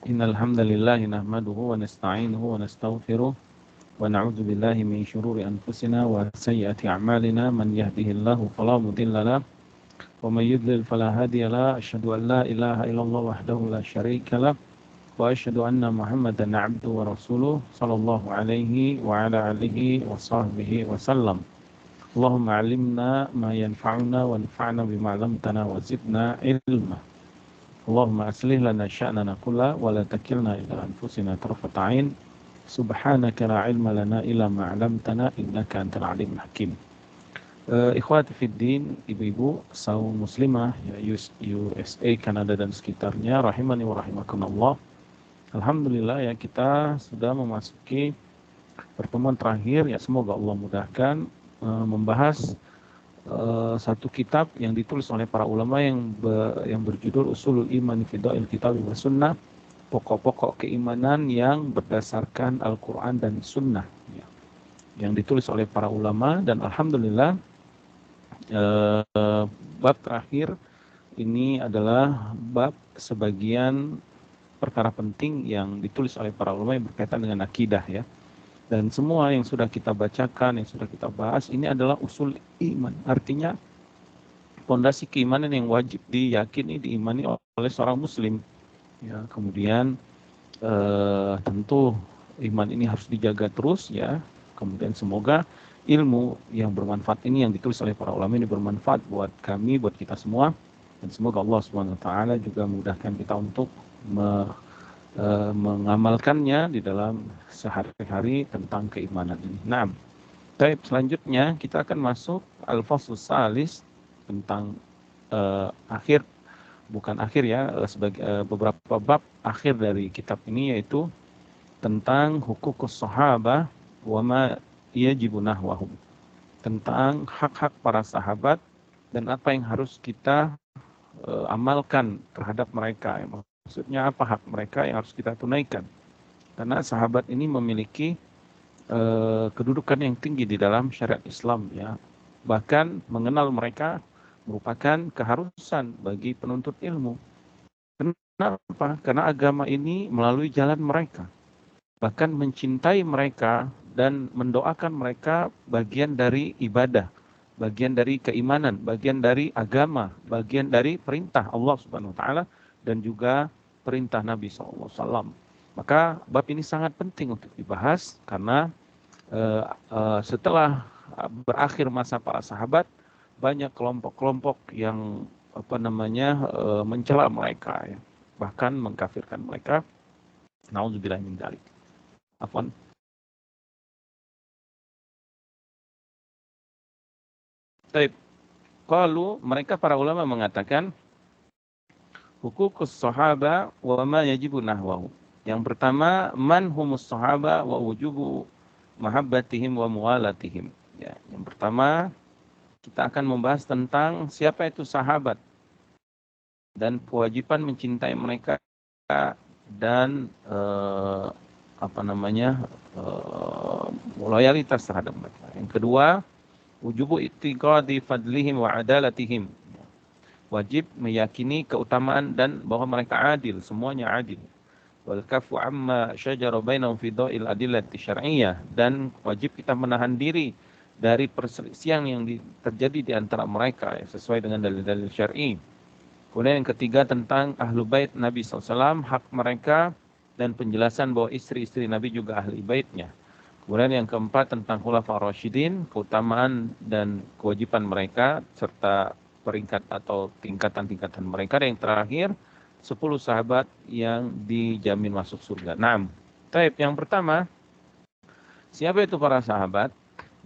Innal hamdalillah nahmaduhu wa nasta'inuhu wa nastaghfiruh wa na'udzu billahi min shururi anfusina wa sayyiati a'malina man yahdihillahu fala mudilla lahu wa may yudlil fala hadiya lahu asyhadu an la ilaha illallah wahdahu la syarika lahu wa asyhadu anna Muhammadan 'abduhu wa rasuluh sallallahu alaihi wa ala alihi wa sahbihi wa sallam. Allahumma 'allimna ma yanfa'una wa anfa'na bima 'allamtana wa zidna ilma. Allahumma aslih lana sya'nana kulla wa la takilna ila anfusina tarfata 'ain. Subhanaka la ilma lana illa ma 'allamtana innaka antal alimul hakim. Ikhwati fiddin, ibu-ibu saum muslimah ya, USA, Kanada dan sekitarnya, rahimani wa rahimakumullah. Alhamdulillah ya, kita sudah memasuki pertemuan terakhir ya, semoga Allah mudahkan membahas satu kitab yang ditulis oleh para ulama yang berjudul Ushulul Iman fi Dha'il Kitab wa Sunnah, pokok-pokok keimanan yang berdasarkan Al-Quran dan Sunnah ya, yang ditulis oleh para ulama. Dan alhamdulillah bab terakhir ini adalah bab sebagian perkara penting yang ditulis oleh para ulama yang berkaitan dengan akidah ya. Dan semua yang sudah kita bacakan, yang sudah kita bahas, ini adalah usul iman. Artinya fondasi keimanan yang wajib diyakini, diimani oleh seorang muslim. Ya, kemudian tentu iman ini harus dijaga terus ya. Kemudian semoga ilmu yang bermanfaat ini yang ditulis oleh para ulama ini bermanfaat buat kami, buat kita semua. Dan semoga Allah SWT juga memudahkan kita untuk mengamalkannya di dalam sehari-hari tentang keimanan ini. Nah, selanjutnya kita akan masuk al-faslus salis tentang beberapa bab akhir dari kitab ini, yaitu tentang huququs sahabah wa ma yajibu nahwahum, tentang hak-hak para sahabat dan apa yang harus kita amalkan terhadap mereka. Maksudnya apa hak mereka yang harus kita tunaikan? Karena sahabat ini memiliki kedudukan yang tinggi di dalam syariat Islam ya. Bahkan mengenal mereka merupakan keharusan bagi penuntut ilmu. Kenapa? Karena agama ini melalui jalan mereka. Bahkan mencintai mereka dan mendoakan mereka bagian dari ibadah, bagian dari keimanan, bagian dari agama, bagian dari perintah Allah Subhanahu wa taala dan juga perintah Nabi SAW. Maka bab ini sangat penting untuk dibahas karena setelah berakhir masa para sahabat, banyak kelompok-kelompok yang mencela mereka ya, bahkan mengkafirkan mereka. Nauzubillah min dzalik. Afwan. Baik. Qalu, mereka para ulama mengatakan huququs sahaba wa ma yajibu nahwahu. Yang pertama, man humus sahaba wa wujubu mahabbatihim wa muwalatihim. Ya, yang pertama kita akan membahas tentang siapa itu sahabat dan kewajiban mencintai mereka dan loyalitas terhadap mereka. Yang kedua, wujubu i'tiqadi fadlihim wa adalatihim. Wajib meyakini keutamaan dan bahwa mereka adil, semuanya adil. Wal kafu amma syajara bainahum fi dha'il adillati syar'iyyah, dan wajib kita menahan diri dari perselisihan yang terjadi di antara mereka ya, sesuai dengan dalil-dalil syar'i. Kemudian yang ketiga tentang ahlu bait Nabi SAW, hak mereka dan penjelasan bahwa istri-istri Nabi juga ahli baitnya. Kemudian yang keempat tentang khulafa rasyidin, keutamaan dan kewajiban mereka serta peringkat atau tingkatan-tingkatan mereka. Dan yang terakhir 10 sahabat yang dijamin masuk surga. Nah, yang pertama, siapa itu para sahabat?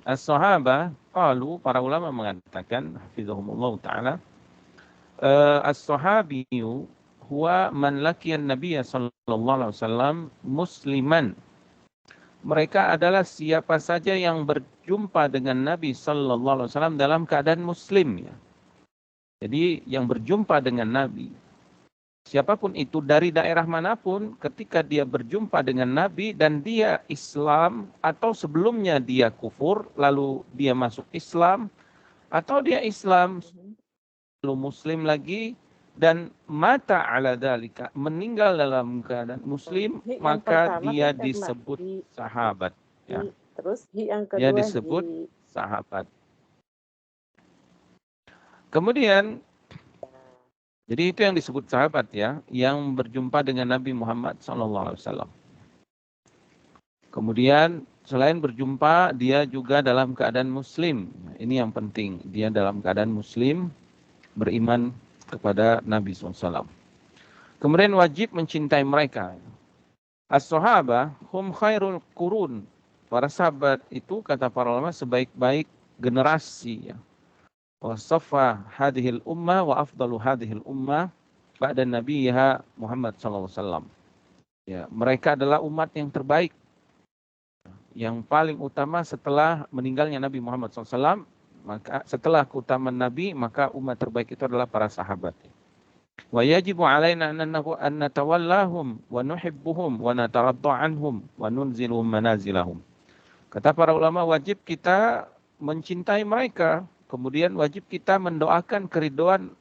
As-sahabah, qalu, para ulama mengatakan, hafizahumullah ta'ala, as-sahabiyu huwa man laqiyan nabiyya sallallahu alaihi wasallam musliman. Mereka adalah siapa saja yang berjumpa dengan Nabi sallallahu alaihi wasallam dalam keadaan muslim ya. Jadi yang berjumpa dengan Nabi, siapapun itu dari daerah manapun, ketika dia berjumpa dengan Nabi dan dia Islam atau sebelumnya dia kufur lalu dia masuk Islam, atau dia Islam lalu Muslim lagi, dan mata ala dzalika, meninggal dalam keadaan muslim, maka dia disebut sahabat. Ya. Terus yang kedua dia disebut sahabat. Kemudian, jadi itu yang disebut sahabat ya, yang berjumpa dengan Nabi Muhammad SAW. Kemudian selain berjumpa, dia juga dalam keadaan muslim. Ini yang penting, dia dalam keadaan muslim, beriman kepada Nabi SAW. Kemudian wajib mencintai mereka. As-sahabah hum khairul qurun. Para sahabat itu, kata para ulama, sebaik-baik generasi. Ya. Wasaffa hadhil ummah wa afdalu hadhil ummah ba'da nabiyha Muhammad SAW. Ya, mereka adalah umat yang terbaik, yang paling utama setelah meninggalnya Nabi Muhammad SAW. Maka setelah keutamaan Nabi, maka umat terbaik itu adalah para sahabat. Wa yajibu alaina an natawallahum wa nuhibbuhum wa nataradda anhum wa nunziluhum manazilahum. Kata para ulama, wajib kita mencintai mereka, kemudian wajib kita mendoakan keridhaan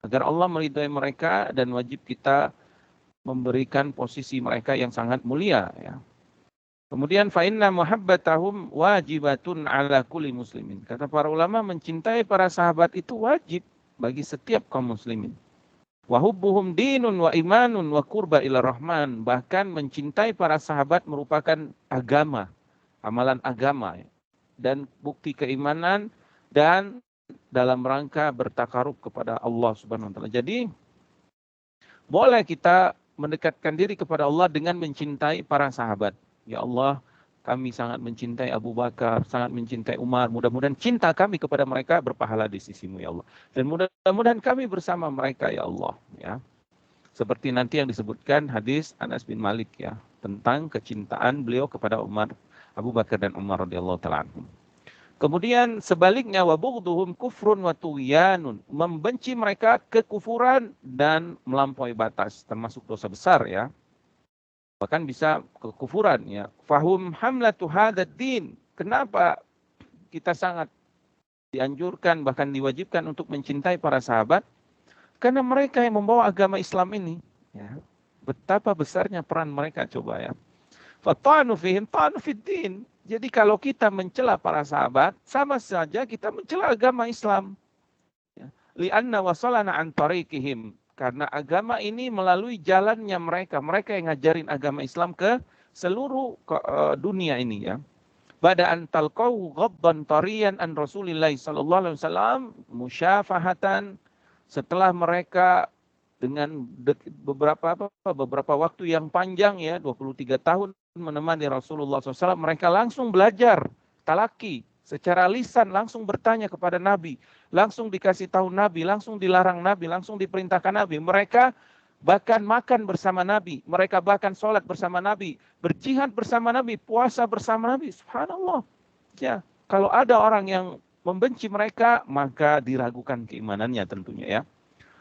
agar Allah meridhai mereka, dan wajib kita memberikan posisi mereka yang sangat mulia. Ya. Kemudian fa inna muhabbatahum wajibatun ala kulli muslimin. Kata para ulama, mencintai para sahabat itu wajib bagi setiap kaum muslimin. Wa hubbuhum dinun wa imanun wa qurba ila rahman. Bahkan mencintai para sahabat merupakan agama, amalan agama, dan bukti keimanan, dan dalam rangka bertakarub kepada Allah Subhanahu wa taala. Jadi boleh kita mendekatkan diri kepada Allah dengan mencintai para sahabat. Ya Allah, kami sangat mencintai Abu Bakar, sangat mencintai Umar. Mudah-mudahan cinta kami kepada mereka berpahala di sisi-Mu, ya Allah. Dan mudah-mudahan kami bersama mereka, ya Allah. Ya. Seperti nanti yang disebutkan hadis Anas bin Malik, ya, tentang kecintaan beliau kepada Abu Bakar dan Umar radhiyallahu ta'ala anhum. Kemudian sebaliknya, wa bughdhuhum kufrun wa tughyanun. Membenci mereka kekufuran dan melampaui batas, termasuk dosa besar, ya. Bahkan bisa kekufuran, ya. Fahum hamlatu hadzal din. Kenapa kita sangat dianjurkan, bahkan diwajibkan untuk mencintai para sahabat? Karena mereka yang membawa agama Islam ini, ya. Betapa besarnya peran mereka, coba, ya. Fata'anu fihim ta'anu fid din. Jadi kalau kita mencela para sahabat, sama saja kita mencela agama Islam. Ya. Li'anna wasalana an tariqihim. Karena agama ini melalui jalannya mereka. Mereka yang ngajarin agama Islam ke seluruh dunia ini, ya. Bada an talqaw ghaddan tariyan an Rasulillah sallallahu alaihi wasallam musyafahatan. Setelah mereka dengan beberapa waktu yang panjang, ya, 23 tahun menemani Rasulullah SAW, mereka langsung belajar talaki secara lisan, langsung bertanya kepada Nabi, langsung dikasih tahu Nabi, langsung dilarang Nabi, langsung diperintahkan Nabi. Mereka bahkan makan bersama Nabi, mereka bahkan sholat bersama Nabi, berjihad bersama Nabi, puasa bersama Nabi. Subhanallah. Ya, kalau ada orang yang membenci mereka, maka diragukan keimanannya tentunya, ya.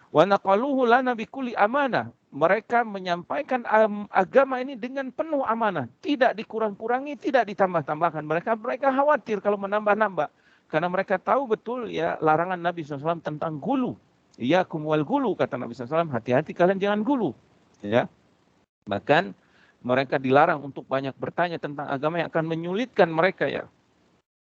Wa naqaluhu lana bikulli amanah. Mereka menyampaikan agama ini dengan penuh amanah, tidak dikurang-kurangi, tidak ditambah-tambahkan. Mereka khawatir kalau menambah-nambah, karena mereka tahu betul, ya, larangan Nabi SAW tentang gulu. Iyakum wal gulu, kata Nabi SAW, hati-hati kalian jangan gulu, ya. Bahkan mereka dilarang untuk banyak bertanya tentang agama yang akan menyulitkan mereka, ya.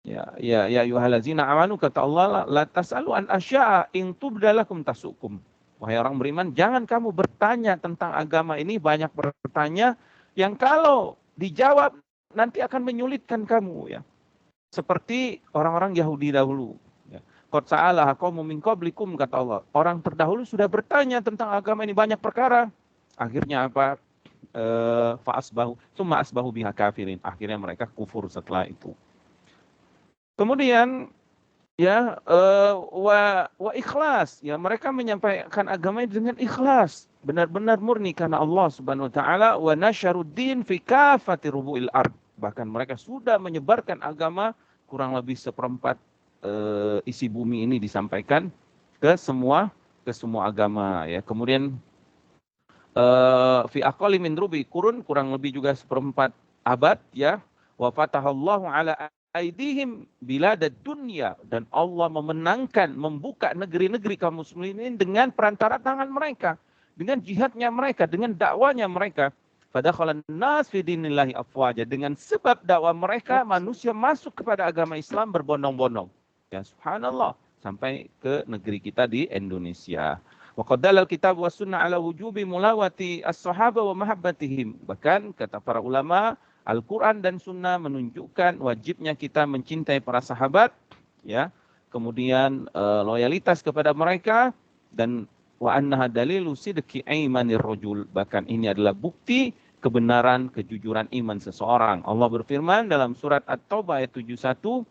Ya ayyuhallazina amanu, kata Allah, la tas'alu an asya'a in tubdalakum tasukum. Wahai orang beriman, jangan kamu bertanya tentang agama ini, banyak bertanya yang kalau dijawab nanti akan menyulitkan kamu, ya. Seperti orang-orang Yahudi dahulu, ya. Qad sa'alaha qaumun min qablikum, kata Allah. Orang terdahulu sudah bertanya tentang agama ini banyak perkara. Akhirnya apa? Summa asbahu biha kafirin. Akhirnya mereka kufur setelah itu. Kemudian, ya, wa ikhlas, ya, mereka menyampaikan agama dengan ikhlas, benar-benar murni karena Allah Subhanahu wa taala. Wa nasyaruddin fi kafati rubu'il ard. Bahkan mereka sudah menyebarkan agama kurang lebih seperempat isi bumi ini, disampaikan ke semua agama, ya. Kemudian fi aqalli min rubi qurun, kurang lebih juga seperempat abad, ya. Wa fatahallahu ala aidihim biladad dunya, dan Allah memenangkan, membuka negeri-negeri kaum muslimin dengan perantara tangan mereka, dengan jihadnya mereka, dengan dakwanya mereka. Fadakhalan nas fi dinillahi afwaja, dengan sebab dakwah mereka manusia masuk kepada agama Islam berbondong-bondong. Ya subhanallah, sampai ke negeri kita di Indonesia. Wa qad dalal kitab was sunnah ala wujubi mulawati as-sahaba wa mahabbatihim. Bahkan kata para ulama, Al-Quran dan Sunnah menunjukkan wajibnya kita mencintai para sahabat, ya, kemudian loyalitas kepada mereka, dan wa annaha dalilu sidqi aimanir rajul, bahkan ini adalah bukti kebenaran kejujuran iman seseorang. Allah berfirman dalam surat At-Taubah ayat 71,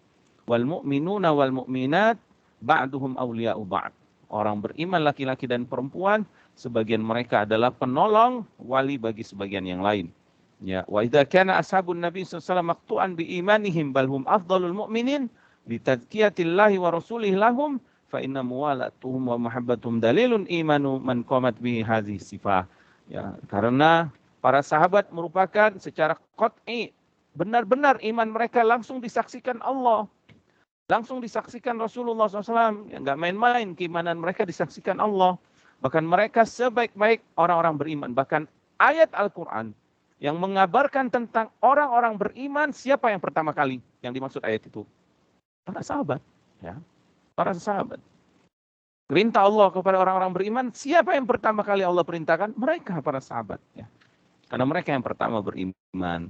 wal mu'minuna wal mu'minat ba'duhum awliya'u ba'd. Orang beriman laki-laki dan perempuan, sebagian mereka adalah penolong wali bagi sebagian yang lain. Ya, wa idza kana ashabun nabi sallallahu alaihi wasallam maqtu'an bi imanihim bal hum afdalul mu'minin bi tazkiyatillahi wa rasulih lahum fa inna muwalatuhum wa mahabbatuhum dalilun imanu man qamat bihi hadhihi sifah. Ya, karena para sahabat merupakan secara qat'i benar-benar iman mereka langsung disaksikan Allah, langsung disaksikan Rasulullah SAW. Ya, nggak main-main keimanan mereka disaksikan Allah. Bahkan mereka sebaik-baik orang-orang beriman. Bahkan ayat Al-Quran yang mengabarkan tentang orang-orang beriman, siapa yang pertama kali yang dimaksud ayat itu? Para sahabat. Ya, para sahabat. Perintah Allah kepada orang-orang beriman, siapa yang pertama kali Allah perintahkan? Mereka, para sahabat. Ya. Karena mereka yang pertama beriman.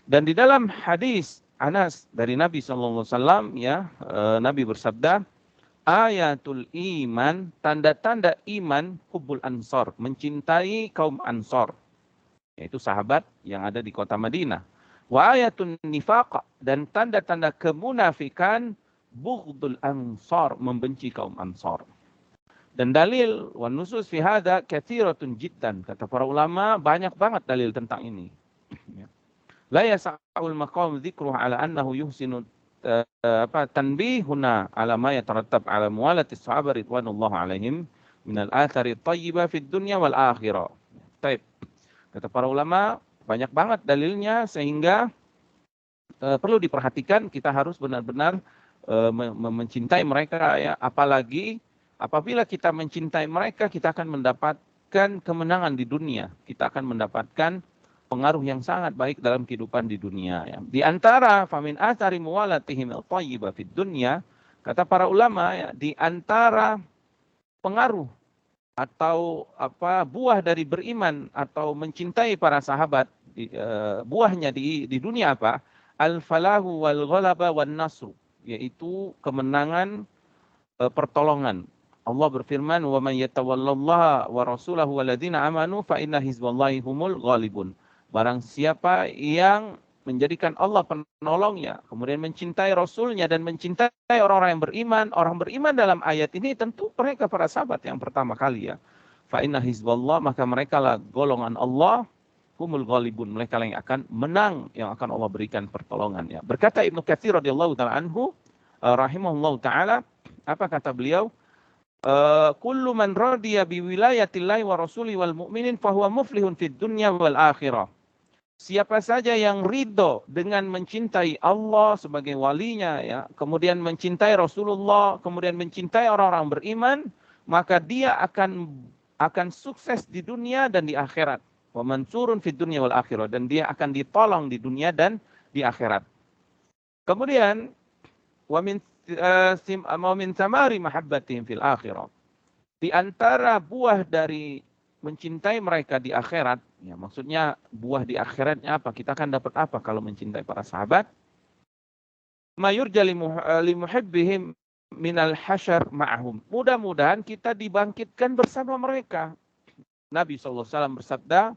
Dan di dalam hadis Anas dari Nabi SAW, ya, Nabi bersabda, ayatul iman, tanda-tanda iman, hubbul ansor, mencintai kaum ansor, yaitu sahabat yang ada di kota Madinah. Wa ayatun nifaq, dan tanda-tanda kemunafikan, bughdul ansor, membenci kaum ansor. Dan dalil wa nusus fi hadza katsiratun jiddan, kata para ulama banyak banget dalil tentang ini. La yas'ul maqam dzikruhu ala annahu yuhsinu tanbihuna ala ma yatarattab ala muwalati sahabat ridwanullah alaihim min al-athari thayyibah fid dunya wal akhirah. Baik. Kata para ulama banyak banget dalilnya, sehingga perlu diperhatikan, kita harus benar-benar mencintai mereka, ya, apalagi apabila kita mencintai mereka, kita akan mendapatkan kemenangan di dunia, kita akan mendapatkan pengaruh yang sangat baik dalam kehidupan di dunia. Ya. Di antara famin athari muwalatihim al-thayyibah fid dunya, kata para ulama, ya, di antara pengaruh atau buah dari beriman atau mencintai para sahabat, buahnya di dunia apa? Al-falahu wal ghalaba wan nasru, yaitu kemenangan, pertolongan. Allah berfirman, wa man yatawallallaha wa rasulahu walladzina amanu fa inna hizballahi humul ghalibun. Barang siapa yang menjadikan Allah penolongnya, kemudian mencintai Rasulnya dan mencintai orang-orang yang beriman. Orang beriman dalam ayat ini tentu mereka para sahabat yang pertama kali, ya. Fa inna hizballah, maka mereka lah golongan Allah, humul ghalibun, mereka yang akan menang, yang akan Allah berikan pertolongannya. Berkata Ibnu Katsir radhiyallahu taala anhu, rahimahullahu taala, apa kata beliau? Kullu man radiya bi wilayatillahi wa rasuli wal mu'minin fahuwa muflihun fid dunya wal akhirah. Siapa saja yang ridho dengan mencintai Allah sebagai walinya, ya, kemudian mencintai Rasulullah, kemudian mencintai orang-orang beriman, maka dia akan sukses di dunia dan di akhirat. Wa mansurun fid dunya wal akhirah, dan dia akan ditolong di dunia dan di akhirat. Kemudian wa min samari mahabbatihim fil akhirah. Di antara buah dari mencintai mereka di akhirat, ya, maksudnya buah di akhiratnya apa? Kita akan dapat apa kalau mencintai para sahabat? Mayurja li muhibbihim minal hasyar ma'ahum. Mudah-mudahan kita dibangkitkan bersama mereka. Nabi SAW bersabda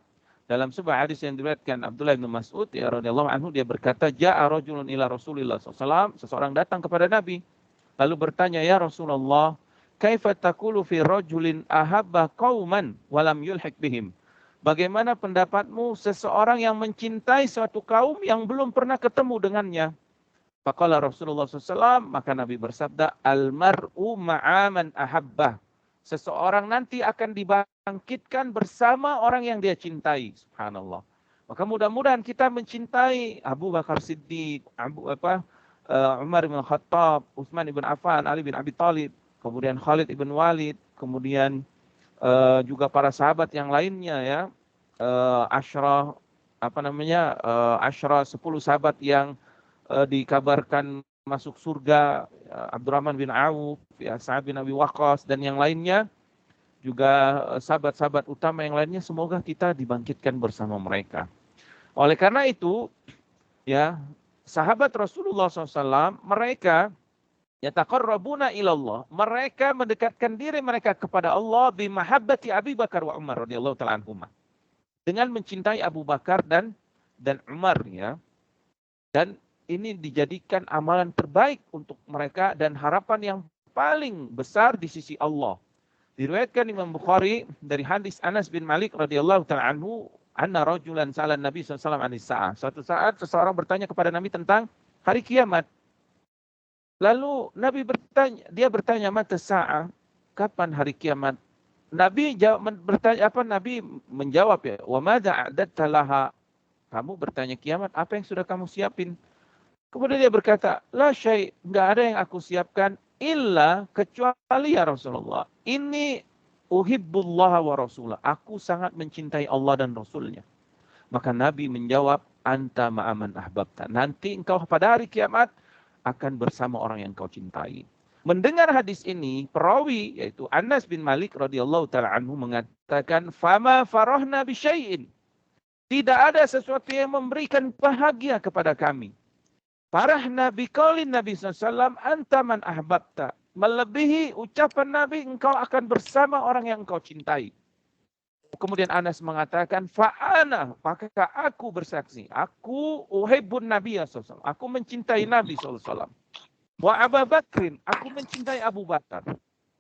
dalam sebuah hadis yang diriwayatkan Abdullah bin Mas'ud, ya, radhiyallahu anhu, dia berkata, ja'a rajulun ila Rasulillah SAW, seseorang datang kepada Nabi lalu bertanya, ya Rasulullah, kaifa taqulu fi rajulin ahabba qauman wa lam yulhiq bihim? Bagaimana pendapatmu seseorang yang mencintai suatu kaum yang belum pernah ketemu dengannya? Faqala Rasulullah SAW, maka Nabi bersabda, al-mar'u ma'aman ahabbah. Seseorang nanti akan dibangkitkan bersama orang yang dia cintai. Subhanallah. Maka mudah-mudahan kita mencintai Abu Bakar Siddiq, Umar bin Khattab, Utsman bin Affan, Ali bin Abi Thalib, kemudian Khalid bin Walid, kemudian juga para sahabat yang lainnya ya, Asyrah apa namanya, Asyrah 10 sahabat yang dikabarkan masuk surga, Abdurrahman bin Auf, ya, Sa'ad bin Abi Waqqas dan yang lainnya, juga sahabat-sahabat utama yang lainnya, semoga kita dibangkitkan bersama mereka. Oleh karena itu, ya, sahabat Rasulullah SAW, mereka yataqarrabuna ilallah, mereka mendekatkan diri mereka kepada Allah bimahabbati Abi Bakar wa Umar radhiyallahu ta'ala anhuma, dengan mencintai Abu Bakar dan Umar ya. Dan ini dijadikan amalan terbaik untuk mereka dan harapan yang paling besar di sisi Allah. Diriwayatkan Imam Bukhari dari hadis Anas bin Malik radhiyallahu ta'ala anhu, anna rajulan sa'ala Nabi SAW anis sa'ah. Suatu saat seseorang bertanya kepada Nabi tentang hari kiamat. Lalu Nabi bertanya mata sa'ah, kapan hari kiamat? Nabi menjawab ya, wa madza a'dadta laha? Kamu bertanya kiamat, apa yang sudah kamu siapin? Kemudian dia berkata, la syai', enggak ada yang aku siapkan illa kecuali ya Rasulullah. Ini uhibbullah wa rasulah. Aku sangat mencintai Allah dan Rasulnya. Maka Nabi menjawab, anta ma'aman ahbabta. Nanti engkau pada hari kiamat akan bersama orang yang kau cintai. Mendengar hadis ini, perawi yaitu Anas bin Malik radhiyallahu ta'ala anhu mengatakan, fama farahna bisyai'in. Tidak ada sesuatu yang memberikan bahagia kepada kami. Farahna biqaulin Nabi SAW, anta man ahbabta. Melebihi ucapan Nabi, engkau akan bersama orang yang engkau cintai. Kemudian Anas mengatakan, fa'ana, maka aku bersaksi. Aku uhibbun Nabi SAW. Aku mencintai Nabi SAW. Wa Abu Bakrin, aku mencintai Abu Bakar.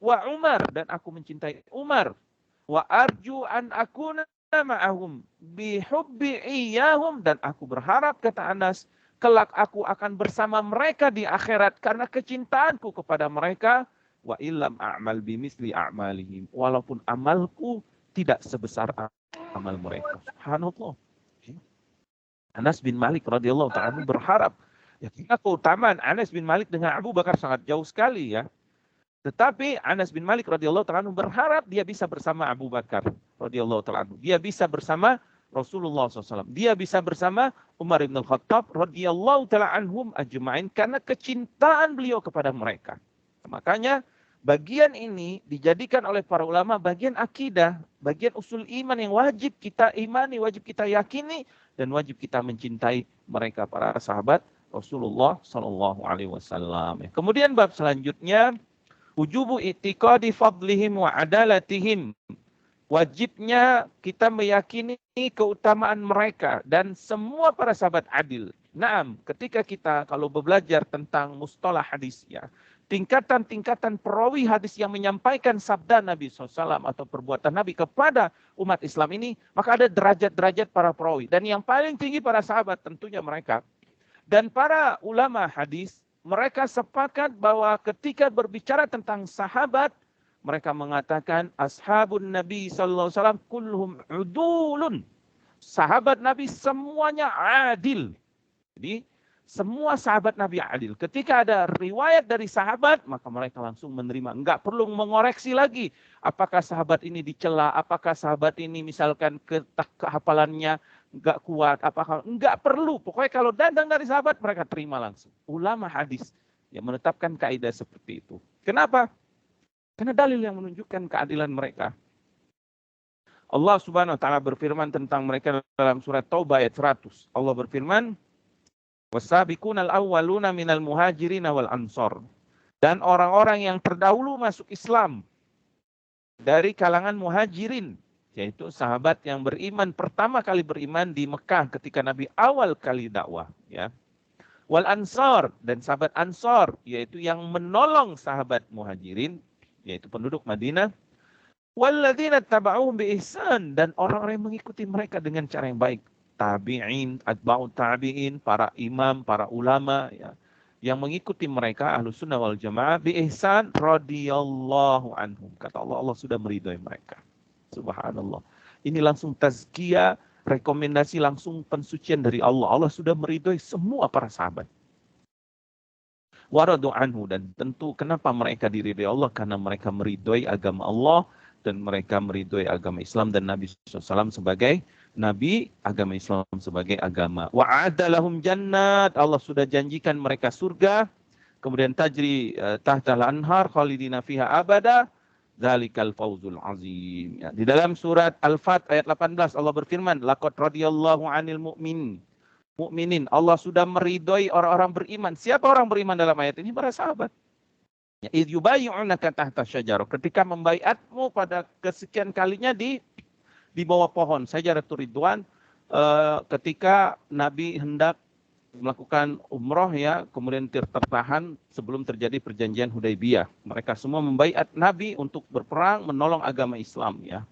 Wa Umar, dan aku mencintai Umar. Wa arju an akuna ma'ahum bihubbi iyahum, dan aku berharap, kata Anas, kelak aku akan bersama mereka di akhirat karena kecintaanku kepada mereka. Wa illam a'mal bimisli a'malihim, walaupun amalku tidak sebesar amal mereka. Subhanallah. Anas bin Malik radhiyallahu ta'ala berharap, ya, karena keutamaan Anas bin Malik dengan Abu Bakar sangat jauh sekali ya. Tetapi Anas bin Malik radhiyallahu ta'ala berharap dia bisa bersama Abu Bakar radhiyallahu ta'ala. Dia bisa bersama Rasulullah SAW. Dia bisa bersama Umar bin Khattab radhiyallahu ta'ala anhum ajma'in karena kecintaan beliau kepada mereka. Makanya bagian ini dijadikan oleh para ulama bagian akidah, bagian usul iman yang wajib kita imani, wajib kita yakini, dan wajib kita mencintai mereka para sahabat Rasulullah SAW. Kemudian bab selanjutnya, wujubu i'tiqadi fadlihim wa adalatihim. Wajibnya kita meyakini keutamaan mereka dan semua para sahabat adil. Naam, ketika kita kalau belajar tentang mustalah hadis ya, tingkatan-tingkatan perawi hadis yang menyampaikan sabda Nabi SAW atau perbuatan Nabi kepada umat Islam ini, maka ada derajat-derajat para perawi. Dan yang paling tinggi para sahabat tentunya mereka. Dan para ulama hadis, mereka sepakat bahwa ketika berbicara tentang sahabat, mereka mengatakan ashabun Nabi sallallahu alaihi wasallam kulluhum udulun. Sahabat Nabi semuanya adil. Jadi semua sahabat Nabi adil. Ketika ada riwayat dari sahabat, maka mereka langsung menerima. Enggak perlu mengoreksi lagi. Apakah sahabat ini dicela, apakah sahabat ini misalkan kehafalannya enggak kuat, apakah enggak perlu. Pokoknya kalau datang dari sahabat, mereka terima langsung. Ulama hadis yang menetapkan kaidah seperti itu. Kenapa? Karena dalil yang menunjukkan keadilan mereka. Allah Subhanahu wa taala berfirman tentang mereka dalam surat Taubah ayat 100. Allah berfirman, "Was-sabiqunal awwaluna minal muhajirin wal ansor." Dan orang-orang yang terdahulu masuk Islam dari kalangan muhajirin, yaitu sahabat yang beriman pertama kali beriman di Mekah ketika Nabi awal kali dakwah, ya. Wal ansor, dan sahabat ansor, yaitu yang menolong sahabat muhajirin, yaitu penduduk Madinah. Walladzina taba'uhum bi ihsan, dan orang-orang yang mengikuti mereka dengan cara yang baik. Tabi'in, atba'ut tabi'in, para imam, para ulama ya, yang mengikuti mereka Ahlus Sunnah wal Jamaah bi ihsan radhiyallahu anhum. Kata Allah, Allah sudah meridhai mereka. Subhanallah. Ini langsung tazkiyah, rekomendasi langsung pensucian dari Allah. Allah sudah meridhai semua para sahabat. Waradu anhu, dan tentu kenapa mereka diridhoi Allah, karena mereka meridhoi agama Allah dan mereka meridhoi agama Islam dan Nabi SAW sebagai Nabi, agama Islam sebagai agama. Wa'ada lahum jannat, Allah sudah janjikan mereka surga, kemudian tajri tahtal anhar khalidina fiha abada, dzalikal fawzul azim. Ya, di dalam surat Al-Fat ayat 18 Allah berfirman, laqad radhiyallahu 'anil mukminin, Allah sudah meridhoi orang-orang beriman. Siapa orang beriman dalam ayat ini? Para sahabat. Ya, idh yubayyi'unaka tahta syajarah, ketika membaiatmu pada kesekian kalinya di bawah pohon Syajaratul Ridwan, ketika Nabi hendak melakukan umroh, ya, kemudian tertahan sebelum terjadi perjanjian Hudaybiyah. Mereka semua membaiat Nabi untuk berperang menolong agama Islam, ya.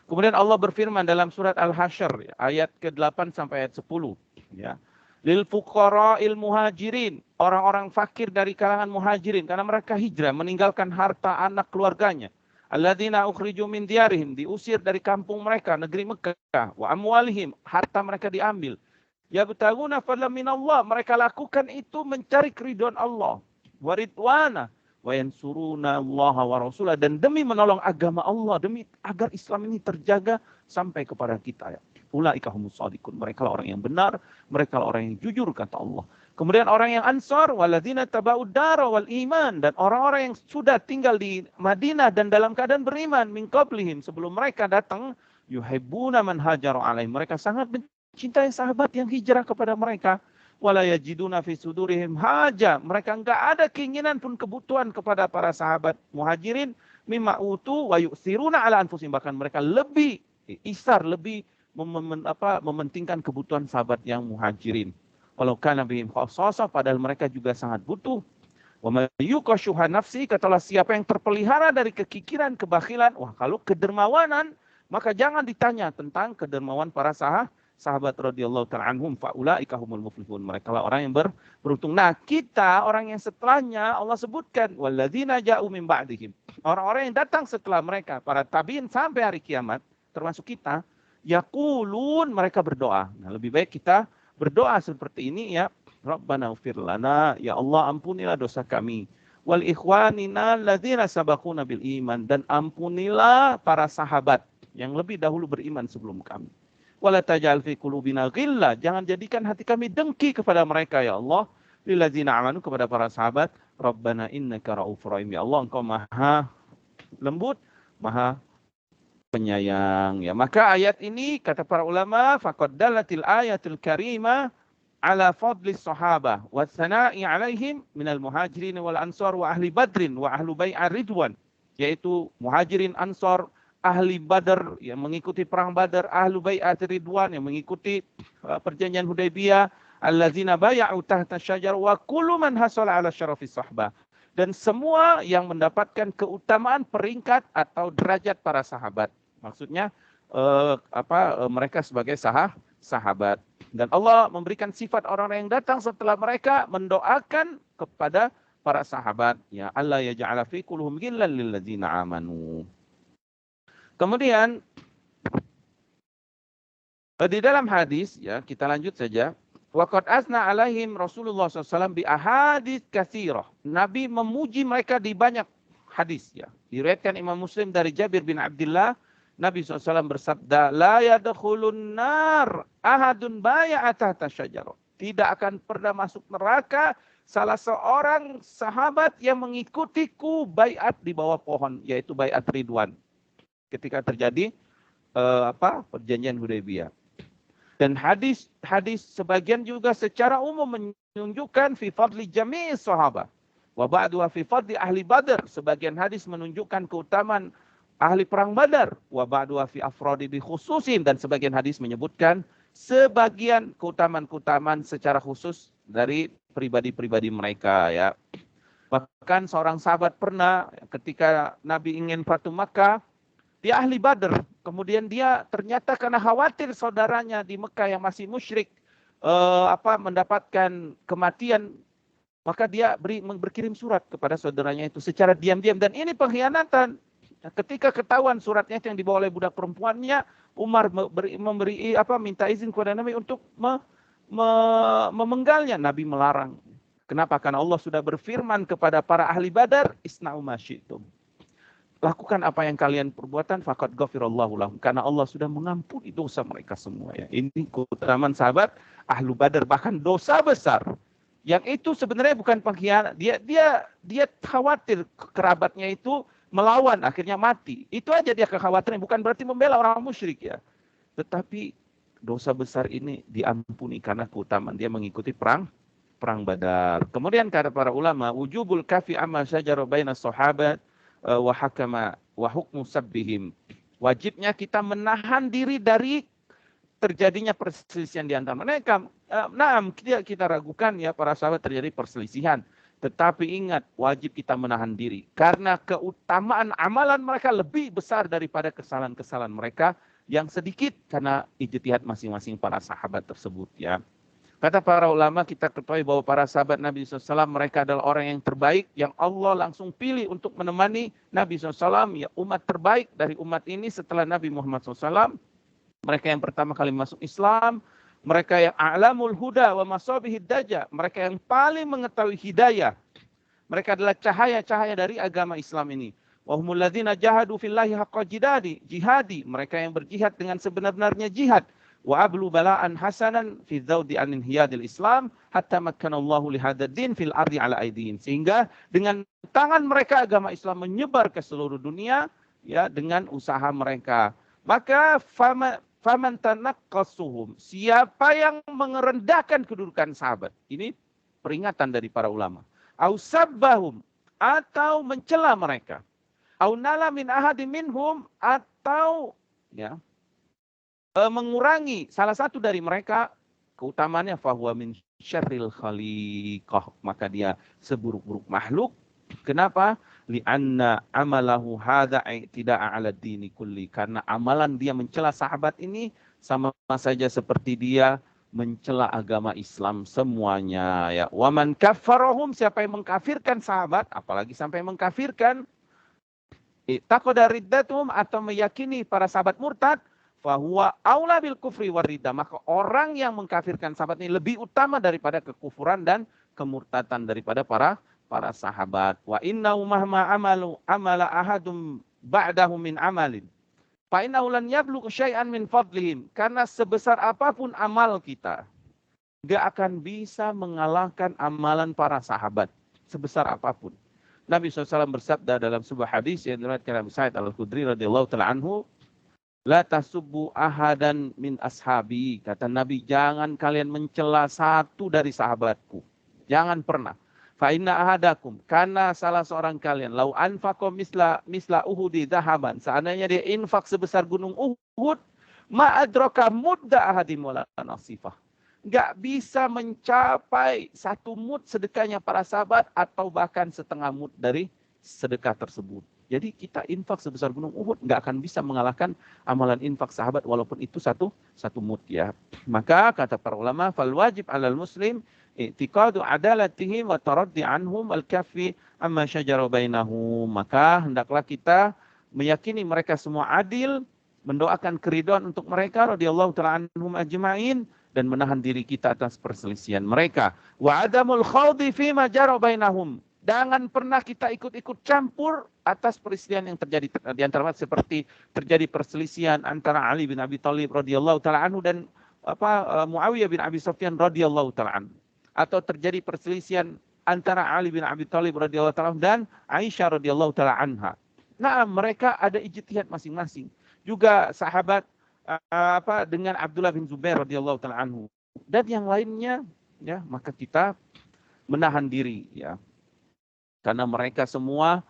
Kemudian Allah berfirman dalam surat Al-Hasyr, ya, ayat ke-8 sampai ayat 10, ya. Lil fuqara'il muhajirin, orang-orang fakir dari kalangan muhajirin karena mereka hijrah meninggalkan harta anak keluarganya. Alladzina ukhriju min diyarihim, diusir dari kampung mereka, negeri Mekah, wa amwalihim, harta mereka diambil. Yabtaguna fadlan minallah, mereka lakukan itu mencari keridhaan Allah. Wa ridwana wa yansuruna Allah wa rasulah, dan demi menolong agama Allah, demi agar Islam ini terjaga sampai kepada kita, ya. Ulaika humus shadiqun, mereka lah orang yang benar, mereka lah orang yang jujur, kata Allah. Kemudian orang yang ansar, waladzina taba'ud dara wal iman, dan orang-orang yang sudah tinggal di Madinah dan dalam keadaan beriman, min qablihim, sebelum mereka datang, yuhibbuna man hajaru alaihim, mereka sangat mencintai sahabat yang hijrah kepada mereka. Wala yajiduna fi sudurihim haja, mereka enggak ada keinginan pun kebutuhan kepada para sahabat muhajirin, mimma utu wa yu'siruna ala anfusihim, bahkan mereka lebih isar, lebih mementingkan kebutuhan sahabat yang muhajirin. Walau kana bihim khassasah, padahal mereka juga sangat butuh. Wa may yuqashuha nafsi, katalah siapa yang terpelihara dari kekikiran, kebakhilan, wah, kalau kedermawanan, maka jangan ditanya tentang kedermawan para sahabat radhiyallahu ta'ala anhum, faulaika humul muflihun, mereka lah orang yang beruntung. Nah, kita orang yang setelahnya Allah sebutkan walladzina ja'u min ba'dihim, orang-orang yang datang setelah mereka, para tabi'in sampai hari kiamat, termasuk kita, yaqulun, mereka berdoa. Nah, lebih baik kita berdoa seperti ini, ya. Rabbana ighfir lana, ya Allah ampunilah dosa kami. Wal ikhwanina alladzina sabaquna bil iman, dan ampunilah para sahabat yang lebih dahulu beriman sebelum kami. Wala taj'al fi qulubina ghillah, jangan jadikan hati kami dengki kepada mereka, ya Allah. Lil ladzina amanu, kepada para sahabat. Rabbana innaka raufur rahim, ya Allah engkau maha lembut, maha penyayang, ya. Maka ayat ini kata para ulama, faqad dalatil ayatul karimah ala fadli sahabah wa tsana'i alaihim minal muhajirin wal ansar wa ahli badrin wa ahlu bai'ar ridwan, yaitu muhajirin, ansar, ahli badar yang mengikuti perang Badar, ahlu bai'at ridwan yang mengikuti perjanjian Hudaybiyah, allazina bay'u tahta syajar, wa kullu man hasala ala syarafis sahbah, dan semua yang mendapatkan keutamaan peringkat atau derajat para sahabat. Maksudnya mereka sebagai sahabat. Dan Allah memberikan sifat orang-orang yang datang setelah mereka mendoakan kepada para sahabat, ya, Allah yaj'ala fi qulubihim ghillan lil ladzina amanu. Kemudian di dalam hadis, ya, kita lanjut saja. Waqad asna alaihim Rasulullah SAW bi ahadits katsirah. Nabi memuji mereka di banyak hadis, ya. Diriwayatkan Imam Muslim dari Jabir bin Abdullah, Nabi SAW bersabda, la yadkhulun nar ahadun bai'a tahta syajarah. Tidak akan pernah masuk neraka salah seorang sahabat yang mengikutiku baiat di bawah pohon, yaitu baiat Ridwan, ketika terjadi perjanjian Hudaybiyah. Dan hadis sebagian juga secara umum menunjukkan fi fadli jami'i sahabat. Wa ba'duha fi fadli ahli Badr. Sebagian hadis menunjukkan keutamaan ahli perang Badar. Wa ba'duha fi afradi bi khususin, dan sebagian hadis menyebutkan sebagian keutamaan-keutamaan secara khusus dari pribadi-pribadi mereka, ya. Bahkan seorang sahabat pernah ketika Nabi ingin Fatu Makkah, dia ahli Badr, kemudian dia ternyata karena khawatir saudaranya di Mekah yang masih musyrik mendapatkan kematian, maka dia berkirim surat kepada saudaranya itu secara diam-diam, dan ini pengkhianatan. Ketika ketahuan suratnya yang dibawa oleh budak perempuannya, Umar minta izin kepada Nabi untuk memenggalnya. Nabi melarang. Kenapa? Karena Allah sudah berfirman kepada para ahli Badar, isna'u ma syi'tum. Lakukan apa yang kalian perbuatan, faqad ghafirallahu lahum. Karena Allah sudah mengampuni dosa mereka semua. Ya. Ini keutamaan sahabat ahlu Badar, bahkan dosa besar. Yang itu sebenarnya bukan pengkhianat. Dia khawatir kerabatnya itu melawan, akhirnya mati. Itu aja dia kekhawatiran, bukan berarti membela orang musyrik ya. Tetapi dosa besar ini diampuni karena keutamaan dia mengikuti perang Badar. Kemudian kata para ulama, wujubul kafi amma syajara baina sahabat wa hakama wa hukmu sabbihim. Wajibnya kita menahan diri dari terjadinya perselisihan di antara mereka. Kita ragukan ya para sahabat terjadi perselisihan. Tetapi ingat, wajib kita menahan diri. Karena keutamaan amalan mereka lebih besar daripada kesalahan-kesalahan mereka yang sedikit. Karena ijtihad masing-masing para sahabat tersebut ya. Kata para ulama, kita ketahui bahwa para sahabat Nabi SAW mereka adalah orang yang terbaik yang Allah langsung pilih untuk menemani Nabi SAW, ya umat terbaik dari umat ini setelah Nabi Muhammad SAW. Mereka yang pertama kali masuk Islam, mereka yang a'lamul huda wa masabihid daja, mereka yang paling mengetahui hidayah. Mereka adalah cahaya-cahaya dari agama Islam ini. Wa humul ladzina jahadu fillahi haqqa jihadi, mereka yang berjihad dengan sebenar-benarnya jihad. Wa ablu bala'an hasanan fi dzawdi an inhiyadil Islam hatta makkanallahu li hadzal din fil ardi ala aydihim. Sehingga dengan tangan mereka agama Islam menyebar ke seluruh dunia ya dengan usaha mereka. Maka faman tanaqqasuhum, siapa yang mengerendahkan kedudukan sahabat. Ini peringatan dari para ulama. Au sabbahum, atau mencela mereka. Au nala min ahadin minhum, atau ya mengurangi salah satu dari mereka keutamaannya, fahuwa min syarril khaliqah, maka dia seburuk-buruk makhluk. Kenapa? Li'anna amalahu hadza i'tida'a 'ala dini kulli, karena amalan dia mencela sahabat ini sama saja seperti dia mencela agama Islam semuanya ya. Wa man kaffarahum, siapa yang mengkafirkan sahabat, apalagi sampai mengkafirkan, taqada riddatuhum, atau meyakini para sahabat murtad, fahuwa aula bil kufri warida, maka orang yang mengkafirkan sahabat ini lebih utama daripada kekufuran dan kemurtatan daripada para sahabat. Wa innahu mahma amala ahadum ba'dahu min amalin fa innahu lan yablugh syai'an min fadlihim, karena sebesar apapun amal kita enggak akan bisa mengalahkan amalan para sahabat sebesar apapun. Nabi SAW bersabda dalam sebuah hadis yang diriwayatkan Abu Sa'id Al-Khudri radhiyallahu taala anhu, la tasubbu ahadan min ashabi, kata Nabi, jangan kalian mencela satu dari sahabatku. Jangan pernah. Fa inna ahadakum, karena salah seorang kalian, lau anfaqa misla uhudi dhahaban, seandainya dia infak sebesar gunung Uhud, ma adraka mudda ahadim wala nasifah. Enggak bisa mencapai satu mud sedekahnya para sahabat atau bahkan setengah mud dari sedekah tersebut. Jadi kita infak sebesar gunung Uhud nggak akan bisa mengalahkan amalan infak sahabat walaupun itu satu mud ya. Maka kata para ulama, fal wajib 'alal muslim i'tiqadu adalatihim wa taraddi anhum al-kaffi amma syajara bainahum. Maka hendaklah kita meyakini mereka semua adil, mendoakan keridhaan untuk mereka radhiyallahu ta'ala anhum ajma'in, dan menahan diri kita atas perselisihan mereka. Wa adamul khawdi fi ma jara bainahum. Jangan pernah kita ikut-ikut campur atas perselisihan yang terjadi di antara mereka, seperti terjadi perselisihan antara Ali bin Abi Thalib radhiyallahu taala anhu dan Muawiyah bin Abi Sufyan radhiyallahu taala anhu, atau terjadi perselisihan antara Ali bin Abi Thalib radhiyallahu taala dan Aisyah radhiyallahu taala anha. Nah, mereka ada ijtihad masing-masing. Juga sahabat dengan Abdullah bin Zubair radhiyallahu taala anhu dan yang lainnya ya, maka kita menahan diri ya. Karena mereka semua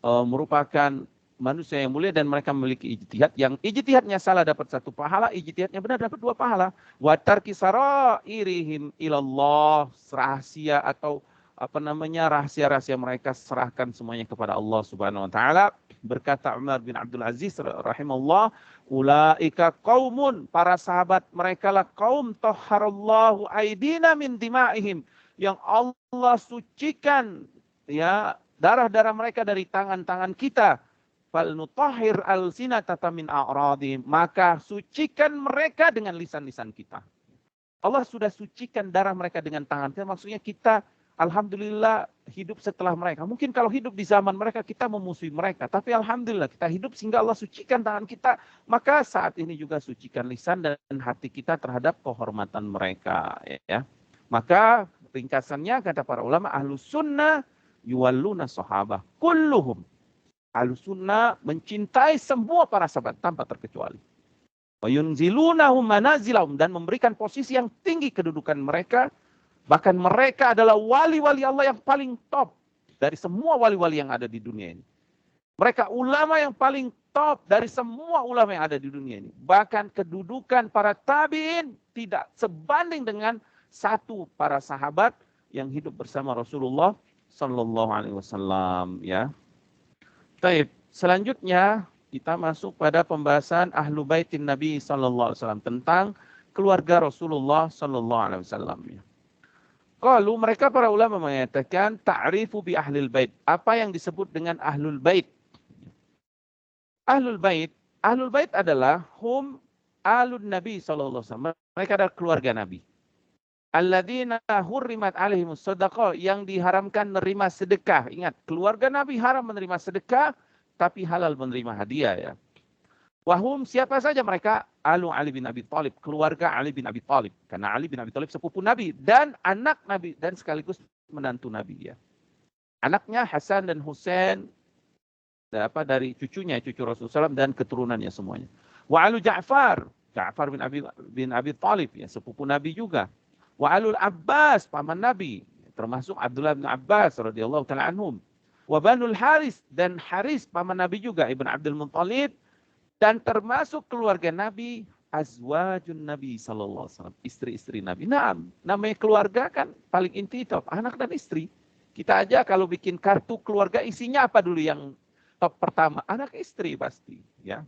merupakan manusia yang mulia dan mereka memiliki ijtihad. Yang ijtihadnya salah dapat 1 pahala, ijtihadnya benar dapat 2 pahala. Wa tarki sarairihim ilallah, rahasia atau rahasia-rahasia mereka serahkan semuanya kepada Allah Subhanahu wa taala. Berkata Umar bin Abdul Aziz rahimahullah, ulaika qaumun, para sahabat mereka lah kaum tahharallahu aidina min dimaihim, yang Allah sucikan ya darah-darah mereka dari tangan-tangan kita. Fal nutahhir alsinatata min a'radihim, maka sucikan mereka dengan lisan-lisan kita. Allah sudah sucikan darah mereka dengan tangan kita, maksudnya kita alhamdulillah hidup setelah mereka. Mungkin kalau hidup di zaman mereka kita memusuhi mereka, tapi alhamdulillah kita hidup sehingga Allah sucikan tangan kita. Maka saat ini juga sucikan lisan dan hati kita terhadap kehormatan mereka. Ya. Maka ringkasannya kata para ulama, ahlus sunnah yuwalluna sahabah kulluhum. Ahlus sunnah mencintai semua para sahabat tanpa terkecuali. Wa yunzilunahum manazilahum, dan memberikan posisi yang tinggi kedudukan mereka. Bahkan mereka adalah wali-wali Allah yang paling top dari semua wali-wali yang ada di dunia ini. Mereka ulama yang paling top dari semua ulama yang ada di dunia ini. Bahkan kedudukan para tabi'in tidak sebanding dengan satu para sahabat yang hidup bersama Rasulullah Sallallahu Alaihi Wasallam. Ya. Baik, selanjutnya kita masuk pada pembahasan Ahlu Baitin Nabi Sallallahu Alaihi Wasallam, tentang keluarga Rasulullah Sallallahu Alaihi Wasallam. Ya. Kalau mereka para ulama mengatakan ta'rifu bi ahlil bait. Apa yang disebut dengan ahlul bait? Ahlul bait adalah hum alun Nabi sallallahu alaihi wasallam. Mereka adalah keluarga Nabi. Alladzina hurrimat alaihimus shadaqah, yang diharamkan menerima sedekah. Ingat, keluarga Nabi haram menerima sedekah, tapi halal menerima hadiah, ya. Wahum, siapa saja mereka? Alu Ali bin Abi Thalib, keluarga Ali bin Abi Thalib. Karena Ali bin Abi Thalib sepupu Nabi dan anak Nabi dan sekaligus menantu Nabi, ya. Anaknya Hasan dan Husain dari cucunya, cucu Rasulullah SAW dan keturunannya semuanya. Wa alu Ja'far bin Abi Thalib, ya, sepupu Nabi juga. Wa alul Abbas, paman Nabi, termasuk Abdullah bin Abbas radhiyallahu taala anhum. Wa banul Haris, dan Haris paman Nabi juga, Ibn Abdul Muttalib. Dan termasuk keluarga Nabi, azwajun Nabi sallallahu alaihi wasallam, istri-istri Nabi. Nah, namanya keluarga kan paling inti top, anak dan istri. Kita aja kalau bikin kartu keluarga isinya apa dulu yang top pertama? Anak istri pasti, ya.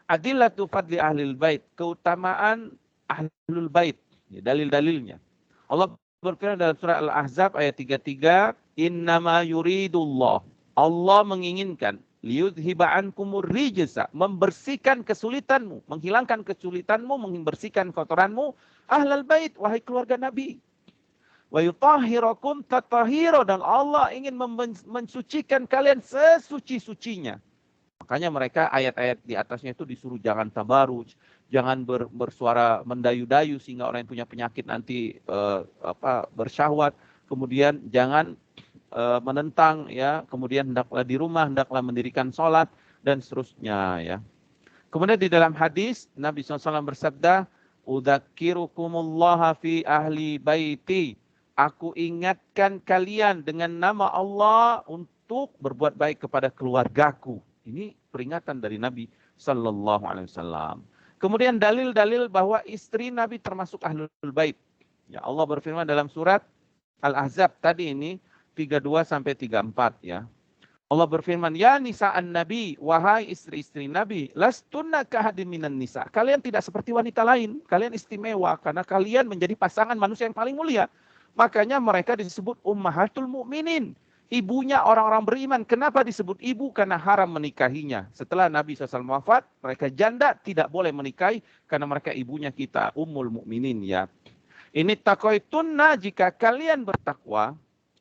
Adillatu fadli ahlil bait, keutamaan ahlul bait, ya, dalil-dalilnya. Allah berfirman dalam surah Al-Ahzab ayat 33, innama yuridullah, Allah menginginkan, liyudhiba ankumur rijsa, membersihkan kesulitanmu, menghilangkan kesulitanmu, membersihkan kotoranmu, ahlal bait, wahai keluarga Nabi. Wa yutahhirakum tatahhira, dan Allah ingin mensucikan kalian sesuci-sucinya. Makanya mereka ayat-ayat di atasnya itu disuruh jangan tabaruj, jangan bersuara mendayu-dayu sehingga orang yang punya penyakit nanti bersyahwat. Kemudian jangan menentang, ya, kemudian hendaklah di rumah, hendaklah mendirikan sholat dan seterusnya, ya. Kemudian di dalam hadis Nabi SAW bersabda, udzakirukumullah fi ahli baiti, aku ingatkan kalian dengan nama Allah untuk berbuat baik kepada keluargaku. Ini peringatan dari Nabi Sallallahu Alaihi Wasallam. Kemudian dalil-dalil bahwa istri Nabi termasuk ahlul bait. Ya, Allah berfirman dalam surat Al-Ahzab tadi ini 32-34, ya. Allah berfirman, ya nisa'an nabi, wahai istri-istri Nabi, lastunna kahadin minan nisa. Kalian tidak seperti wanita lain, kalian istimewa karena kalian menjadi pasangan manusia yang paling mulia. Makanya mereka disebut ummahatul mu'minin, ibunya orang-orang beriman. Kenapa disebut ibu? Karena haram menikahinya. Setelah Nabi SAW wafat, mereka janda tidak boleh menikahi karena mereka ibunya kita, ummul mu'minin, ya. Ini taqaitunna, jika kalian bertakwa,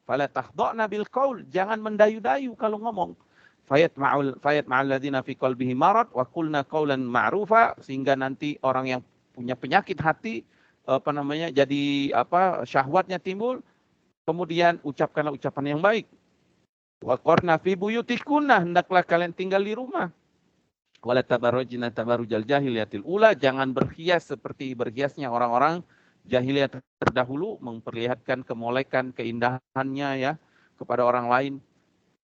fala tahdha'na bil qaul, jangan mendayu-dayu kalau ngomong. Fayat ma'al ladzina fi qalbihi marad wa qulna qaulan ma'rufa, sehingga nanti orang yang punya penyakit hati jadi syahwatnya timbul, kemudian ucapkanlah ucapan yang baik. Wa qarna fi buyutikunna, hendaklah kalian tinggal di rumah. Wala tabarrujna tabarrujal jahiliyatil ula, jangan berhias seperti berhiasnya orang-orang jahiliyah terdahulu, memperlihatkan kemolekan, keindahannya, ya, kepada orang lain.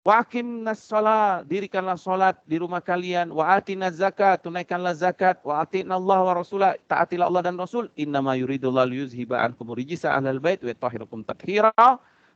Wa aqimnas shalah, dirikanlah salat di rumah kalian. Wa atinaz zakat, tunaikanlah zakat. Wa atinallaha wa rasulah, taatilah Allah dan Rasul. Innama yuridullahu liyuzhiba ankum rijsa ahlal bait wa yutahhirakum tathira.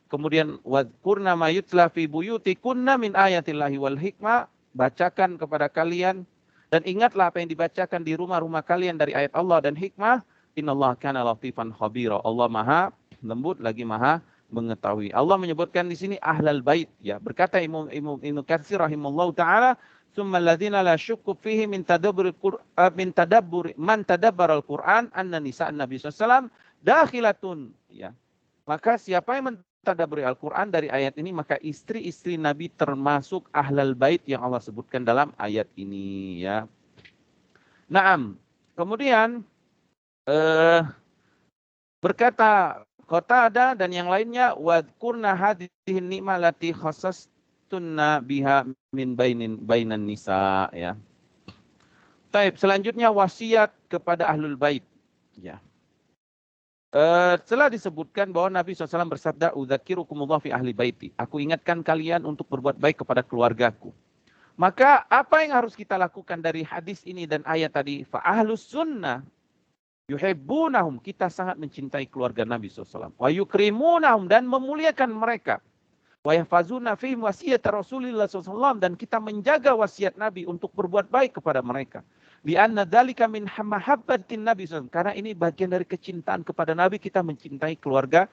Kemudian wadhkurna ma yutla fi buyutikunna min ayatillahi wal hikmah, bacakan kepada kalian dan ingatlah apa yang dibacakan di rumah-rumah kalian dari ayat Allah dan hikmah. Innallaha kana latifan khabira, Allah maha lembut lagi maha mengetahui. Allah menyebutkan di sini ahlal bait, ya. Berkata Ibnu Katsir rahimallahu taala, "Tsumma alladziina la syukku fihi min tadabbur man tadabbara al-Qur'an anna nisa'an Nabi sallallahu alaihi wasallam dakhilatun." Ya. Maka siapa yang mentadabburi Al-Quran dari ayat ini, maka istri-istri Nabi termasuk ahlal bait yang Allah sebutkan dalam ayat ini, ya. Naam. Kemudian berkata Qatadah dan yang lainnya, wadkurna hadhihi ni'mah lati khassastunna biha min bainan nisa, ya. Taib, selanjutnya wasiat kepada ahlul bait, ya. Telah disebutkan bahwa Nabi SAW bersabda, udzakirukumullah fi ahli baiti. Aku ingatkan kalian untuk berbuat baik kepada keluargaku. Maka apa yang harus kita lakukan dari hadis ini dan ayat tadi? Fa ahlus sunnah yuhibbunahum. Kita sangat mencintai keluarga Nabi SAW. Wa yukrimunahum, dan memuliakan mereka. Wa yahfazuna fihim wasiyat Rasulullah SAW, dan kita menjaga wasiat Nabi untuk berbuat baik kepada mereka. Lianna dzalika min mahabbatin Nabi SAW. Karena ini bagian dari kecintaan kepada Nabi, kita mencintai keluarga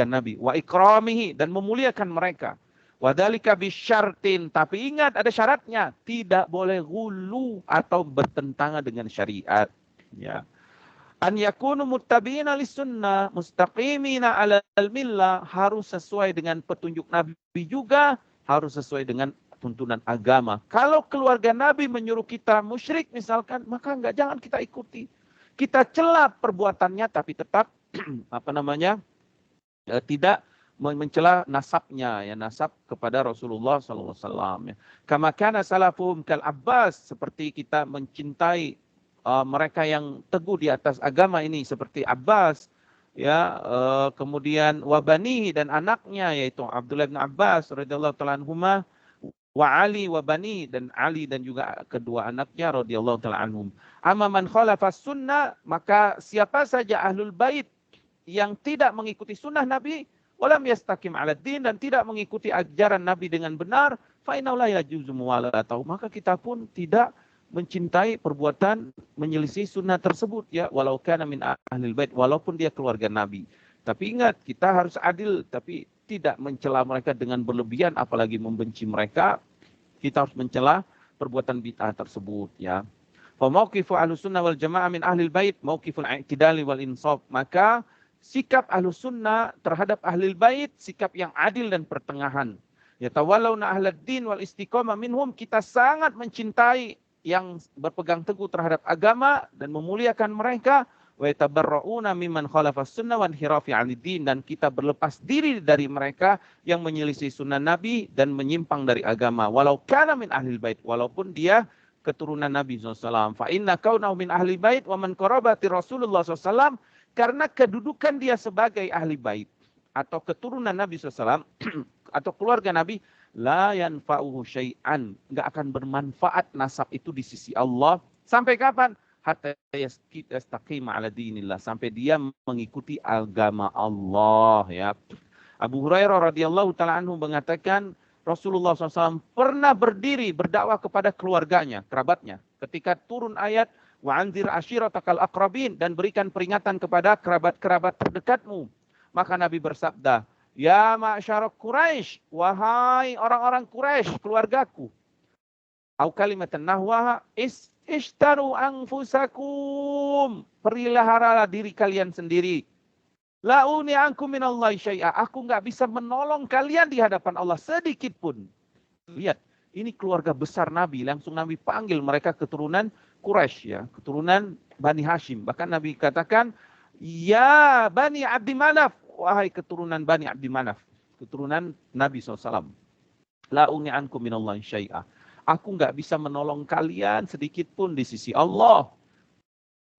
Nabi. Wa ikramihi, dan memuliakan mereka. Wa dzalika bisyartin, tapi ingat ada syaratnya, tidak boleh ghulu atau bertentangan dengan syariat, ya. An yakunu muttabi'ina lis-sunnah mustaqimina 'alal millah, harus sesuai dengan petunjuk Nabi juga, harus sesuai dengan tuntunan agama. Kalau keluarga Nabi menyuruh kita musyrik misalkan, maka jangan kita ikuti. Kita cela perbuatannya tapi tetap tidak mencela nasabnya, ya, nasab kepada Rasulullah SAW. Ya. Kama kana salafuhum kal Abbas, seperti kita mencintai mereka yang teguh di atas agama ini seperti Abbas, ya, kemudian wabani dan anaknya yaitu Abdullah bin Abbas radhiyallahu taala anhuma, wa Ali wa bani, dan Ali dan juga kedua anaknya radhiyallahu taala anhum. Amma man khalafas sunnah, maka siapa saja ahlul bait yang tidak mengikuti sunnah Nabi, walam yastaqim 'ala din, dan tidak mengikuti ajaran Nabi dengan benar, fa innahu la yajuzu muwalatatuh, maka kita pun tidak mencintai perbuatan menyelisih sunnah tersebut, ya, walau kana min ahlil bait, walaupun dia keluarga Nabi. Tapi ingat, kita harus adil, tapi tidak mencela mereka dengan berlebihan, apalagi membenci mereka. Kita harus mencela perbuatan bid'ah tersebut, ya. Fa mauqifu ahlussunnah wal jamaah min ahlil bait mauqiful i'tidali wal insaf. Maka sikap ahlussunnah terhadap ahlil bait sikap yang adil dan pertengahan. Ya, tawallawna ahlad din wal istiqamah minhum, kita sangat mencintai yang berpegang teguh terhadap agama dan memuliakan mereka. Wa yatabarrauna mimman khalafas sunnah wa inhirafi 'anid din, dan kita berlepas diri dari mereka yang menyelisih sunnah Nabi dan menyimpang dari agama, walau kana min ahlil bait, walaupun dia keturunan Nabi SAW. Fa inna kaunahu min ahlil bait wa man qarabati Rasulullah SAW, karena kedudukan dia sebagai ahli bait atau keturunan Nabi SAW atau keluarga Nabi, la yanfa'uhu syai'an, enggak akan bermanfaat nasab itu di sisi Allah. Sampai kapan? Hatta yastaqima 'ala dinillah, sampai dia mengikuti agama Allah, ya. Abu Hurairah radhiyallahu taala anhu mengatakan Rasulullah SAW pernah berdiri berdakwah kepada keluarganya, kerabatnya, ketika turun ayat wa anzir ashiratakal aqrabin, dan berikan peringatan kepada kerabat-kerabat terdekatmu. Maka Nabi bersabda, ya ma'syara Quraisy, wahai orang-orang Quraisy, keluargaku. Au kalimatan nahwaha ishtaru anfusakum, peliharalah diri kalian sendiri. La uni ankum minallahi syai'a, aku enggak bisa menolong kalian di hadapan Allah sedikit pun. Lihat, ini keluarga besar Nabi, langsung Nabi panggil mereka keturunan Quraisy, ya, keturunan Bani Hashim. Bahkan Nabi katakan, ya Bani Abdi Manaf, wahai keturunan Bani Abdi Manaf, keturunan Nabi SAW. La uni ankum minallahi syai'a, aku enggak bisa menolong kalian sedikit pun di sisi Allah.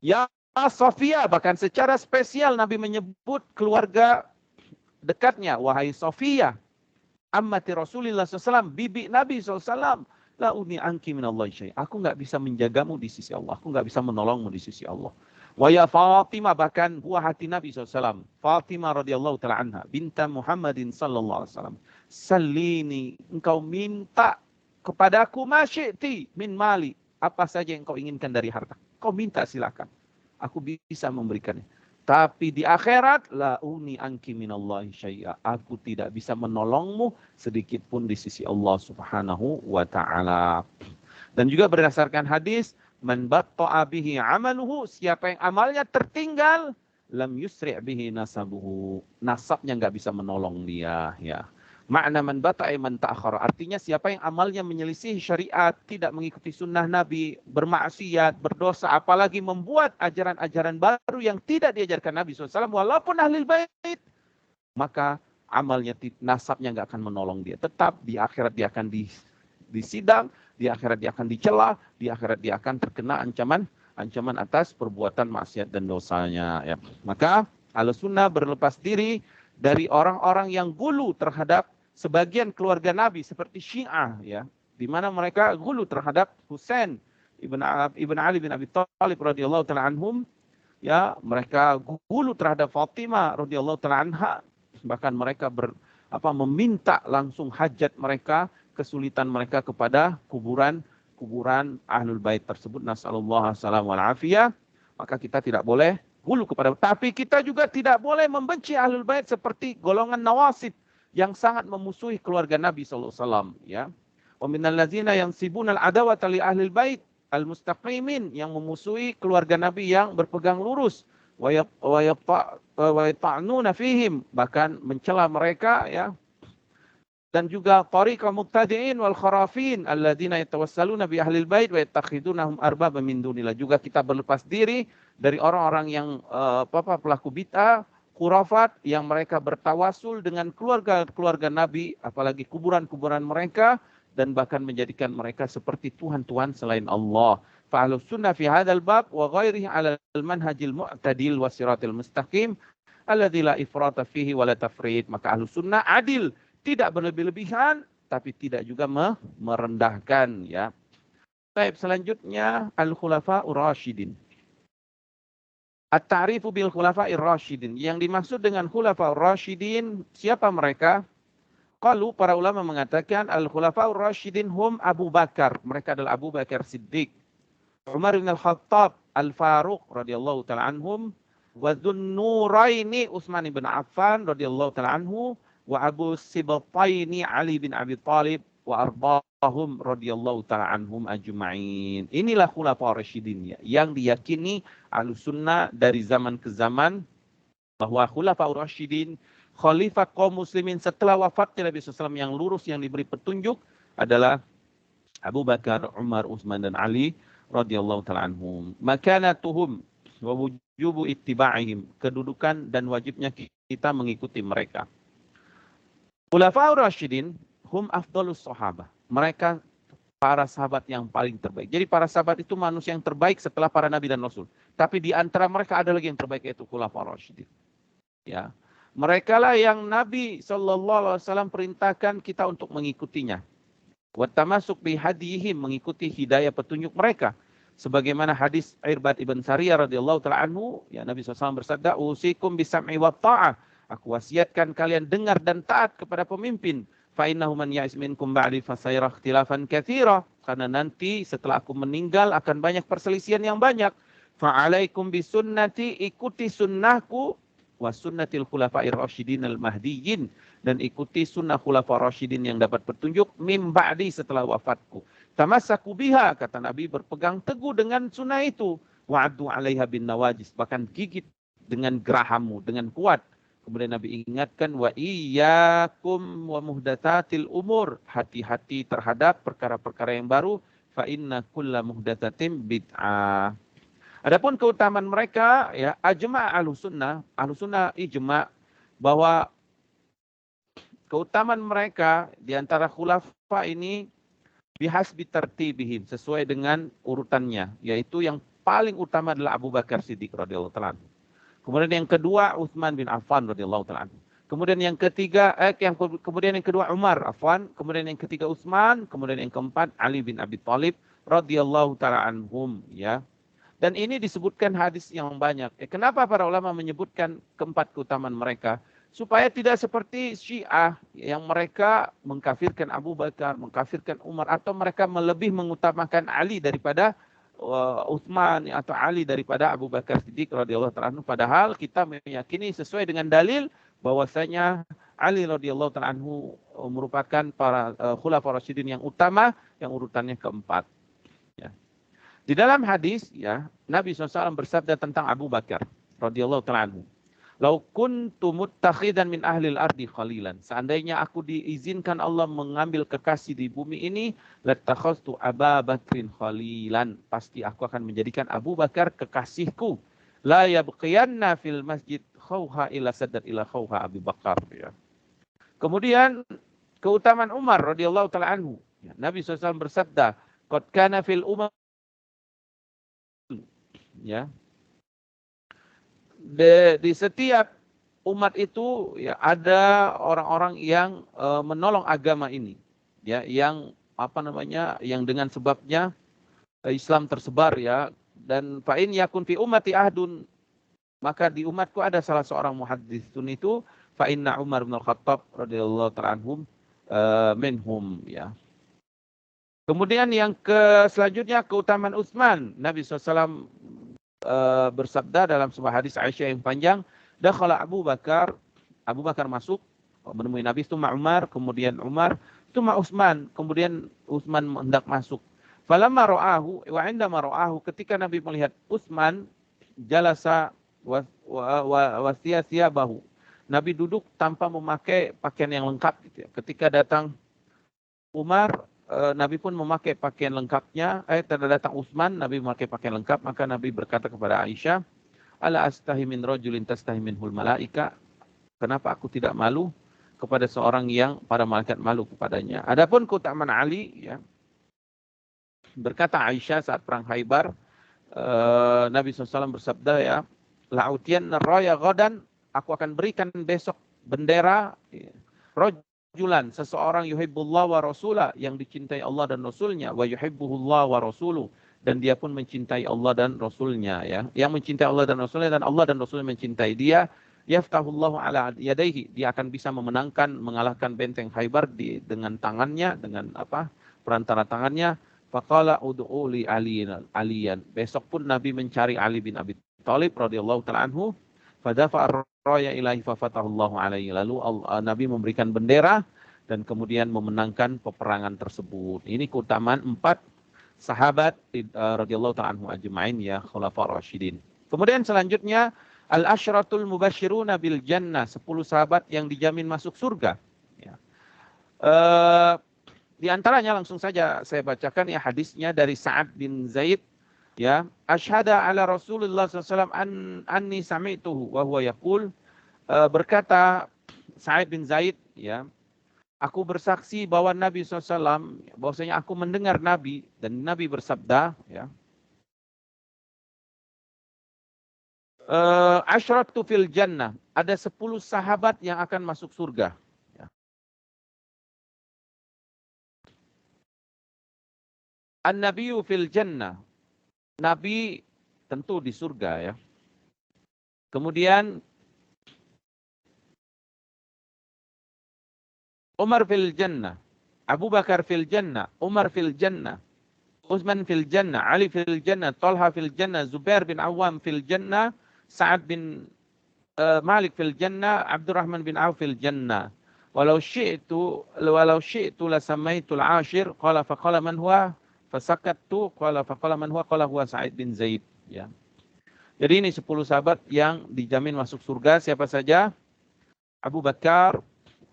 Ya Sofia, bahkan secara spesial Nabi menyebut keluarga dekatnya, wahai Sofia, ammati Rasulullah SAW, bibi Nabi SAW, la uni anki minallahi syai'a, aku enggak bisa menjagamu di sisi Allah, aku enggak bisa menolongmu di sisi Allah. Wa ya Fatimah, bahkan buah hati Nabi SAW, Fatimah radhiyallahu ta'ala anha, binta Muhammadin sallallahu alaihi wasallam, salini, engkau minta kepadaku masyi'ti min mali, apa saja yang kau inginkan dari harta, kau minta silakan, aku bisa memberikannya. Tapi di akhirat, la uni anki minallahi syai'a, aku tidak bisa menolongmu sedikit pun di sisi Allah Subhanahu wa ta'ala. Dan juga berdasarkan hadis, man batta'a bihi amaluhu, siapa yang amalnya tertinggal, lam yusri' bihi nasabuhu. Nasabnya nggak bisa menolong dia, ya. Makna man bata'a man ta'akhara. Artinya siapa yang amalnya menyelisih syariat, tidak mengikuti sunnah Nabi, bermaksiat, berdosa, apalagi membuat ajaran-ajaran baru yang tidak diajarkan Nabi SAW, walaupun ahli bait, maka amalnya, nasabnya nggak akan menolong dia. Tetap di akhirat dia akan disidang, di akhirat dia akan dicela, di akhirat dia akan terkena ancaman atas perbuatan maksiat dan dosanya. Ya. Maka Ahlussunnah berlepas diri dari orang-orang yang gulu terhadap sebagian keluarga Nabi seperti Syiah, ya, di mana mereka gulu terhadap Husain ibn Ali bin Abi Thalib radhiyallahu taala anhum, ya, mereka gulu terhadap Fatimah radhiyallahu taala anha, bahkan mereka meminta langsung hajat mereka, kesulitan mereka kepada kuburan Ahlul Bait tersebut, nasallallahu alaihi wal afiyah. Maka kita tidak boleh gulu kepada, tapi kita juga tidak boleh membenci Ahlul Bait seperti golongan Nawasib yang sangat memusuhi keluarga Nabi sallallahu alaihi wasallam, ya. Wa minal ladzina yansibuna al-adawata li Ahlil Bait al-mustaqimin, yang memusuhi keluarga Nabi yang berpegang lurus, wa yata'nuna fihim, bahkan mencela mereka, ya. Dan juga tariqal muqtadi'in wal kharafin alladzina yatawassaluna bi ahlil bait wa yattakhidunahum arbaba min dunillah. Juga kita berlepas diri dari orang-orang yang pelaku bid'ah, khurafat, yang mereka bertawasul dengan keluarga Nabi, apalagi kuburan-kuburan mereka, dan bahkan menjadikan mereka seperti tuhan-tuhan selain Allah. Fa Ahlussunnah fi hadzal bab wa ghairihi 'ala al-manhajil mu'tadil wa siratil mustaqim alladzi la ifrata fihi wa la tafrit. Maka Ahlussunnah adil, tidak berlebih-lebihan, tapi tidak juga merendahkan, ya. Baik, selanjutnya al-khulafa'ur rasyidin. At-ta'rifu bil khulafa'ir rasyidin. Yang dimaksud dengan khulafa'ur rasyidin, siapa mereka? Qalu, para ulama mengatakan al-khulafa'ur rasyidin hum Abu Bakar. Mereka adalah Abu Bakar Siddiq, Umar bin Al-Khattab, Al-Faruq radhiyallahu taala anhum, wa Dzun-Nuraini Utsman bin Affan radhiyallahu taala anhu, wa Abu Sibtaini Ali bin Abi Thalib wa arbahum radhiyallahu taala anhum ajma'in. Inilah khulafaur rasyidin, ya, yang diyakini Ahlussunnah dari zaman ke zaman, bahwa khulafaur rasyidin, khalifah kaum muslimin setelah wafatnya Nabi SAW yang lurus, yang diberi petunjuk, adalah Abu Bakar, Umar, Utsman dan Ali radhiyallahu taala anhum. Makanatuhum wa wujubu ittiba'ihim, kedudukan dan wajibnya kita mengikuti mereka. Khulafaur rasyidin hum afdhalus sahabah. Mereka para sahabat yang paling terbaik. Jadi para sahabat itu manusia yang terbaik setelah para nabi dan rasul. Tapi di antara mereka ada lagi yang terbaik, yaitu khulafaur rasyidin. Ya. Mereka lah yang Nabi SAW perintahkan kita untuk mengikutinya. Wa tamasuk bi hadihim, mengikuti hidayah petunjuk mereka. Sebagaimana hadis Irbad ibn Sariyah radhiyallahu taala anhu, ya, Nabi SAW bersabda, "Usikum bisam'i wa ta'ah." Aku wasiatkan kalian dengar dan taat kepada pemimpin. Fa innahu man ya'is minkum ba'di fasayara ikhtilafan katsira. Karena nanti setelah aku meninggal akan banyak perselisihan yang banyak. Fa alaikum bisunnati, ikuti sunnahku, wa sunnatil khulafa'ir rasyidin al-mahdiyyin, dan ikuti sunnah khulafa'ir rasyidin yang dapat petunjuk mim ba'di, setelah wafatku. Tamassaku biha, kata Nabi, berpegang teguh dengan sunnah itu. Wa'addu 'alaiha bin nawajis, bahkan gigit dengan gerahammu dengan kuat. Kemudian Nabi ingatkan, wa iyyakum wa muhdatsatil umur, hati-hati terhadap perkara-perkara yang baru, fa inna kulla muhdatsatin bid'ah. Adapun keutamaan mereka, ya, ajma' Ahlussunnah ijma' bahwa keutamaan mereka di antara khulafa ini bihasbi tartibihim, sesuai dengan urutannya, yaitu yang paling utama adalah Abu Bakar Siddiq radhiyallahu taala. Kemudian yang kedua Utsman bin Affan radhiyallahu taala. Kemudian yang ketiga kemudian yang kedua Umar, Affan, kemudian yang ketiga Utsman, kemudian yang keempat Ali bin Abi Thalib radhiyallahu taala anhum, ya. Dan ini disebutkan hadis yang banyak. Kenapa para ulama menyebutkan keempat keutamaan mereka? Supaya tidak seperti Syiah yang mereka mengkafirkan Abu Bakar, mengkafirkan Umar, atau mereka lebih mengutamakan Ali daripada Utsman atau Ali daripada Abu Bakar Siddiq radhiyallahu taala anhu. Padahal kita meyakini sesuai dengan dalil bahwasanya Ali radhiyallahu taala anhu merupakan para khulafaur rasyidin yang utama, yang urutannya keempat. Ya. Di dalam hadis, ya, Nabi SAW bersabda tentang Abu Bakar. radhiyallahu taala anhu. Lau kuntu muttakhidan min ahlil ardi khalilan. Seandainya aku diizinkan Allah mengambil kekasih di bumi ini, lattakhadtu Aba Bakrin khalilan. Pasti aku akan menjadikan Abu Bakar kekasihku. La yabqiyanna fil masjid khawha ila sadad ila khawha Abu Bakar. Ya. Kemudian keutamaan Umar radhiyallahu taala anhu. Ya, Nabi SAW bersabda, qad kana fil umam, ya, di setiap umat itu ya ada orang-orang yang menolong agama ini, ya, yang yang dengan sebabnya Islam tersebar, ya. Dan fa in yakun fi ummati ahdun, maka di umatku ada salah seorang muhaddisun itu, fa inna Umar bin Al-Khattab radhiyallahu ta'ala anhum minhum, ya. Kemudian yang selanjutnya keutamaan Utsman. Nabi SAW bersabda dalam sebuah hadis Aisyah yang panjang, dakhala Abu Bakar masuk menemui Nabi, tsumma Umar, kemudian Umar, tsumma Utsman, kemudian Utsman hendak masuk. Falamma ra'ahu wa 'indama ra'ahu, ketika Nabi melihat Utsman, jalasa wasiyasiyabahu. Nabi duduk tanpa memakai pakaian yang lengkap, gitu ya. Ketika datang Umar, Nabi pun memakai pakaian lengkapnya. Datang Utsman, Nabi memakai pakaian lengkap. Maka Nabi berkata kepada Aisyah, ala astahi min rajulin tastahi minhul malaika. Kenapa aku tidak malu kepada seorang yang para malaikat malu kepadanya. Adapun keutamaan Ali, ya, berkata Aisyah saat perang Khaibar, Nabi SAW bersabda, ya, la'utiyanna raya ghadan, aku akan berikan besok bendera, ya, rajulan, seseorang yuhibbullah wa rasulah, yang dicintai Allah dan Rasulnya, wa yuhibbuhullah wa rasuluh, dan dia pun mencintai Allah dan Rasulnya, ya, yang mencintai Allah dan Rasulnya, dan Allah dan Rasulnya mencintai dia, yaftahullahu ala yadaihi, dia akan bisa mengalahkan benteng Khaibar dengan tangannya, dengan perantara tangannya. Faqala ud'u li aliyan, besok pun Nabi mencari Ali bin Abi Thalib radhiyallahu ta'ala anhu, fadafa raya ilahi fafatahullahu alaihi, lalu Nabi memberikan bendera dan kemudian memenangkan peperangan tersebut. Ini keutamaan 4 sahabat radhiyallahu ta'ala anhu ajma'in, ya, khulafa rasyidin. Kemudian selanjutnya al-asyratul mubasyiruna bil jannah, 10 sahabat yang dijamin masuk surga, ya. Di antaranya langsung saja saya bacakan, ya, hadisnya dari Sa'ad bin Zaid, ya, asyhada ala Rasulullah SAW anni sami'tuhu wa huwa yaqul, berkata Sa'id bin Zaid, ya, aku bersaksi bahwa Nabi SAW, bahwasanya aku mendengar Nabi, dan Nabi bersabda, ya, asyratu fil jannah, ada 10 sahabat yang akan masuk surga. An-nabiyyu fil jannah, Nabi tentu di surga, ya. Kemudian Umar fil jannah, Abu Bakar fil jannah, Umar fil jannah, Utsman fil jannah, Ali fil jannah, Talha fil jannah, Zubair bin Awam fil jannah, Sa'ad bin Malik fil jannah, Abdurrahman bin Auf fil jannah. Walau syi'tu la samaitul ashir, qala faqala man huwa, fasakattu, qala faqala man huwa, qala huwa Sa'id bin Zaid, ya. Jadi ini 10 sahabat yang dijamin masuk surga. Siapa saja? Abu Bakar,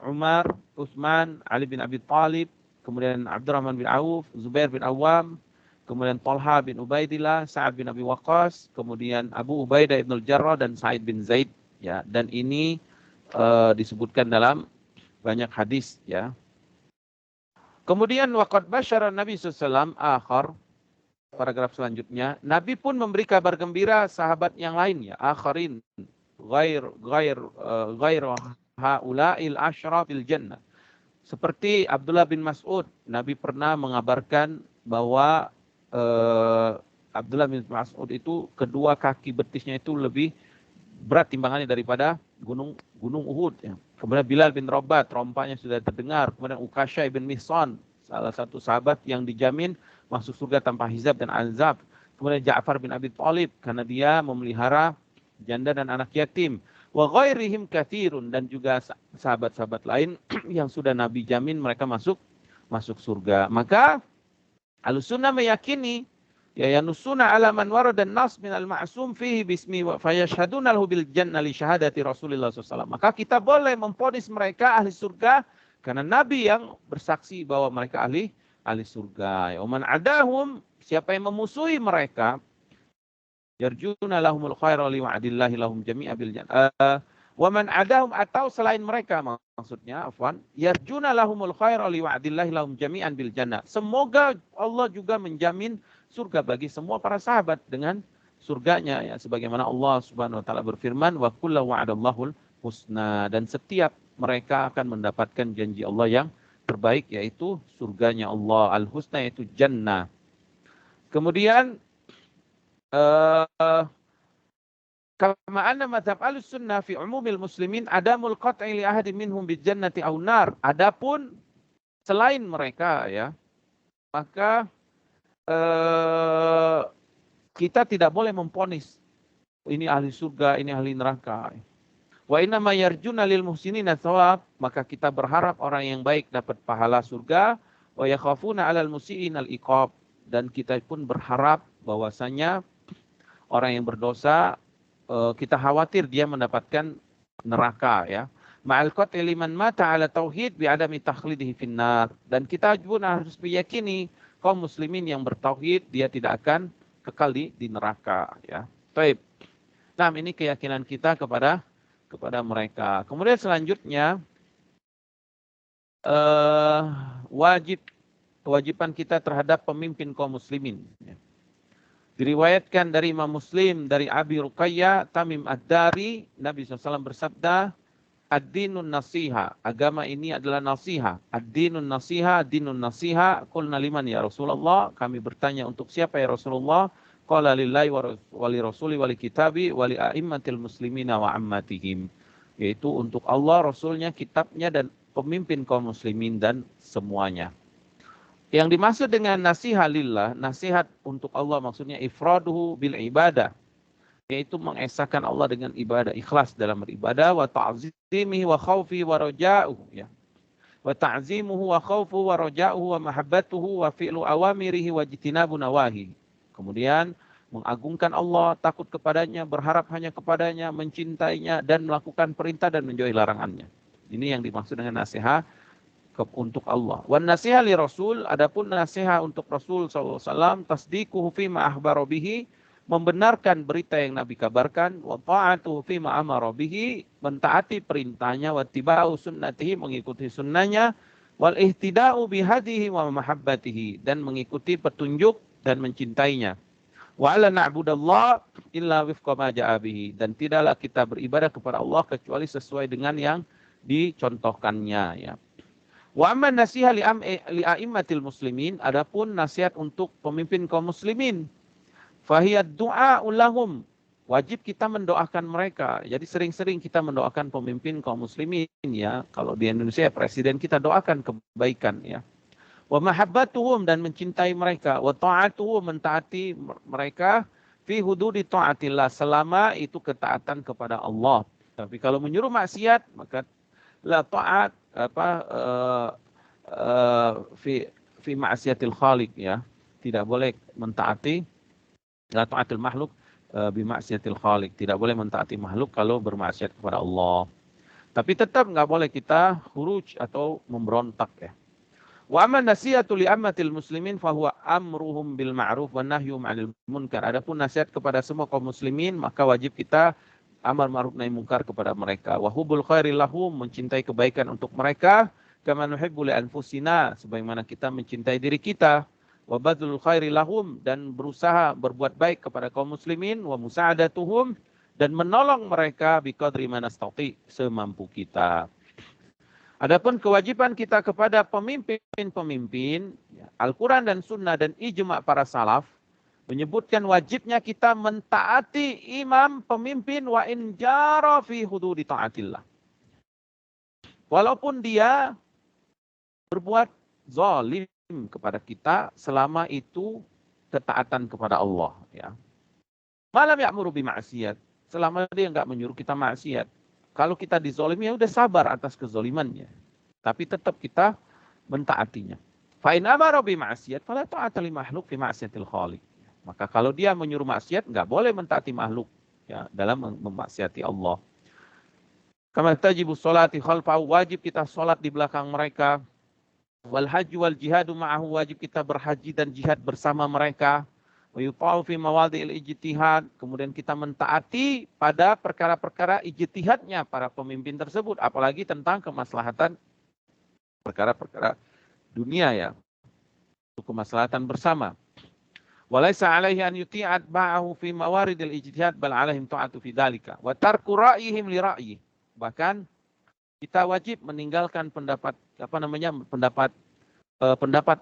Umar, Utsman, Ali bin Abi Thalib, kemudian Abdurrahman bin Auf, Zubair bin Awam, kemudian Talha bin Ubaidillah, Sa'ad bin Abi Waqqas, kemudian Abu Ubaidah ibn al-Jarrah, dan Sa'id bin Zaid, ya. Dan ini disebutkan dalam banyak hadis, ya. Kemudian waqad basyara Nabi SAW akhar, paragraf selanjutnya, Nabi pun memberi kabar gembira sahabat yang lain, ya, akharin ghair haula'il asyra fil jannah. Seperti Abdullah bin Mas'ud, Nabi pernah mengabarkan bahwa Abdullah bin Mas'ud itu kedua kaki betisnya itu lebih berat timbangannya daripada gunung Uhud, ya. Kemudian Bilal bin Rabah, trompanya sudah terdengar. Kemudian Ukasha bin Mihsan, salah satu sahabat yang dijamin masuk surga tanpa hisab dan azab. Kemudian Ja'far bin Abi Thalib, karena dia memelihara janda dan anak yatim. Wa ghairihim katsirun, dan juga sahabat-sahabat lain yang sudah Nabi jamin mereka masuk surga. Maka Ahlussunnah meyakini Ya yanusuna ala man warada an-nas min al-ma'sum fihi bismi wa fayashhaduna lahu bil jannah li syahadati Rasulillah SAW. Maka kita boleh memvonis mereka ahli surga karena Nabi yang bersaksi bahwa mereka ahli surga. Ya man adahum, siapa yang memusuhi mereka, yarjuna lahumul khaira li wa'dillahi lahum jami'a bil jannah. Wa man adahum, atau selain mereka, maksudnya afwan, yarjuna lahumul khaira li wa'dillahi lahum jami'an bil jannah. Semoga Allah juga menjamin surga bagi semua para sahabat dengan surganya, ya, sebagaimana Allah Subhanahu wa taala berfirman, wa kullu wa'adallahul husna, dan setiap mereka akan mendapatkan janji Allah yang terbaik, yaitu surganya Allah, al-husna yaitu jannah. Kemudian kama anna madhab al-sunnah fi umumil muslimin adamul qat'i li ahadin minhum bil jannati aw nar. Adapun selain mereka, ya, maka kita tidak boleh memponis ini ahli surga, ini ahli neraka. Wa inna ma yarjuna lil muhsinina thawab, maka kita berharap orang yang baik dapat pahala surga, wa yakhafuna 'alal musii'in al iqab, dan kita pun berharap bahwasanya orang yang berdosa kita khawatir dia mendapatkan neraka, ya. Ma'al qat'i liman mata 'ala tauhid bi adami takhlidihi finnar, dan kita pun harus meyakini kaum muslimin yang bertauhid dia tidak akan kekal di neraka, ya. Baik. Nah, ini keyakinan kita kepada mereka. Kemudian selanjutnya kewajiban kita terhadap pemimpin kaum muslimin, ya. Diriwayatkan dari Imam Muslim dari Abi Ruqayyah Tamim Ad-Dari, Nabi SAW bersabda, ad-dinun nasiha, agama ini adalah nasiha. Ad-dinun nasiha, dinun nasiha. Qulna liman ya Rasulullah, kami bertanya untuk siapa ya Rasulullah? Qala lillahi wa li rasuli wa li kitabi wa li a'immatil muslimina wa ammatihim. Yaitu untuk Allah, Rasulnya, kitabnya, dan pemimpin kaum muslimin dan semuanya. Yang dimaksud dengan nasihat lillah, nasihat untuk Allah, maksudnya ifraduhu bil ibadah, yaitu mengesahkan Allah dengan ibadah, ikhlas dalam beribadah, wa ta'zimihi wa khaufi wa raja'uhu, ya. Wa ta'zimuhu wa khaufuhu wa raja'uhu wa mahabbatuhu wa fi'lu awamirihi wa jitinabu nawahi. Kemudian mengagungkan Allah, takut kepadanya, berharap hanya kepadanya, mencintainya, dan melakukan perintah dan menjauhi larangannya. Ini yang dimaksud dengan nasihat untuk Allah. Wan nasihat li Rasul, adapun nasihat untuk Rasul SAW, tasdiquhu fima akhbara bihi, membenarkan berita yang Nabi kabarkan, wa ta'atuhu fima amara bihi, mentaati perintahnya, wa tiba'u sunnatihi, mengikuti sunnahnya, wal ihtida'u bihadihi wa mahabbatihi, dan mengikuti petunjuk dan mencintainya. Wa ala na'budallah illa wifqa ma ja'a bihi, dan tidaklah kita beribadah kepada Allah kecuali sesuai dengan yang dicontohkannya, ya. Wa amma nasihat li a'immatil muslimin, adapun nasihat untuk pemimpin kaum muslimin, fahiyad du'a lahum, wajib kita mendoakan mereka. Jadi sering-sering kita mendoakan pemimpin kaum muslimin, ya. Kalau di Indonesia presiden kita doakan kebaikan, ya. Wa mahabbatuhum, dan mencintai mereka, wa ta'atuhum, mentaati mereka, fi hududi ta'atillah, selama itu ketaatan kepada Allah. Tapi kalau menyuruh maksiat, maka la ta'at fi ma'siyatil khaliq, ya. Tidak boleh mentaati, la ta'atil makhluk bi ma'siyatil khaliq, tidak boleh mentaati makhluk kalau bermaksiat kepada Allah. Tapi tetap nggak boleh kita khuruj atau memberontak, ya. Wa amma nasihatu li ammatil muslimin fa huwa amruhum bil ma'ruf wan nahyum 'anil munkar. Adapun nasihat kepada semua kaum muslimin, maka wajib kita amar ma'ruf nahi munkar kepada mereka. Wa hubbul khairi lahum, mencintai kebaikan untuk mereka, kama nuhibbu li anfusina, sebagaimana kita mencintai diri kita. Wa badlul khairi lahum, dan berusaha berbuat baik kepada kaum muslimin, wa musa'adatuhum, dan menolong mereka biqadri ma nastati, semampu kita. Adapun kewajiban kita kepada pemimpin-pemimpin, ya, Al-Quran dan Sunnah dan ijma' para salaf menyebutkan wajibnya kita mentaati imam pemimpin wa in jara fi hududi ta'atillah. Walaupun dia berbuat zalim kepada kita, selama itu ketaatan kepada Allah, ya. Malam ya'muru bi ma'siyat, selama dia enggak menyuruh kita maksiat. Kalau kita dizolimi, ya udah sabar atas kezolimannya, tapi tetap kita mentaatinya. Fa in amara bi ma'siyat fala ta'ata li makhluk fi ma'siyatil khaliq. Maka kalau dia menyuruh maksiat, nggak boleh mentaati makhluk ya dalam memaksiati Allah. Kama tajibu sholati khalfahu, wajib kita sholat di belakang mereka. Wal haji wal jihadu ma'ahu, wajib kita berhaji dan jihad bersama mereka. Wa yuta'u fi mawadhi'il ijtihad, kemudian kita mentaati pada perkara-perkara ijtihadnya para pemimpin tersebut, apalagi tentang kemaslahatan perkara-perkara dunia ya, untuk kemaslahatan bersama. Walaysa alaihi an yuti'at ma'ahu fi mawaridil ijtihad bal alaihim ta'atu fi dzalika wa tarku ra'yihim li ra'yi. Bahkan kita wajib meninggalkan pendapat pendapat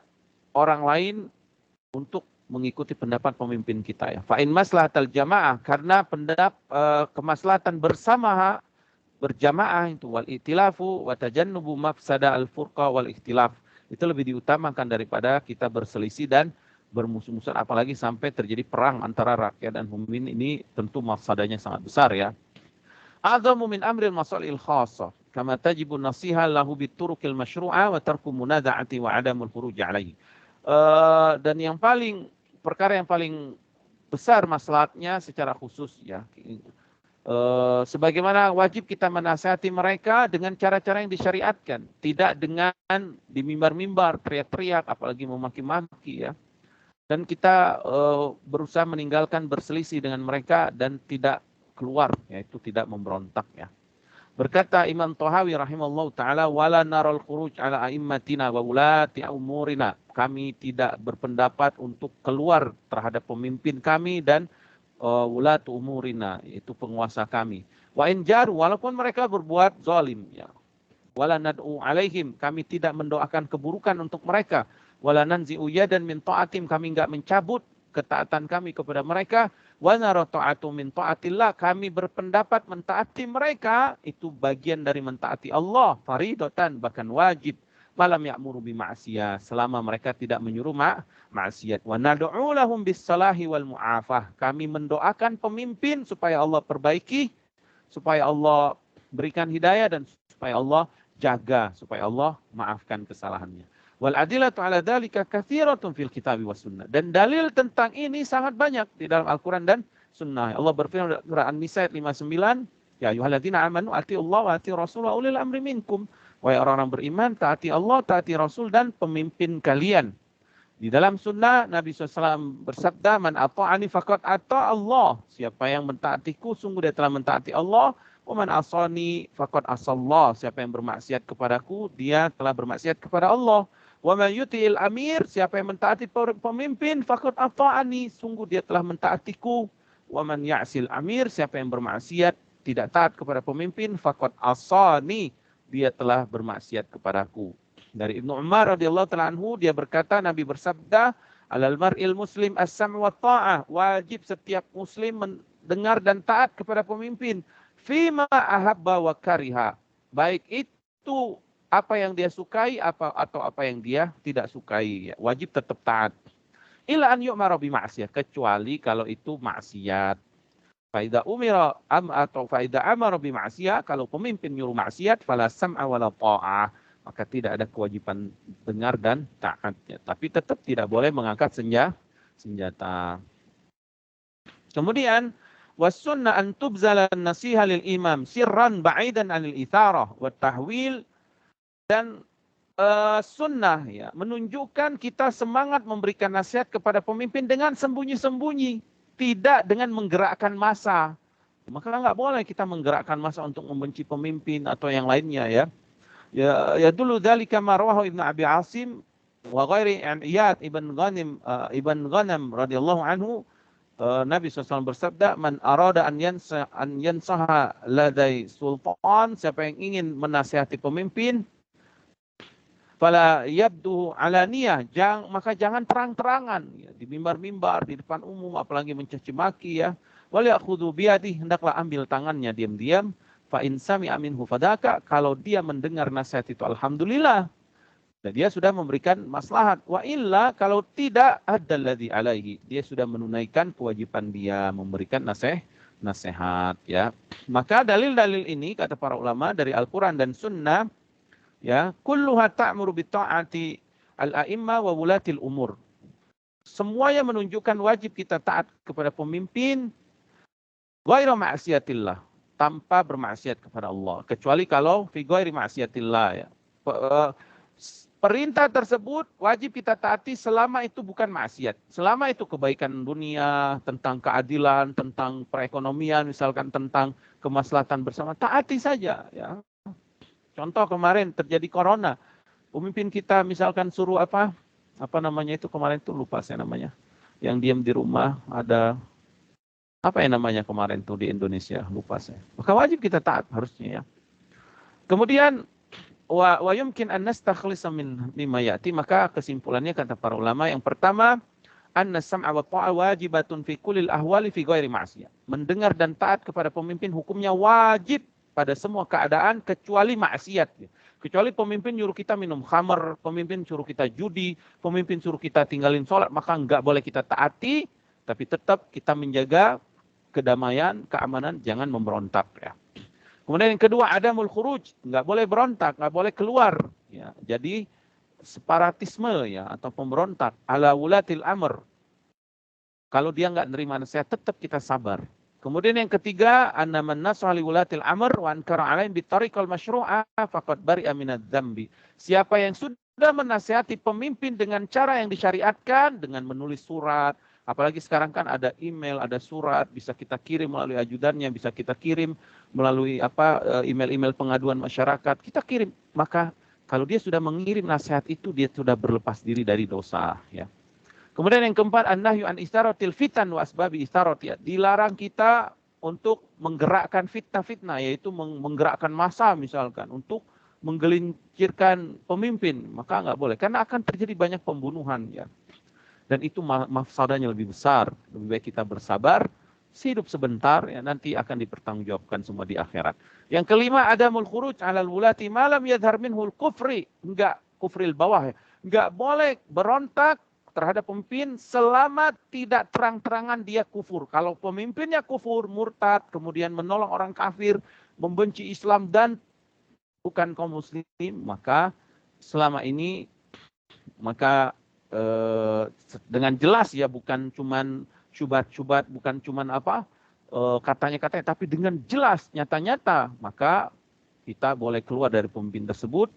orang lain untuk mengikuti pendapat pemimpin kita ya. Fa in maslahatal jamaah, karena kemaslahatan bersama berjamaah itu wal itilafu wa tajannubu mafsada al furqa wal ikhtilaf, itu lebih diutamakan daripada kita berselisih dan bermusuh-musuhan, apalagi sampai terjadi perang antara rakyat dan pemimpin. Ini tentu mafsadanya sangat besar ya. A'dhamu min amril masalihil khassah kama tajibu nasiha lahu biturukil masyru'ah wa tarku munaza'ati wa adamul khuruj alaihi. Dan yang perkara yang paling besar maslahatnya secara khusus ya, sebagaimana wajib kita menasihati mereka dengan cara-cara yang disyariatkan, tidak dengan di mimbar-mimbar teriak-teriak apalagi memaki-maki ya. Dan kita berusaha meninggalkan berselisih dengan mereka dan tidak keluar, yaitu tidak memberontak ya. Berkata Imam Thahawi rahimahullah ta'ala, wala naral khuruj ala a'immatina wa ulati umurina, kami tidak berpendapat untuk keluar terhadap pemimpin kami dan ulatu umurina, yaitu penguasa kami. Wa in jaru, walaupun mereka berbuat zalim ya. Wala nad'u alaihim, kami tidak mendoakan keburukan untuk mereka. Wala nanzi'u yadan min ta'atim, kami enggak mencabut ketaatan kami kepada mereka. Wa nara ta'atu min ta'atillah, kami berpendapat mentaati mereka itu bagian dari mentaati Allah, faridatan, bahkan wajib. Malam ya'muru bima'siyah, selama mereka tidak menyuruh maksiat. Wa nad'u lahum bis salahi wal mu'afah, kami mendoakan pemimpin supaya Allah perbaiki, supaya Allah berikan hidayah, dan supaya Allah jaga, supaya Allah maafkan kesalahannya. Wal adillatu ala dzalika katsiratun fil kitabi was sunnah, dan dalil tentang ini sangat banyak di dalam Al-Qur'an dan sunnah. Allah berfirman dalam surah An-Nisa ayat 59, ya ayyuhalladzina amanu atiiullaha wa atiiur rasul wa ulil amri minkum, wahai orang-orang beriman, taati Allah, taati Rasul dan pemimpin kalian. Di dalam sunnah Nabi SAW bersabda, man ata'ani faqad ata Allah, siapa yang mentaatiku sungguh dia telah mentaati Allah. Wa man asani faqad asallah, siapa yang bermaksiat kepadaku dia telah bermaksiat kepada Allah. Wa man yuti'il amir, siapa yang mentaati pemimpin, faqad ata'ani, sungguh dia telah mentaatiku. Wa man ya'sil amir, siapa yang bermaksiat tidak taat kepada pemimpin, faqad asani, dia telah bermaksiat kepadaku. Dari Ibnu Umar radhiyallahu ta'ala anhu, dia berkata, Nabi bersabda, alal mar'il muslim as-sam' wa ta'ah, wajib setiap muslim mendengar dan taat kepada pemimpin, fima ahabba wa kariha, baik itu apa yang dia sukai atau apa yang dia tidak sukai, wajib tetap taat. Ila an yu'mara bi ma'siyah, kecuali kalau itu maksiat. Faida umira atau faida amara bi ma'siyah, kalau pemimpin nyuruh maksiat, fala sam'a wala ta'ah, maka tidak ada kewajiban dengar dan taatnya. Tapi tetap tidak boleh mengangkat senjata. Kemudian was-sunnah an tubzala an-nasiha lil imam sirran ba'idan 'anil itharah wa tahwil, dan sunnah ya menunjukkan kita semangat memberikan nasihat kepada pemimpin dengan sembunyi-sembunyi, tidak dengan menggerakkan massa. Maka nggak boleh kita menggerakkan massa untuk membenci pemimpin atau yang lainnya ya. Ya dulu dzalika ma rawahu Ibnu Abi Asim wa ghairi an Iyad ibn Ghanam radhiyallahu anhu. Nabi SAW bersabda, man arada an yansaha ladai sultan, siapa yang ingin menasihati pemimpin, fala yabdu alaniyah, maka jangan terang-terangan ya, di mimbar-mimbar, di depan umum, apalagi mencaci maki ya. Wal ya'khudhu biyadihi, hendaklah ambil tangannya diam-diam. Fa in sami'a minhu fadaka, kalau dia mendengar nasihat itu alhamdulillah, dan dia sudah memberikan maslahat. Wa illa, kalau tidak, adzalladzi alaihi, dia sudah menunaikan kewajiban dia memberikan nasihat ya. Maka dalil-dalil ini kata para ulama dari Al-Qur'an dan Sunnah ya, kulluha ta'muru bi ta'ati al-a'imma wa wulatil umur. semuanya menunjukkan wajib kita taat kepada pemimpin ghairu ma'siyatillah, tanpa bermaksiat kepada Allah, kecuali kalau fi ghairi ma'siyatillah ya. Perintah tersebut wajib kita taati selama itu bukan maksiat. Selama itu kebaikan dunia, tentang keadilan, tentang perekonomian, misalkan tentang kemaslahatan bersama, taati saja ya. Contoh kemarin terjadi corona, pemimpin kita misalkan suruh apa namanya itu kemarin itu lupa saya namanya, yang diam di rumah, ada apa yang namanya kemarin tuh di Indonesia, lupa saya. Maka wajib kita taat harusnya ya. Kemudian wa yumkin an nastakhlisa min mimma ya'ti, maka kesimpulannya kata para ulama yang pertama, anna sam'a wa ta'a wajibatun fi kullil ahwali fi ghairi ma'siyah. Mendengar dan taat kepada pemimpin hukumnya wajib pada semua keadaan kecuali maksiat. Kecuali pemimpin nyuruh kita minum khamar, pemimpin suruh kita judi, pemimpin suruh kita tinggalin sholat, maka enggak boleh kita taati, tapi tetap kita menjaga kedamaian, keamanan, jangan memberontak ya. Kemudian yang kedua, adamul khuruj, nggak boleh berontak, nggak boleh keluar. Ya, jadi separatisme ya atau pemberontak ala wulatil amr. Kalau dia nggak nerima nasihat, tetap kita sabar. Kemudian yang ketiga, anna man nasaha li wulatil amr wa ankara alaihim bitariqal masyru'ah faqad bari'a minadz dzambi. Siapa yang sudah menasihati pemimpin dengan cara yang disyariatkan, dengan menulis surat, apalagi sekarang kan ada email, ada surat, bisa kita kirim melalui ajudannya, bisa kita kirim melalui email-email pengaduan masyarakat, kita kirim. Maka kalau dia sudah mengirim nasihat itu, dia sudah berlepas diri dari dosa ya. Kemudian yang keempat, an-nahyu an istaratil fitan wa asbabi istarati. Dilarang kita untuk menggerakkan fitnah-fitnah, yaitu menggerakkan massa misalkan untuk menggelincirkan pemimpin, maka nggak boleh karena akan terjadi banyak pembunuhan ya. Dan itu mafsadanya lebih besar. Lebih baik kita bersabar, hidup sebentar, ya nanti akan dipertanggungjawabkan semua di akhirat. Yang kelima, adamul khuruj 'alal wulati ma lam yadhhar minhul kufri. Enggak kufril bawah ya. Enggak boleh berontak terhadap pemimpin selama tidak terang-terangan dia kufur. Kalau pemimpinnya kufur, murtad, kemudian menolong orang kafir, membenci Islam dan bukan kaum muslim, maka selama ini dengan jelas ya, bukan cuman syubhat-syubhat, bukan cuman katanya-katanya, tapi dengan jelas nyata-nyata, maka kita boleh keluar dari pemimpin tersebut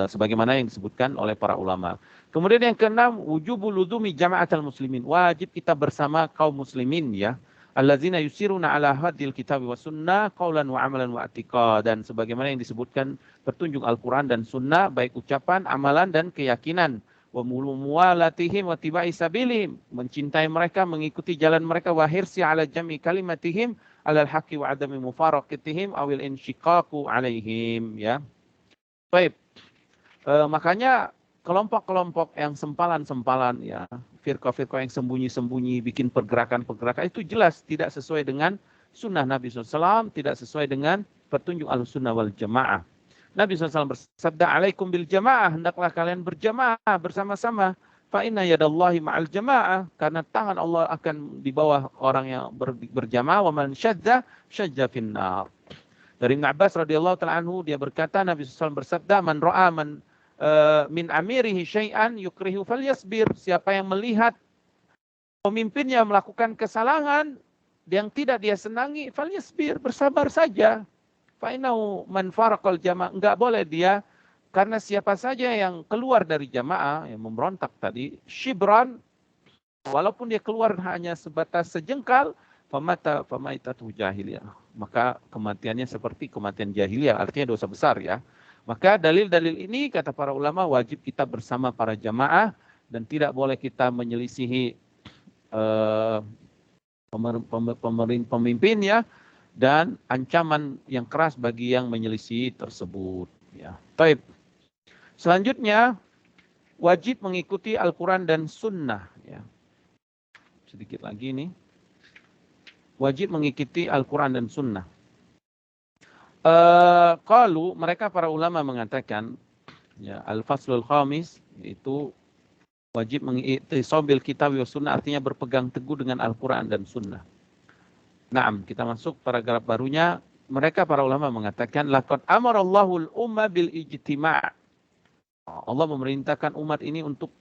sebagaimana yang disebutkan oleh para ulama. Kemudian yang keenam, wujubul luzumi jama'atul muslimin, wajib kita bersama kaum muslimin ya. Allazina yusiruna ala hadil kitab wa sunnah qaulan wa amalan wa i'tiqadan, sebagaimana yang disebutkan petunjuk Al-Qur'an dan sunnah, baik ucapan, amalan dan keyakinan. Wa muwalatihim wa tibai sabilihim, mencintai mereka, mengikuti jalan mereka, wa hirsi ala jami kalimatihim alal haqqi wa adami mufaraqatihim awil insyiqaqu alaihim ya. Baik. Makanya kelompok-kelompok yang sempalan-sempalan ya, firqah-firqah yang sembunyi-sembunyi bikin pergerakan-pergerakan, itu jelas tidak sesuai dengan sunnah Nabi SAW, tidak sesuai dengan petunjuk Ahlussunnah wal Jamaah. Nabi SAW bersabda, alaikum bil jamaah, hendaklah kalian berjamaah bersama-sama. Fa inna yadallahi ma'al jamaah, karena tangan Allah akan di bawah orang yang berjamaah. Wa man syadza syadza finnar. Dari Ibn Abbas radhiyallahu ta'ala anhu, dia berkata, Nabi SAW bersabda, man ra'a min amirihi syai'an yukrihu falyasbir. Siapa yang melihat pemimpinnya melakukan kesalahan yang tidak dia senangi, falyasbir, bersabar saja. Fa innahu man faraqal jamaah, enggak boleh dia, karena siapa saja yang keluar dari jamaah, yang memberontak tadi, shibran, walaupun dia keluar hanya sebatas sejengkal, famaitatu jahiliyah, maka kematiannya seperti kematian jahiliyah, artinya dosa besar ya. Maka dalil-dalil ini kata para ulama wajib kita bersama para jamaah dan tidak boleh kita menyelisihi pemimpin ya, dan ancaman yang keras bagi yang menyelisihi tersebut ya. Baik. Selanjutnya wajib mengikuti Al-Qur'an dan Sunnah ya. Sedikit lagi nih. Wajib mengikuti Al-Qur'an dan Sunnah. Qalu, mereka para ulama mengatakan ya, al-faslul khamis, itu wajib mengikuti sobil kitab wa sunnah, artinya berpegang teguh dengan Al-Qur'an dan Sunnah. Naam, kita masuk paragraf barunya. Mereka para ulama mengatakan laqad amarallahu al-umma bil ijtima'. Allah memerintahkan umat ini untuk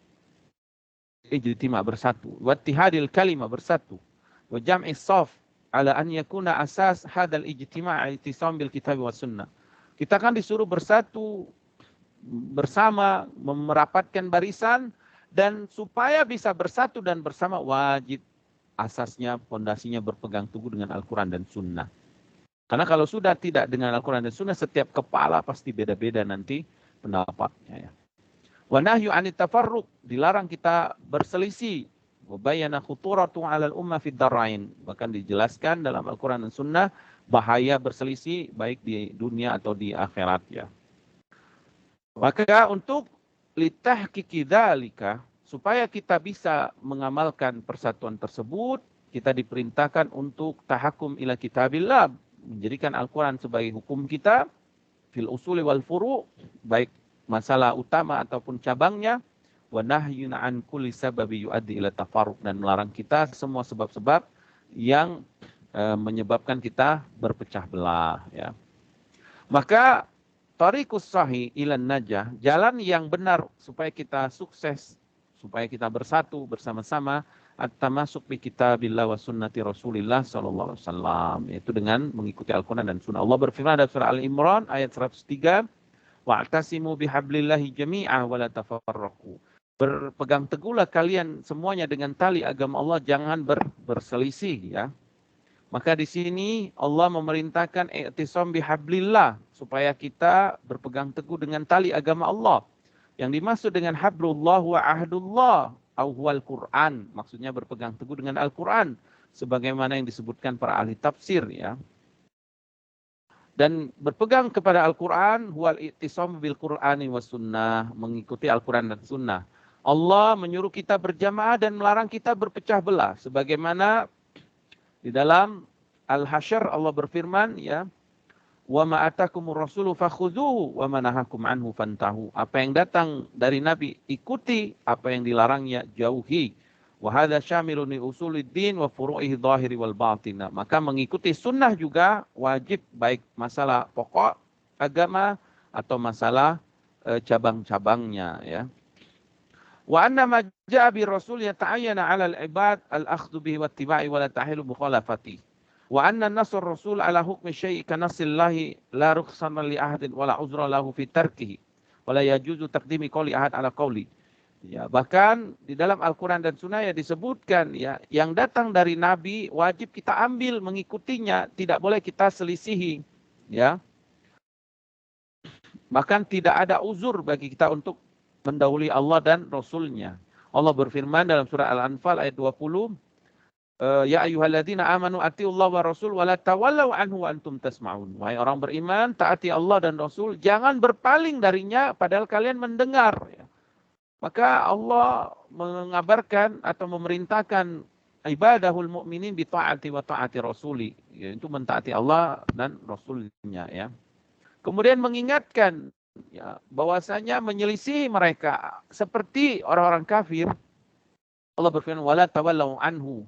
ijtima' bersatu, wa ittihadil kalimah bersatu, wa jam'is shaf ala an yakuna asas hadal ijtima' al-ittisam bil kitab wa sunnah. Kita kan disuruh bersatu bersama, merapatkan barisan, dan supaya bisa bersatu dan bersama wajib asasnya, pondasinya berpegang teguh dengan Al-Quran dan Sunnah. Karena kalau sudah tidak dengan Al-Quran dan Sunnah, setiap kepala pasti beda-beda nanti pendapatnya. Ya. Wa nahyu anit tafarruq, dilarang kita berselisih. Wa bayyana khuturatu 'alal ummah fid darrain. Bahkan dijelaskan dalam Al-Quran dan Sunnah bahaya berselisih baik di dunia atau di akhirat, ya. Maka untuk litahqiqi dzalika, supaya kita bisa mengamalkan persatuan tersebut, kita diperintahkan untuk tahakum ila kitabillah, menjadikan Al-Quran sebagai hukum kita, fil usuli wal furu', baik masalah utama ataupun cabangnya, wa nahyun an kulli sababi yuaddi ila tafarruq, dan melarang kita semua sebab-sebab yang menyebabkan kita berpecah belah, ya. Maka tariqus sahih ilan najah, jalan yang benar supaya kita sukses, supaya kita bersatu bersama-sama, at-tamasuk bi kitabillah wa sunnati Rasulillah sallallahu alaihi wasallam, yaitu dengan mengikuti Al-Qur'an dan Sunnah. Allah berfirman dalam surah Al-Imran ayat 103, wa'tasimu bihablillahi jami'ah wa la tafarraqu. Berpegang teguhlah kalian semuanya dengan tali agama Allah, jangan berselisih, ya. Maka di sini Allah memerintahkan i'tisam bihablillah, supaya kita berpegang teguh dengan tali agama Allah. Yang dimaksud dengan hablullah wa ahdullah au huwal Qur'an, maksudnya berpegang teguh dengan Al-Qur'an sebagaimana yang disebutkan para ahli tafsir, ya. Dan berpegang kepada Al-Qur'an huwal i'tisam bil Qur'ani was sunnah, mengikuti Al-Qur'an dan sunnah. Allah menyuruh kita berjamaah dan melarang kita berpecah belah, sebagaimana di dalam Al-Hasyr Allah berfirman, ya, wa ma atakumur rasulu fakhudhuhu wa ma nahakum anhu fantahu. Apa yang datang dari Nabi ikuti, apa yang dilarangnya jauhi. Wa hadza syamilun li usuliddin wa furu'ihi dhahiri wal batin. Maka mengikuti sunnah juga wajib, baik masalah pokok agama atau masalah cabang-cabangnya, ya. Wa anna ma ja'a bi rasul yata'ayyana 'ala al-ibad al-akhdhu bihi wa ittiba'i wa la tahilu mukhalafati. Wa anna nasr rasul ala hukmi syai' ka nasillahi la rukhsana li ahadin wa la uzra lahu fi tarkihi wa la yajuzu taqdimi qawli ahad ala qawli. Ya, bahkan di dalam Al-Qur'an dan Sunnah ya disebutkan, ya, yang datang dari Nabi wajib kita ambil, mengikutinya, tidak boleh kita selisihi, ya. Bahkan tidak ada uzur bagi kita untuk mendahului Allah dan Rasulnya. Allah berfirman dalam surah Al-Anfal ayat 20, ya ayyuhalladzina amanu atiullaha wa rasul wa la tawallau anhu wa antum tasma'un. Wahai orang beriman, taati Allah dan Rasul, jangan berpaling darinya padahal kalian mendengar, ya. Maka Allah mengabarkan atau memerintahkan ibadahul mu'minin bi ta'ati wa ta'ati rasuli, yaitu mentaati Allah dan Rasulnya, ya. Kemudian mengingatkan, ya, bahwasanya menyelisih mereka seperti orang-orang kafir. Allah berfirman wala tawallau anhu,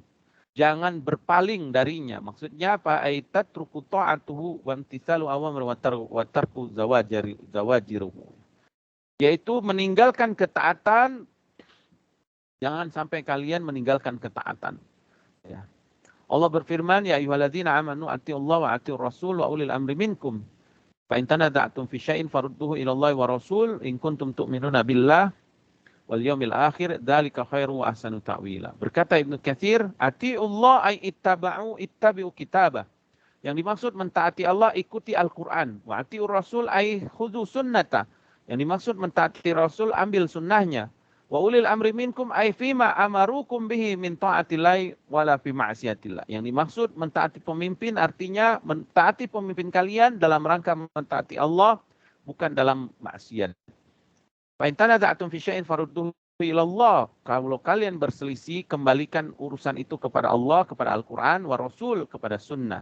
jangan berpaling darinya. Maksudnya apa? Aitatruku ta'atuhu wa imtithalu awamir wa tarku zawajiruhu, yaitu meninggalkan ketaatan. Jangan sampai kalian meninggalkan ketaatan, ya. Allah berfirman ya ayyuhalladzina amanu atiullaha wa atiur rasul wa ulil amri minkum. Fa in tanaza'tum fi syai'in farudduhu ila Allah wa Rasul in kuntum tu'minuna billah wal yaumil akhir dzalika khairu wa ahsanu ta'wila. Berkata Ibnu Katsir, atiullah ay ittabi'u kitabah. Yang dimaksud mentaati Allah ikuti Al-Qur'an. Wa atiur Rasul ay khudhu sunnata. Yang dimaksud mentaati Rasul ambil sunnahnya. Wa ulil amri minkum ay fima amarukum bihi min ta'atillahi wala fi ma'siyatillah. Yang dimaksud mentaati pemimpin artinya mentaati pemimpin kalian dalam rangka mentaati Allah, bukan dalam maksiat. Fa in tanaza'tum fi syai'in farudduhu ila Allah. Kalau kalian berselisih, kembalikan urusan itu kepada Allah, kepada Al-Qur'an, wa Rasul, kepada sunnah.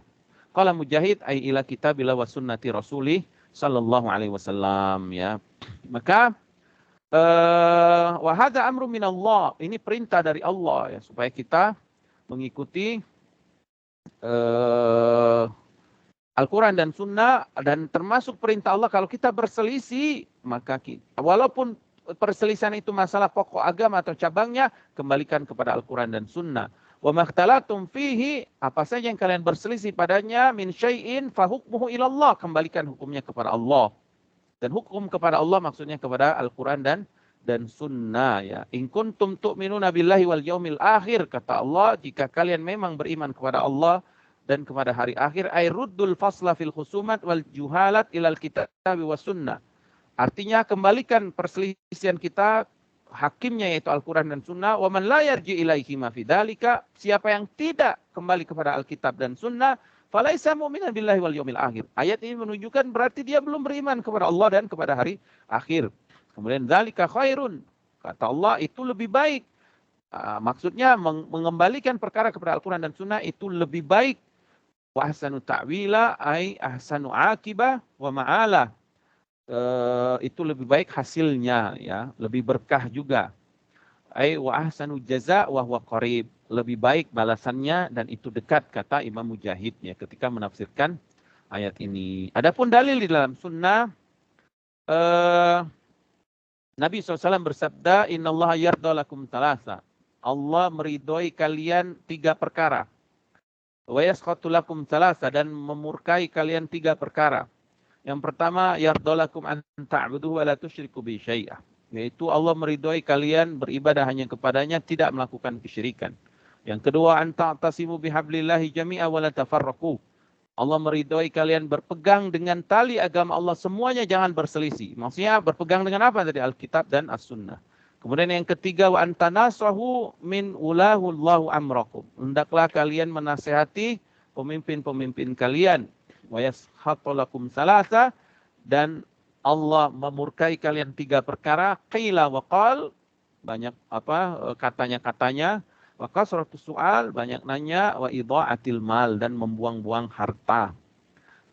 Qala Mujahid ay ila kitabillah wa sunnati rasulih sallallahu alaihi wasallam, ya. Maka wa hadza amru minallah, ini perintah dari Allah, ya, supaya kita mengikuti Al-Quran dan Sunnah. Dan termasuk perintah Allah, kalau kita berselisih, maka kita, walaupun perselisihan itu masalah pokok agama atau cabangnya, kembalikan kepada Al-Quran dan Sunnah. Wa makhtalatum fihi, apa saja yang kalian berselisih padanya, min syai'in fahukmuhu ilallah, kembalikan hukumnya kepada Allah. Dan hukum kepada Allah maksudnya kepada Al-Quran dan Sunnah. Ya. In kuntum tu'minuna billahi wal yaumil akhir, kata Allah, jika kalian memang beriman kepada Allah dan kepada hari akhir, ay ruddul fasla fil khusumat wal juhalat ilal kitabi was sunnah. Artinya kembalikan perselisihan kita, hakimnya yaitu Al-Quran dan Sunnah. Wa man la yarji ilaihi ma fi dzalika, siapa yang tidak kembali kepada Alkitab dan Sunnah, falaisa mu'minan billahi wal yaumil akhir. Ayat ini menunjukkan berarti dia belum beriman kepada Allah dan kepada hari akhir. Kemudian dzalika khairun, kata Allah, itu lebih baik. Maksudnya mengembalikan perkara kepada Al-Quran dan Sunnah itu lebih baik. Wa ahsanu ta'wila ay ahsanu akibah wa ma'ala. Itu lebih baik hasilnya, ya, lebih berkah juga. Ai wa ahsanu jaza wa huwa qarib, lebih baik balasannya dan itu dekat, kata Imam Mujahid ya ketika menafsirkan ayat ini. Adapun dalil di dalam sunnah, Nabi SAW bersabda, innallaha yarda lakum thalatha, Allah meridhoi kalian 3 perkara. Wa yaskhatu lakum thalatha, dan memurkai kalian 3 perkara. Yang pertama, yardalakum an ta'buduhu wa la tusyriku bi syai'ah, yaitu Allah meridhoi kalian beribadah hanya kepadanya, tidak melakukan kesyirikan. Yang kedua, an ta'tasimu bihablillahi jami'a wa la tafarraqu, Allah meridhoi kalian berpegang dengan tali agama Allah semuanya, jangan berselisih. Maksudnya berpegang dengan apa tadi? Alkitab dan As-Sunnah. Kemudian yang ketiga, wa antanasahu min ulahullahu amrakum, hendaklah kalian menasihati pemimpin-pemimpin kalian. Wa yaskhatu lakum salasa, dan Allah memurkai kalian 3 perkara. Qila wa qal, banyak katanya-katanya. Wa kasratus su'al, banyak nanya. Wa idha'atil mal, dan membuang-buang harta.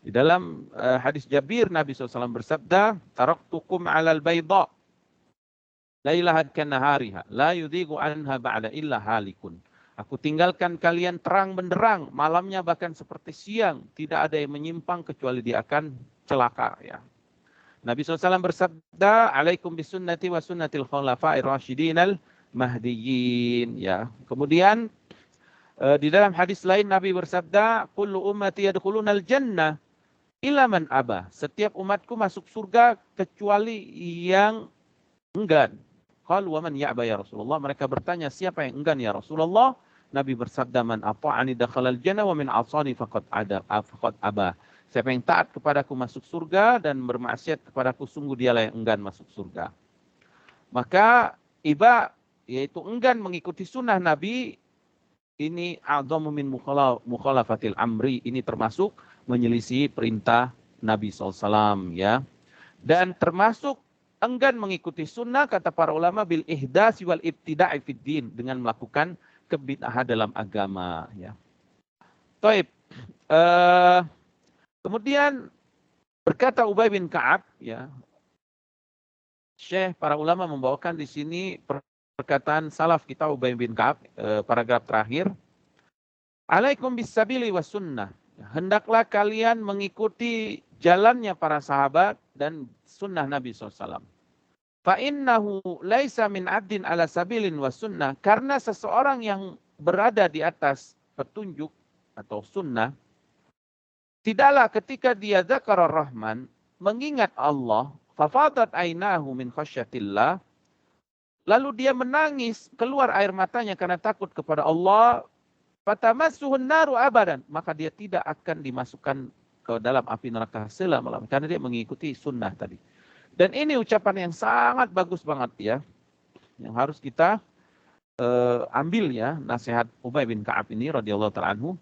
Di dalam hadis Jabir, Nabi SAW bersabda, taraktukum 'alal bayda lailaha kanahariha la yudhigu anha ba'da illa halikun. Aku tinggalkan kalian terang benderang, malamnya bahkan seperti siang, tidak ada yang menyimpang kecuali dia akan celaka. Ya. Nabi SAW bersabda, alaikum bisunnati wa sunnatil khulafa'ir rasyidinal mahdiyyin. Ya. Kemudian di dalam hadis lain Nabi bersabda, kullu ummati yadkhulunal jannah illa man aba. Setiap umatku masuk surga kecuali yang enggan. Qalu wa man ya'ba ya Rasulullah. Mereka bertanya, siapa yang enggan ya Rasulullah? Nabi bersabda, man ata'ani dakhalal jannah wa min 'asani faqad aba. Siapa yang taat kepadaku masuk surga, dan bermaksiat kepadaku sungguh dialah yang enggan masuk surga. Maka iba, yaitu enggan mengikuti sunnah Nabi, ini a'dhamu min mukhalafatil amri, ini termasuk menyelisih perintah Nabi SAW, ya. Dan termasuk enggan mengikuti sunnah, kata para ulama, bil ihdasi wal ibtida'i fid din, dengan melakukan kebid'ahan dalam agama. Ya. Taib. Kemudian berkata Ubay bin Ka'ab, ya, Syekh, para ulama membawakan di sini perkataan salaf kita Ubay bin Ka'ab, paragraf terakhir. Alaikum bisabili was sunnah. Hendaklah kalian mengikuti jalannya para sahabat dan sunnah Nabi SAW. Fa'innahu laisa min abdin ala sabilin wa sunnah. Karena seseorang yang berada di atas petunjuk atau sunnah, tidaklah ketika dia dzakarar rahman, mengingat Allah, fafadat ainahu min khasyatillah, lalu dia menangis, keluar air matanya karena takut kepada Allah, fatamassuhun naru abadan, maka dia tidak akan dimasukkan ke dalam api neraka selama-lamanya, karena dia mengikuti sunnah tadi. Dan ini ucapan yang sangat bagus banget, ya, yang harus kita ambil, ya, nasihat Ubay bin Ka'ab ini radhiyallahu ta'ala anhu.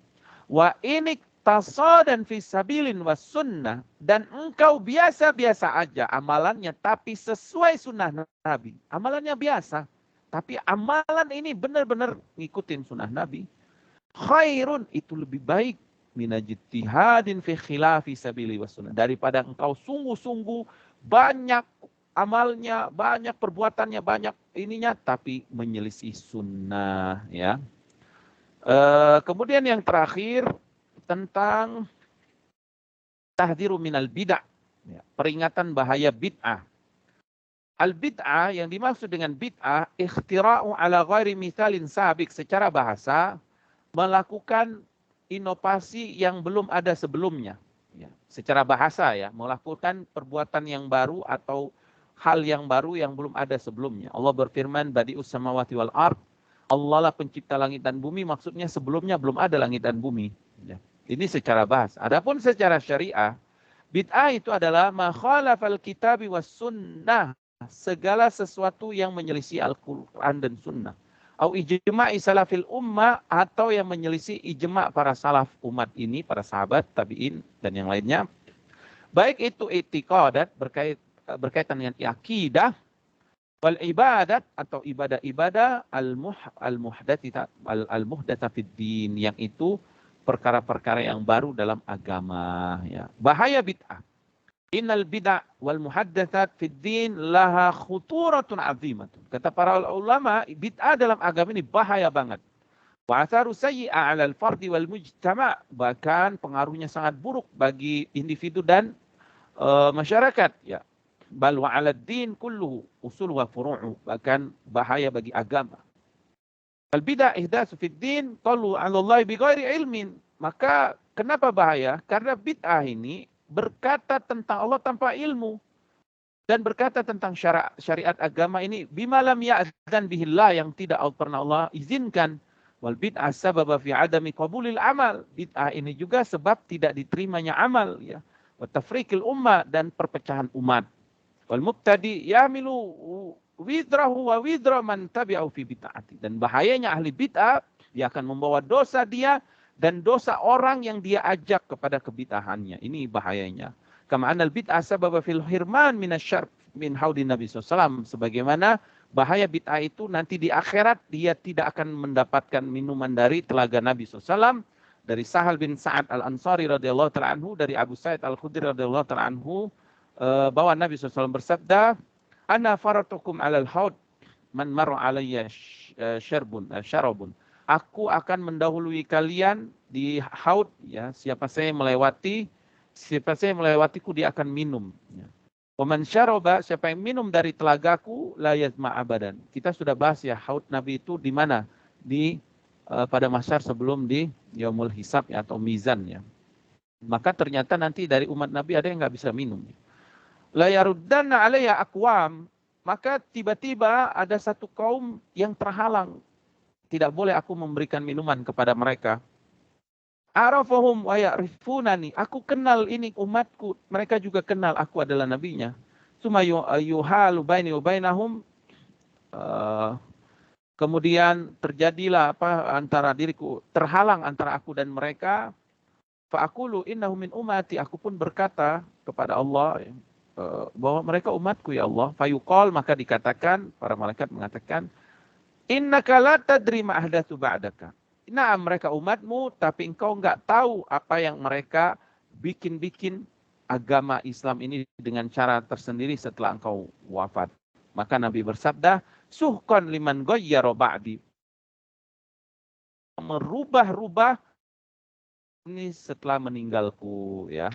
Wa inik tasadan fi sabilin was sunnah, dan engkau biasa-biasa aja amalannya tapi sesuai sunnah Nabi. Amalannya biasa, tapi amalan ini benar-benar ngikutin sunnah Nabi. Khairun, itu lebih baik, minajtihadin fi khilafi sabili was sunnah, daripada engkau sungguh-sungguh banyak amalnya, banyak perbuatannya, banyak ininya, tapi menyelisih sunnah, ya. Kemudian yang terakhir tentang tahdziru minal bid'ah, ya, peringatan bahaya bid'ah. Al-bid'ah, yang dimaksud dengan bid'ah, ikhtira'u ala ghairi mithalin sabik, secara bahasa melakukan inovasi yang belum ada sebelumnya. Ya, secara bahasa ya, melakukan perbuatan yang baru atau hal yang baru yang belum ada sebelumnya. Allah berfirman, Badi'us samawati wal ard, Allah lah pencipta langit dan bumi, maksudnya sebelumnya belum ada langit dan bumi. Ya, ini secara bahasa. Adapun secara syariah, bid'ah itu adalah ma khalafal kitabi was sunnah, segala sesuatu yang menyelisih Al-Quran dan sunnah. Au ijma'i salafil ummah, atau yang menyelisih ijma' para salaf umat ini, para sahabat, tabi'in, dan yang lainnya. Baik itu i'tiqadat, berkaitan dengan akidah, wal ibadat, atau ibadah-ibadah al-muhdatsa fid din, yang itu perkara-perkara yang baru dalam agama. Ya. Bahaya bid'ah. Innal bid'ah wal muhaddatsat fid din laha khuturatun azimatun. Kata para ulama, bid'ah dalam agama ini bahaya banget. Wa atharu sayyi'a 'alal fardi wal mujtama', bahkan pengaruhnya sangat buruk bagi individu dan masyarakat, ya. Bal wa 'alad din kulluhu usul wa furu'u, bahkan bahaya bagi agama. Al bid'ah ihdatsu fid din qalu 'ala Allah bighairi ilmin. Maka kenapa bahaya? Karena bid'ah ini berkata tentang Allah tanpa ilmu, dan berkata tentang syariat agama ini bima lam ya'dzan bihillah, yang tidak pernah Allah izinkan. Wal bid'ah sababa fi adami qabulil amal. Bid'ah ini juga sebab tidak diterimanya amal, ya. Wa tafriqil ummah, dan perpecahan umat. Wal mubtadi yamilu widrahu wa widra man tabi'u fi bid'ati. Dan bahayanya ahli bid'ah, dia akan membawa dosa dia dan dosa orang yang dia ajak kepada kebid'ahannya. Ini bahayanya. Kama anal bid'ah sababa fil hirman minasyarb min haudin Nabi SAW. Sebagaimana bahaya bid'ah itu nanti di akhirat dia tidak akan mendapatkan minuman dari telaga Nabi SAW. Dari Sahal bin Sa'ad al-Ansari radhiyallahu ta'ala anhu, dari Abu Sa'id al-Khudri radhiyallahu ta'ala anhu, bahwa Nabi SAW bersabda, Ana faratukum alal haud man marra alayya syarabun. Aku akan mendahului kalian di haud, ya. Siapa saya melewatiku, dia akan minum. Ya. Waman syaraba, siapa yang minum dari telagaku, la yazma abadan. Kita sudah bahas ya, haud Nabi itu di mana? Pada mahsyar sebelum di yaumul hisab, ya, atau mizan, ya. Maka ternyata nanti dari umat Nabi ada yang nggak bisa minum. La yaruddanna alayya aqwam, maka tiba-tiba ada satu kaum yang terhalang. Tidak boleh aku memberikan minuman kepada mereka. Arafahum wa ya'rifunani, aku kenal ini umatku, mereka juga kenal aku adalah nabinya. Suma yuhalu baini wa bainahum, kemudian terjadilah antara diriku, terhalang antara aku dan mereka. Fa aqulu innahum min ummati, aku pun berkata kepada Allah bahwa mereka umatku, ya Allah. Fa yuqal, maka dikatakan, para malaikat mengatakan, innaka la tadri ma ahdatsu ba'daka. Nah, mereka umatmu, tapi engkau enggak tahu apa yang mereka bikin agama Islam ini dengan cara tersendiri setelah engkau wafat. Maka Nabi bersabda, suhqan liman ghayyara ba'di. Merubah-rubah ini setelah meninggalku, ya.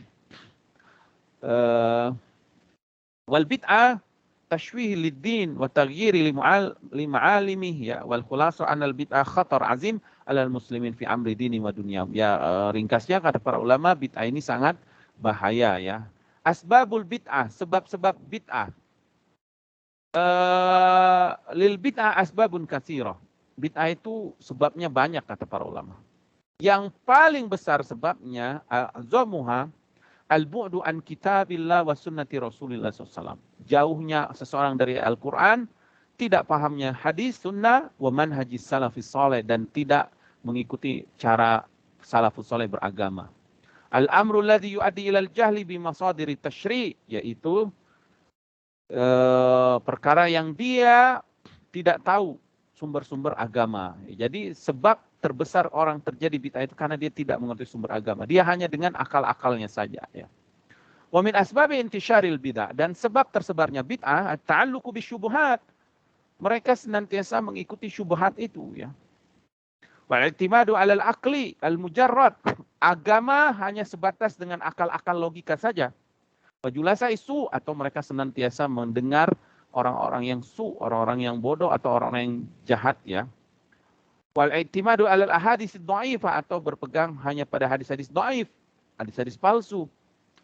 Wal bid'ah tashwih lid-din wa taghyiri li ma'alimihi, ya. Wal khulasa anal bid'ah khatar azim alal muslimin fi amri dini wa dunya. Ya, ringkasnya kata para ulama, bid'ah ini sangat bahaya, ya. Asbabul bid'ah, sebab-sebab bid'ah. Lil bid'ah asbabun katsirah. Bid'ah itu sebabnya banyak kata para ulama. Yang paling besar sebabnya azamuha al-bu'du an kitabillah wa sunnati Rasulillah SAW. Jauhnya seseorang dari Al-Quran, tidak pahamnya hadis, sunnah, wa manhajis salafis saleh, dan tidak mengikuti cara salafus saleh beragama. Al-amru alladhi yu'addi ilal jahli bi masadiri tashri', yaitu perkara yang dia tidak tahu sumber-sumber agama. Jadi sebab terbesar orang terjadi bid'ah itu karena dia tidak mengerti sumber agama. Dia hanya dengan akal-akalnya saja, ya. Wa min asbabi intisyaril bid'ah, dan sebab tersebarnya bid'ah ta'alluqu bisyubuhat. Mereka senantiasa mengikuti syubhat itu, ya. Wa i'timadu 'alal aqli al-mujarrad. Agama hanya sebatas dengan akal-akal logika saja. Wa julasa isu, atau mereka senantiasa mendengar orang-orang yang orang-orang yang bodoh atau orang-orang yang jahat ya. Wal i'timadu 'alal ahadits dhaifah, atau berpegang hanya pada hadis-hadis dhaif, hadis-hadis palsu,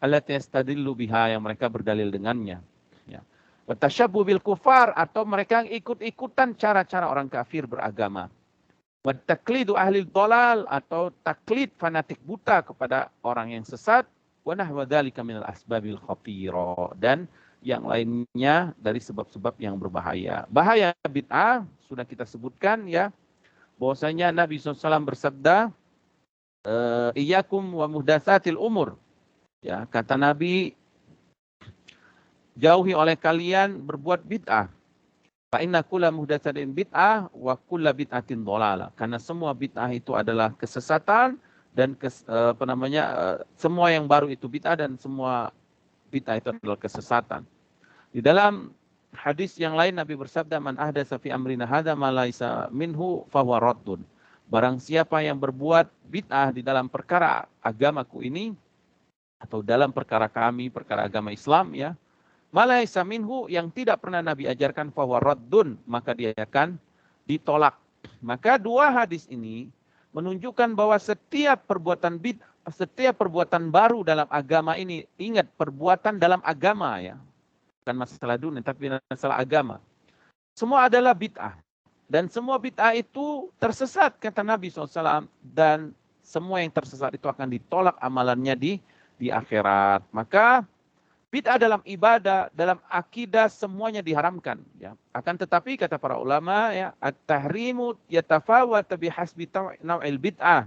allati yastadillu biha, yang mereka berdalil dengannya. Ya. Wa tasyabbu bil kufar, atau mereka ikut-ikutan cara-cara orang kafir beragama. Wa taqlidu ahli dhalal, atau taklid fanatik buta kepada orang yang sesat. Wa nahwa dzalika minal asbabil khatira, dan yang lainnya dari sebab-sebab yang berbahaya. Bahaya bid'ah sudah kita sebutkan ya. Bahwasanya Nabi SAW bersabda, iyyakum wa muhdatsatil umur. Ya, kata Nabi, jauhi oleh kalian berbuat bid'ah. Fa inna kulla muhdatsatin bid'ah wa kulla bid'atin dhalalah. Karena semua bid'ah itu adalah kesesatan, dan semua yang baru itu bid'ah, dan semua bid'ah itu adalah kesesatan. Di dalam hadis yang lain Nabi bersabda, man ahdatsa fi amrina hadza ma laisa minhu fahuwa raddun. Barang siapa yang berbuat bid'ah di dalam perkara agamaku ini, atau dalam perkara kami, perkara agama Islam ya, ma laisa minhu, yang tidak pernah Nabi ajarkan, fahuwa raddun, maka dia akan ditolak. Maka dua hadis ini menunjukkan bahwa setiap perbuatan bid'ah, setiap perbuatan baru dalam agama ini, ingat perbuatan dalam agama ya, bukan masalah dunia, tapi masalah agama. Semua adalah bid'ah. Dan semua bid'ah itu tersesat, kata Nabi SAW. Dan semua yang tersesat itu akan ditolak amalannya di akhirat. Maka bid'ah dalam ibadah, dalam akidah, semuanya diharamkan. Ya. Akan tetapi, kata para ulama, ya, at-tahrimu yatafawat bihasbi naw'il bid'ah.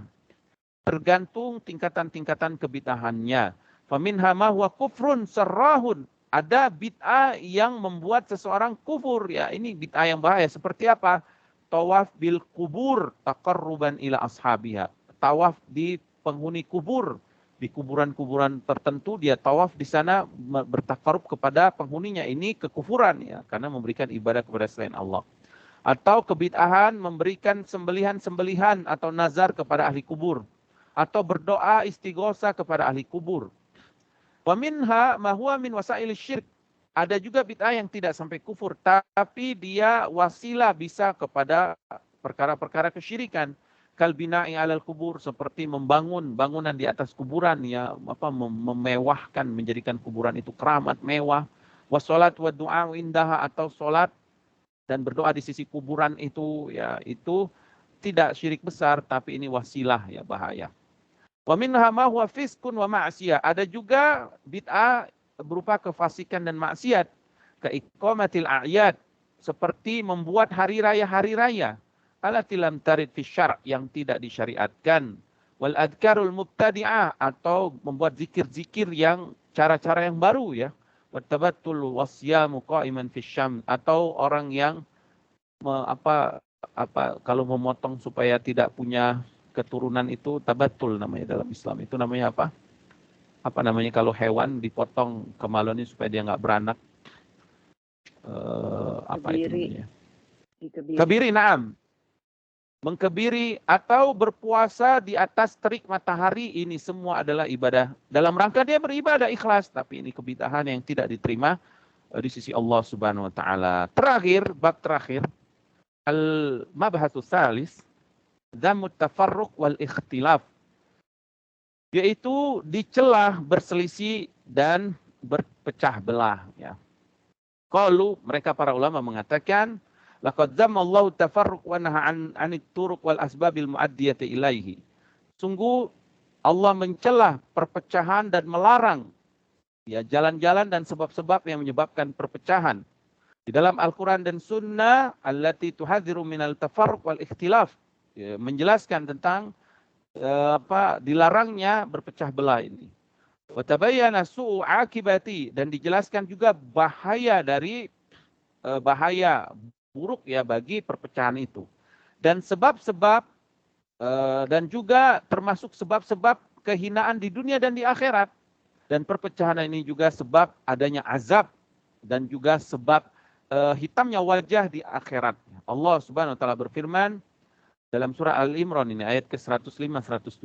Tergantung tingkatan-tingkatan kebid'ahannya. Faminha ma huwa kufrun sarrahun. Ada bid'ah yang membuat seseorang kufur ya. Ini bid'ah yang bahaya. Seperti apa? Tawaf bil kubur taqarruban ila ashabiha. Tawaf di penghuni kubur, di kuburan-kuburan tertentu dia tawaf di sana bertakarub kepada penghuninya. Ini kekufuran ya, karena memberikan ibadah kepada selain Allah. Atau kebid'ahan memberikan sembelihan-sembelihan atau nazar kepada ahli kubur, atau berdoa istighosa kepada ahli kubur. Wa minha ma huwa min wasail syirk. Ada juga bid'ah yang tidak sampai kufur, tapi dia wasilah bisa kepada perkara-perkara kesyirikan. Kal bina'i 'alal kubur, seperti membangun bangunan di atas kuburan ya, memewahkan, menjadikan kuburan itu keramat, mewah. Wa shalat wa du'a indaha, atau salat dan berdoa di sisi kuburan itu ya, itu tidak syirik besar, tapi ini wasilah ya, bahaya. Wa minha ma huwa fiskun wa ma'siyah. Ada juga bid'ah berupa kefasikan dan maksiat. Ka iqamatil a'yad, seperti membuat hari raya allati lam tarid fi syar', yang tidak disyariatkan. Wal adkarul mubtadi'ah, atau membuat zikir-zikir yang cara-cara yang baru ya. Wa tabattul wasyamu qa'iman fi syam, atau orang yang kalau memotong supaya tidak punya keturunan, itu tabatul namanya dalam Islam. Itu namanya apa? Apa namanya kalau hewan dipotong kemaluannya supaya dia nggak beranak? Apa itu namanya? Kebiri, naam. Mengkebiri atau berpuasa di atas terik matahari, ini semua adalah ibadah. Dalam rangka dia beribadah ikhlas, tapi ini kebid'ahan yang tidak diterima di sisi Allah Subhanahu wa taala. Terakhir, bab terakhir, al-mabhatsus salis, Dhammut tafarruq wal ikhtilaf, yaitu dicelah berselisih dan berpecah belah ya. Qalu, mereka para ulama mengatakan, laqad dhammallahu tafarruq wa naha 'anit turuq wal asbabil mu'addiyati ilaihi. Sungguh Allah mencela perpecahan dan melarang ya jalan-jalan dan sebab-sebab yang menyebabkan perpecahan. Di dalam Al-Qur'an dan Sunnah allati tuhadziru minal tafarruq wal ikhtilaf, menjelaskan tentang dilarangnya berpecah belah ini. Wa tabayyana su'u akibati, dan dijelaskan juga bahaya dari bahaya buruk ya bagi perpecahan itu. Dan sebab-sebab dan juga termasuk sebab-sebab kehinaan di dunia dan di akhirat. Dan perpecahan ini juga sebab adanya azab dan juga sebab hitamnya wajah di akhirat. Allah Subhanahu wa taala berfirman dalam surah Al-Imran ini ayat ke-105 107,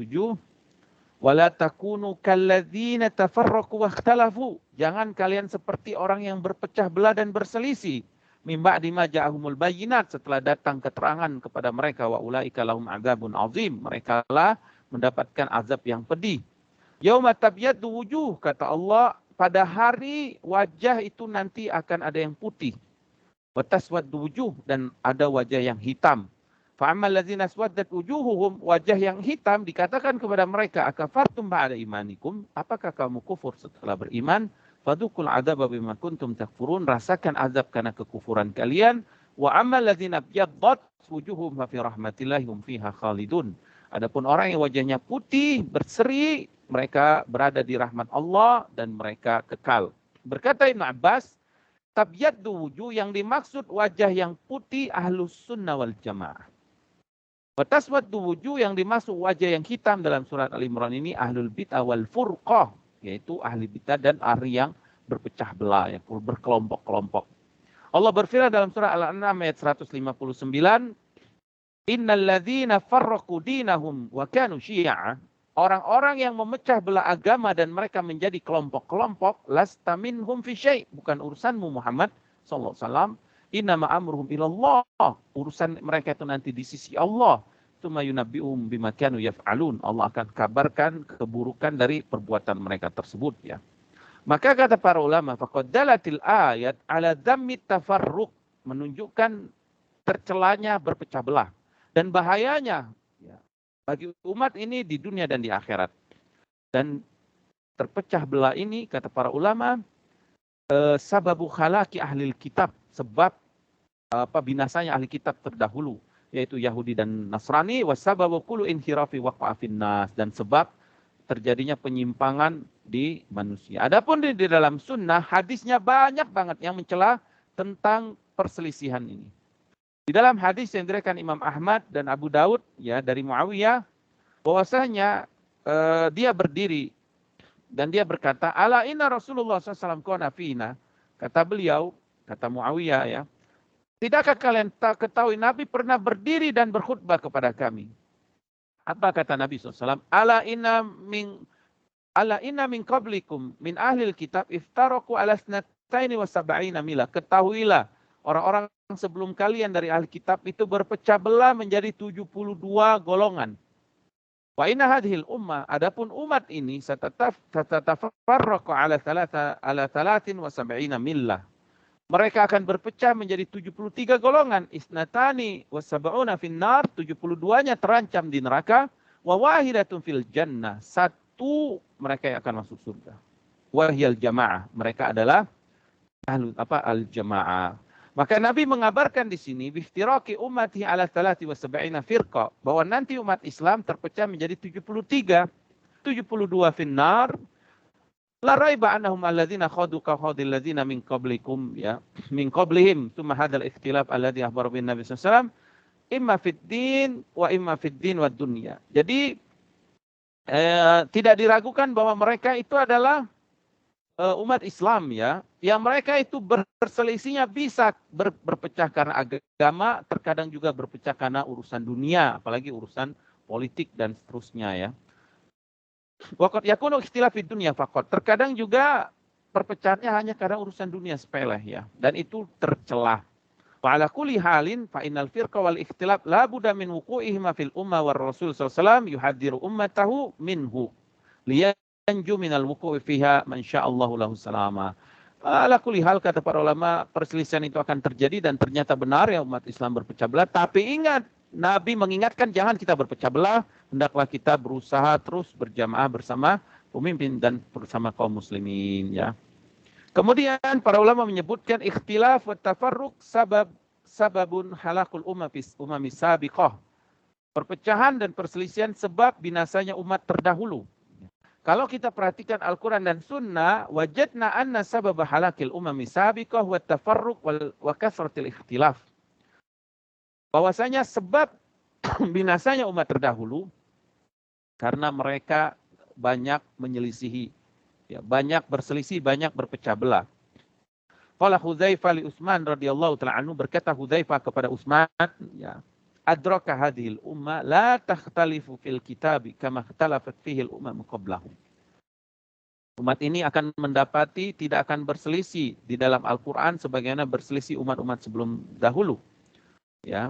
Wala takunu kalladzina tafarraqu wakhtalafu. Jangan kalian seperti orang yang berpecah belah dan berselisih. Min ba'di ma ja'ahumul bayyinat, setelah datang keterangan kepada mereka, wa ulaika lahum adzabun azim. Mereka lah mendapatkan azab yang pedih. Yauma tabyaddu wujuh, kata Allah, pada hari wajah itu nanti akan ada yang putih. Wa taswaddu wujuh, dan ada wajah yang hitam. Fa'amal ladzina aswaddat wujuhuhum, wajah yang hitam dikatakan kepada mereka, akafartum ba'da imanikum, apakah kamu kufur setelah beriman? Fadukul adzaba bima kuntum takfurun, rasakan azab karena kekufuran kalian. Wa amal ladzina abyaddat wujuhum fa fi rahmatillahi hum fiha khalidun. Adapun orang yang wajahnya putih berseri, mereka berada di rahmat Allah dan mereka kekal. Berkata Ibnu Abbas, tabyaddu wujuh, yang dimaksud wajah yang putih ahlus sunnah wal jamaah. Wataswaddu wujuh, yang dimaksud wajah yang hitam dalam surat Al-Imran ini ahlul bid'ah wal furqah, yaitu ahli bid'ah dan ahli yang berpecah belah, yang berkelompok-kelompok. Allah berfirman dalam surah Al-An'am ayat 159, innal ladzina farraqu dinahum wa kanu syi'a, orang-orang yang memecah belah agama dan mereka menjadi kelompok-kelompok, lasta minhum fi syai', bukan urusanmu Muhammad sallallahu alaihi wasallam. Innama amruhum ilallah, urusan mereka itu nanti di sisi Allah. Tsumma yunabbi'uhum bima kanu yaf'alun, Allah akan kabarkan keburukan dari perbuatan mereka tersebut, ya. Maka kata para ulama, faqad dalatil ayat ala dhammi tafarruq, menunjukkan tercelanya berpecah belah dan bahayanya, ya, bagi umat ini di dunia dan di akhirat. Dan terpecah belah ini, kata para ulama, sababu khalaqi ahlil kitab, sebab binasanya ahli kitab terdahulu, yaitu Yahudi dan Nasrani, wasababu kullu inhirafi waqa'a finnas, dan sebab terjadinya penyimpangan di manusia. Adapun di dalam sunnah, hadisnya banyak banget yang mencela tentang perselisihan ini. Di dalam hadis yang diriwayatkan Imam Ahmad dan Abu Daud, ya, dari Muawiyah, bahwasanya dia berdiri dan dia berkata, ala inna Rasulullah SAW qana fina, kata beliau, kata Muawiyah, ya, tidakkah kalian ketahui Nabi pernah berdiri dan berkhutbah kepada kami? Apa kata Nabi SAW? Ala inna min qablikum min ahlil kitab iftaraku ala snataini wa sab'ina milah. Ketahuilah, orang-orang sebelum kalian dari ahli kitab itu berpecah belah menjadi 72 golongan. Wa inna hadhil ummah, adapun umat ini satatafarraqu ala 73 millah. Mereka akan berpecah menjadi 73 golongan. Isnatani wa sab'una finnar, 72-nya terancam di neraka. Wa wahidatun fil jannah, satu mereka yang akan masuk surga. Wahiyal jamaah, mereka adalah al-jamaah. Maka Nabi mengabarkan di sini, biftiraqi ummati ala 73 firqa, bahwa nanti umat Islam terpecah menjadi 73, 72 finnar. La raiba annahum alladzina khadu ka khadil ladzina min qablikum, ya, min qablihim, tsumma hadzal ikhtilaf alladzi akhbara bin Nabi sallallahu alaihi wasallam imma fid din wa imma fid din wad dunya. Jadi tidak diragukan bahwa mereka itu adalah umat Islam, ya, yang mereka itu berselisihnya bisa berpecah karena agama, terkadang juga berpecah karena urusan dunia, apalagi urusan politik dan seterusnya, ya. Waqad yakunu ikhtilaf fid dunya faqat. Terkadang juga perpecahannya hanya karena urusan dunia sepele, ya, dan itu tercelah. Wa ala kulli halin fa innal firqa wal ikhtilaf la budda min wuqu'ihima fil ummah war rasul sallallahu alaihi wasallam yuhadziru ummatahu minhu liyanju minal wuqu'i fiha man sya'allahu lahu salama. Ala kulli hal, kata para ulama, perselisihan itu akan terjadi dan ternyata benar, ya, umat Islam berpecah belah, tapi ingat, Nabi mengingatkan jangan kita berpecah belah, hendaklah kita berusaha terus berjamaah bersama pemimpin dan bersama kaum muslimin, ya. Kemudian para ulama menyebutkan ikhtilaf wa tafarruq sababun halakul umami sabiqah. Perpecahan dan perselisihan sebab binasanya umat terdahulu. Kalau kita perhatikan Al-Quran dan Sunnah, wajadna anna sabab halakil umami sabiqah wa tafarruq wa kasratil ikhtilaf. Bahwasanya sebab binasanya umat terdahulu karena mereka banyak menyelisihi, ya, banyak berselisih, banyak berpecah belah. Qala Hudzaifah li Utsman radhiyallahu ta'ala anhu, berkata Hudzaifah kepada Utsman, ya, adraka hadhil umma la takhtalifu fil kitabi kama ikhtalafat fihi al-umam qablahum. Umat ini akan mendapati tidak akan berselisih di dalam Al-Quran sebagaimana berselisih umat-umat sebelum dahulu. Ya.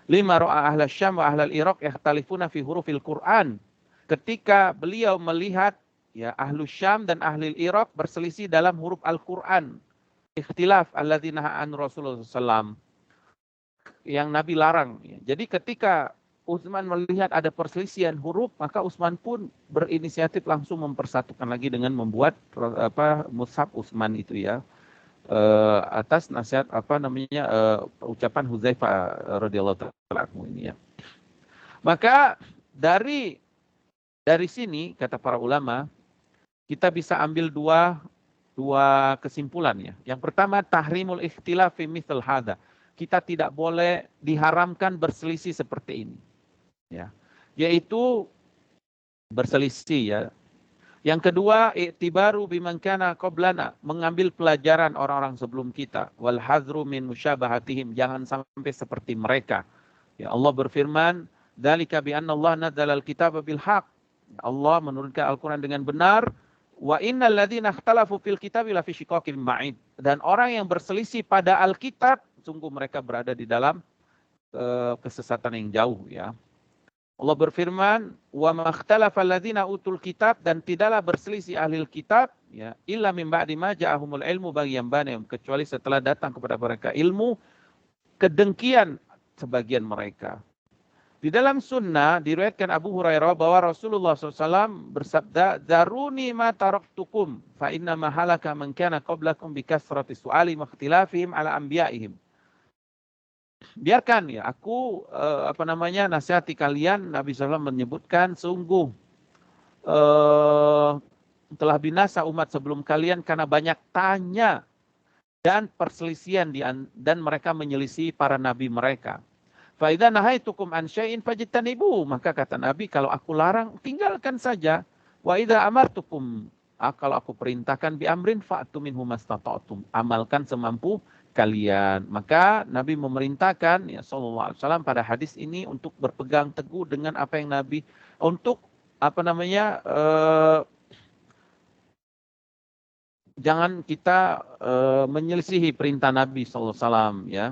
Lima ra'a ahla Syam wa ahla Iraq yakhtalifuna fi hurufil Quran. Ketika beliau melihat ya ahlu Syam dan ahli Iraq berselisih dalam huruf Al-Quran. Ikhtilaf alladzina an Rasulullah SAW yang Nabi larang. Jadi ketika Utsman melihat ada perselisihan huruf, maka Utsman pun berinisiatif langsung mempersatukan lagi dengan membuat mushaf Utsman itu ya, atas nasihat ucapan Hudzaifah radhiyallahu taala anhu ini ya. Maka dari sini kata para ulama kita bisa ambil dua kesimpulan ya. Yang pertama tahrimul ikhtilaf fi mithal hadza. Kita tidak boleh diharamkan berselisih seperti ini. Ya, yaitu berselisih ya. Yang kedua, i'tibaru biman kana qablana, mengambil pelajaran orang-orang sebelum kita. Wal hadzru min musyabahatihim, jangan sampai seperti mereka. Ya, Allah berfirman, dzalika bi anna Allah nazzala al-kitaba bil haqq. Allah menurunkan Al-Qur'an dengan benar. Wa innal ladzina ikhtalafu fil kitabi la fi shiqaqin ba'id. Dan orang yang berselisih pada Alkitab, sungguh mereka berada di dalam kesesatan yang jauh ya. Allah berfirman, "Wa makhtalafa alladzina utul kitab," dan tidaklah berselisih ahli kitab ya, illa min ba'di ma ja'ahumul ilmu baghyan bainahum, kecuali setelah datang kepada mereka ilmu kedengkian sebagian mereka. Di dalam sunnah diriwayatkan Abu Hurairah bahwa Rasulullah SAW bersabda, "Daruni ma taraktukum fa inna ma halaka man kana qablakum bi kasrati su'ali wa ikhtilafihim ala anbiya'ihim." Biarkan ya aku nasihati kalian. Nabi SAW menyebutkan sungguh telah binasa umat sebelum kalian karena banyak tanya dan perselisihan dan mereka menyelisih para nabi mereka. Fa idza nahaitukum an syai'in fajtanibu, maka kata Nabi kalau aku larang tinggalkan saja. Wa idza amartukum, kalau aku perintahkan bi amrin fa'tu minhu mastata'tum, amalkan semampu kalian. Maka Nabi memerintahkan ya sallallahu alaihi wasallam pada hadis ini untuk berpegang teguh dengan apa yang Nabi untuk jangan kita menyelisihi perintah Nabi sallallahu alaihi wasallam ya.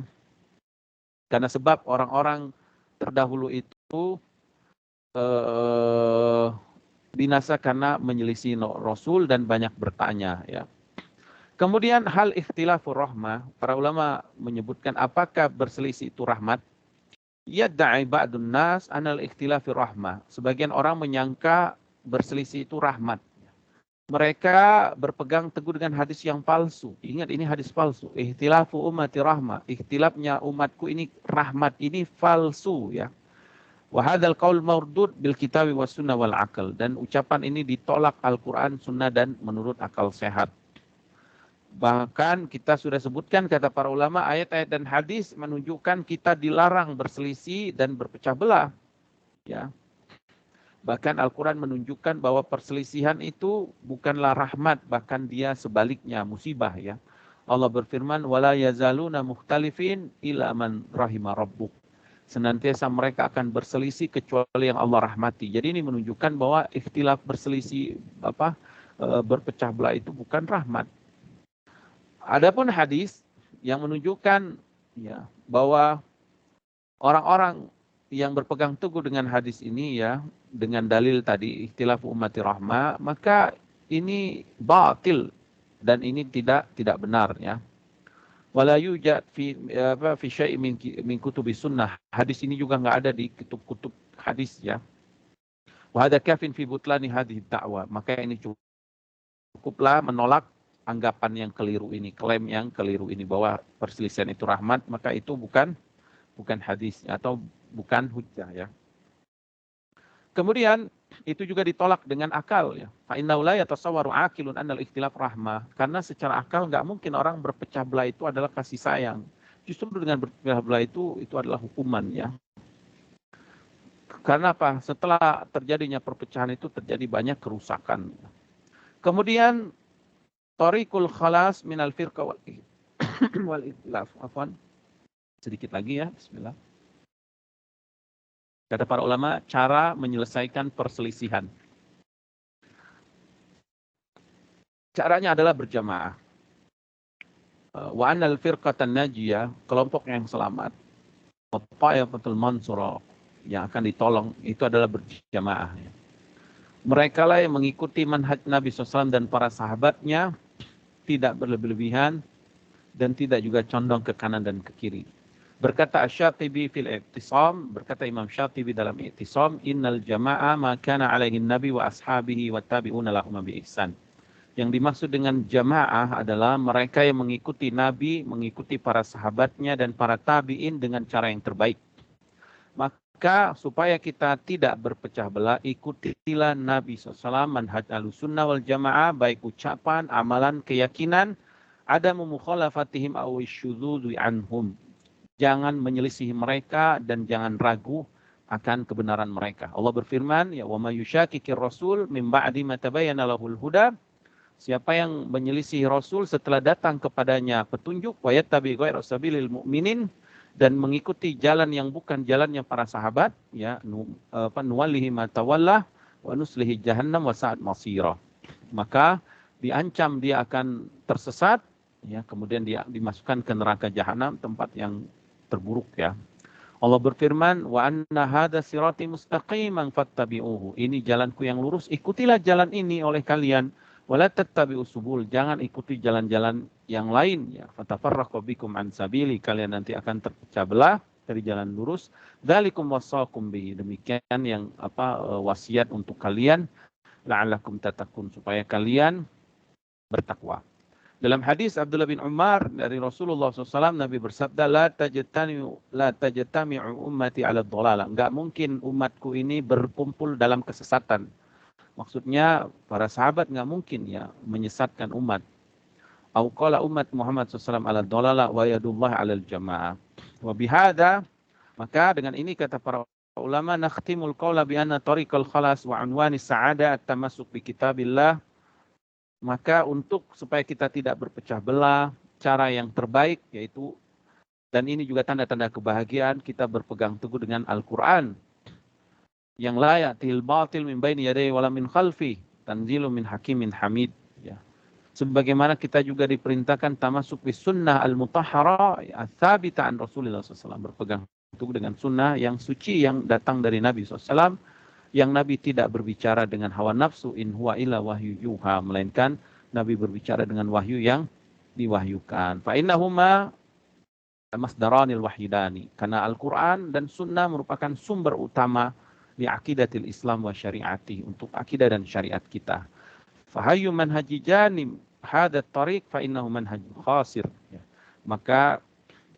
Karena sebab orang-orang terdahulu itu binasa karena menyelisih Rasul dan banyak bertanya ya. Kemudian hal ikhtilafur rahmah, para ulama menyebutkan apakah berselisih itu rahmat? Yadda'i ba'dun nas anal ikhtilafir rahmah. Sebagian orang menyangka berselisih itu rahmat. Mereka berpegang teguh dengan hadis yang palsu. Ingat ini hadis palsu. Ikhtilafu ummati rahmah. Ikhtilafnya umatku ini rahmat. Ini palsu ya. Wa hadzal qaul mardud bil kitabi was sunnah wal aql. Dan ucapan ini ditolak Al-Qur'an, sunnah dan menurut akal sehat. Bahkan kita sudah sebutkan kata para ulama ayat-ayat dan hadis menunjukkan kita dilarang berselisih dan berpecah belah. Ya. Bahkan Al-Quran menunjukkan bahwa perselisihan itu bukanlah rahmat, bahkan dia sebaliknya musibah ya. Allah berfirman, "Wala yazaluna mukhtalifin illa man rahima rabbuk." Senantiasa mereka akan berselisih kecuali yang Allah rahmati. Jadi ini menunjukkan bahwa ikhtilaf berselisih berpecah belah itu bukan rahmat. Adapun hadis yang menunjukkan ya bahwa orang-orang yang berpegang teguh dengan hadis ini ya, dengan dalil tadi ikhtilaf ummati rahmah, maka ini batil dan ini tidak benar ya. Wala yujad fi syai' min kutubis sunnah. Hadis ini juga enggak ada di kutub-kutub hadis ya. Wa hadza kafin fi butlani hadhihi da'wah. Maka ini cukuplah menolak anggapan yang keliru ini, klaim yang keliru ini bahwa perselisihan itu rahmat, maka itu bukan hadis atau bukan hujjah ya. Kemudian itu juga ditolak dengan akal ya. Fa innahu la yatasawwaru aqilun annal ikhtilaf rahmah. Karena secara akal enggak mungkin orang berpecah belah itu adalah kasih sayang. Justru dengan berpecah belah itu adalah hukuman ya. Karena apa? Setelah terjadinya perpecahan itu terjadi banyak kerusakan. Kemudian tariqul khalas minal firqa wal ikhtilaf. Afwan. Sedikit lagi ya, bismillah. Kata para ulama, cara menyelesaikan perselisihan. Caranya adalah berjamaah. Wa anal firqatan najiyah, kelompok yang selamat. Ta'ifatul mansura, yang akan ditolong, itu adalah berjamaah. Mereka lah yang mengikuti manhaj Nabi SAW dan para sahabatnya, tidak berlebih-lebihan, dan tidak juga condong ke kanan dan ke kiri. Berkata Asy-Syatibi fil I'tisam, berkata Imam Syatibi dalam I'tisam, innal jama'a ma kana alaihi nabi wa ashabihi wa tabi'una lahum bi ihsan. Yang dimaksud dengan jamaah adalah mereka yang mengikuti Nabi, mengikuti para sahabatnya dan para tabi'in dengan cara yang terbaik. Maka supaya kita tidak berpecah belah, ikutilah Nabi SAW, manhaj Ahlussunnah wal Jamaah, baik ucapan, amalan, keyakinan, ada mukhalafatihim aw syudzudzi anhum. Jangan menyelisihi mereka dan jangan ragu akan kebenaran mereka. Allah berfirman, ya wa may yushaqiqir rasul min ba'di ma tabayyana lahul huda. Siapa yang menyelisihi Rasul setelah datang kepadanya petunjuk, wa yattabi ghayra sabilil mu'minin, dan mengikuti jalan yang bukan jalannya para sahabat, ya, nuwallihi ma tawalla wa nuslihi jahannam wa sa'at masira. Maka diancam dia akan tersesat, ya, kemudian dia dimasukkan ke neraka jahanam, tempat yang terburuk, ya. Allah berfirman, wa anna hadza sirati mustaqiman fattabi'uhu. Ini jalanku yang lurus, ikutilah jalan ini oleh kalian. Wala tattabi'us subul, jangan ikuti jalan-jalan yang lain, ya. Fatafarraqu bikum an sabili, kalian nanti akan terpecah belah dari jalan lurus. Dzalikum wasaqum bihi, demikian yang wasiat untuk kalian, la'allakum tattaqun, supaya kalian bertakwa. Dalam hadis Abdullah bin Umar dari Rasulullah SAW, Nabi bersabda, la tajtami'u ummati 'ala dhalalah. Enggak mungkin umatku ini berkumpul dalam kesesatan. Maksudnya para sahabat nggak mungkin, ya, menyesatkan umat. Au qala umat Muhammad SAW ala dhalalah wa yadullah ala al-jamaah. Wa bihada, maka dengan ini kata para ulama, nakhtimul qawla bi anna tariqal khalas wa unwani sa'ada at-tamassuk bi kitabillah. Maka untuk supaya kita tidak berpecah belah, cara yang terbaik yaitu, dan ini juga tanda-tanda kebahagiaan, kita berpegang teguh dengan Al-Quran. Yang layak til batil min baini yadayhi wala min khalfi, tanzilu min hakimin hamid, ya. Sebagaimana kita juga diperintahkan tamasuk bis sunnah al-mutahhara ats-tsabita an Rasulillah SAW, berpegang teguh dengan sunnah yang suci yang datang dari Nabi SAW, yang Nabi tidak berbicara dengan hawa nafsu, in huwa illa wahyu yuha, melainkan Nabi berbicara dengan wahyu yang diwahyukan. Fa innahuma masdaranil wahyidani, karena Al-Quran dan sunnah merupakan sumber utama di aqidatil Islam wa syariati, untuk akidah dan syariat kita. Fahayu manhaji janim hadat tariq fa innahu manhaj khasir, ya. Maka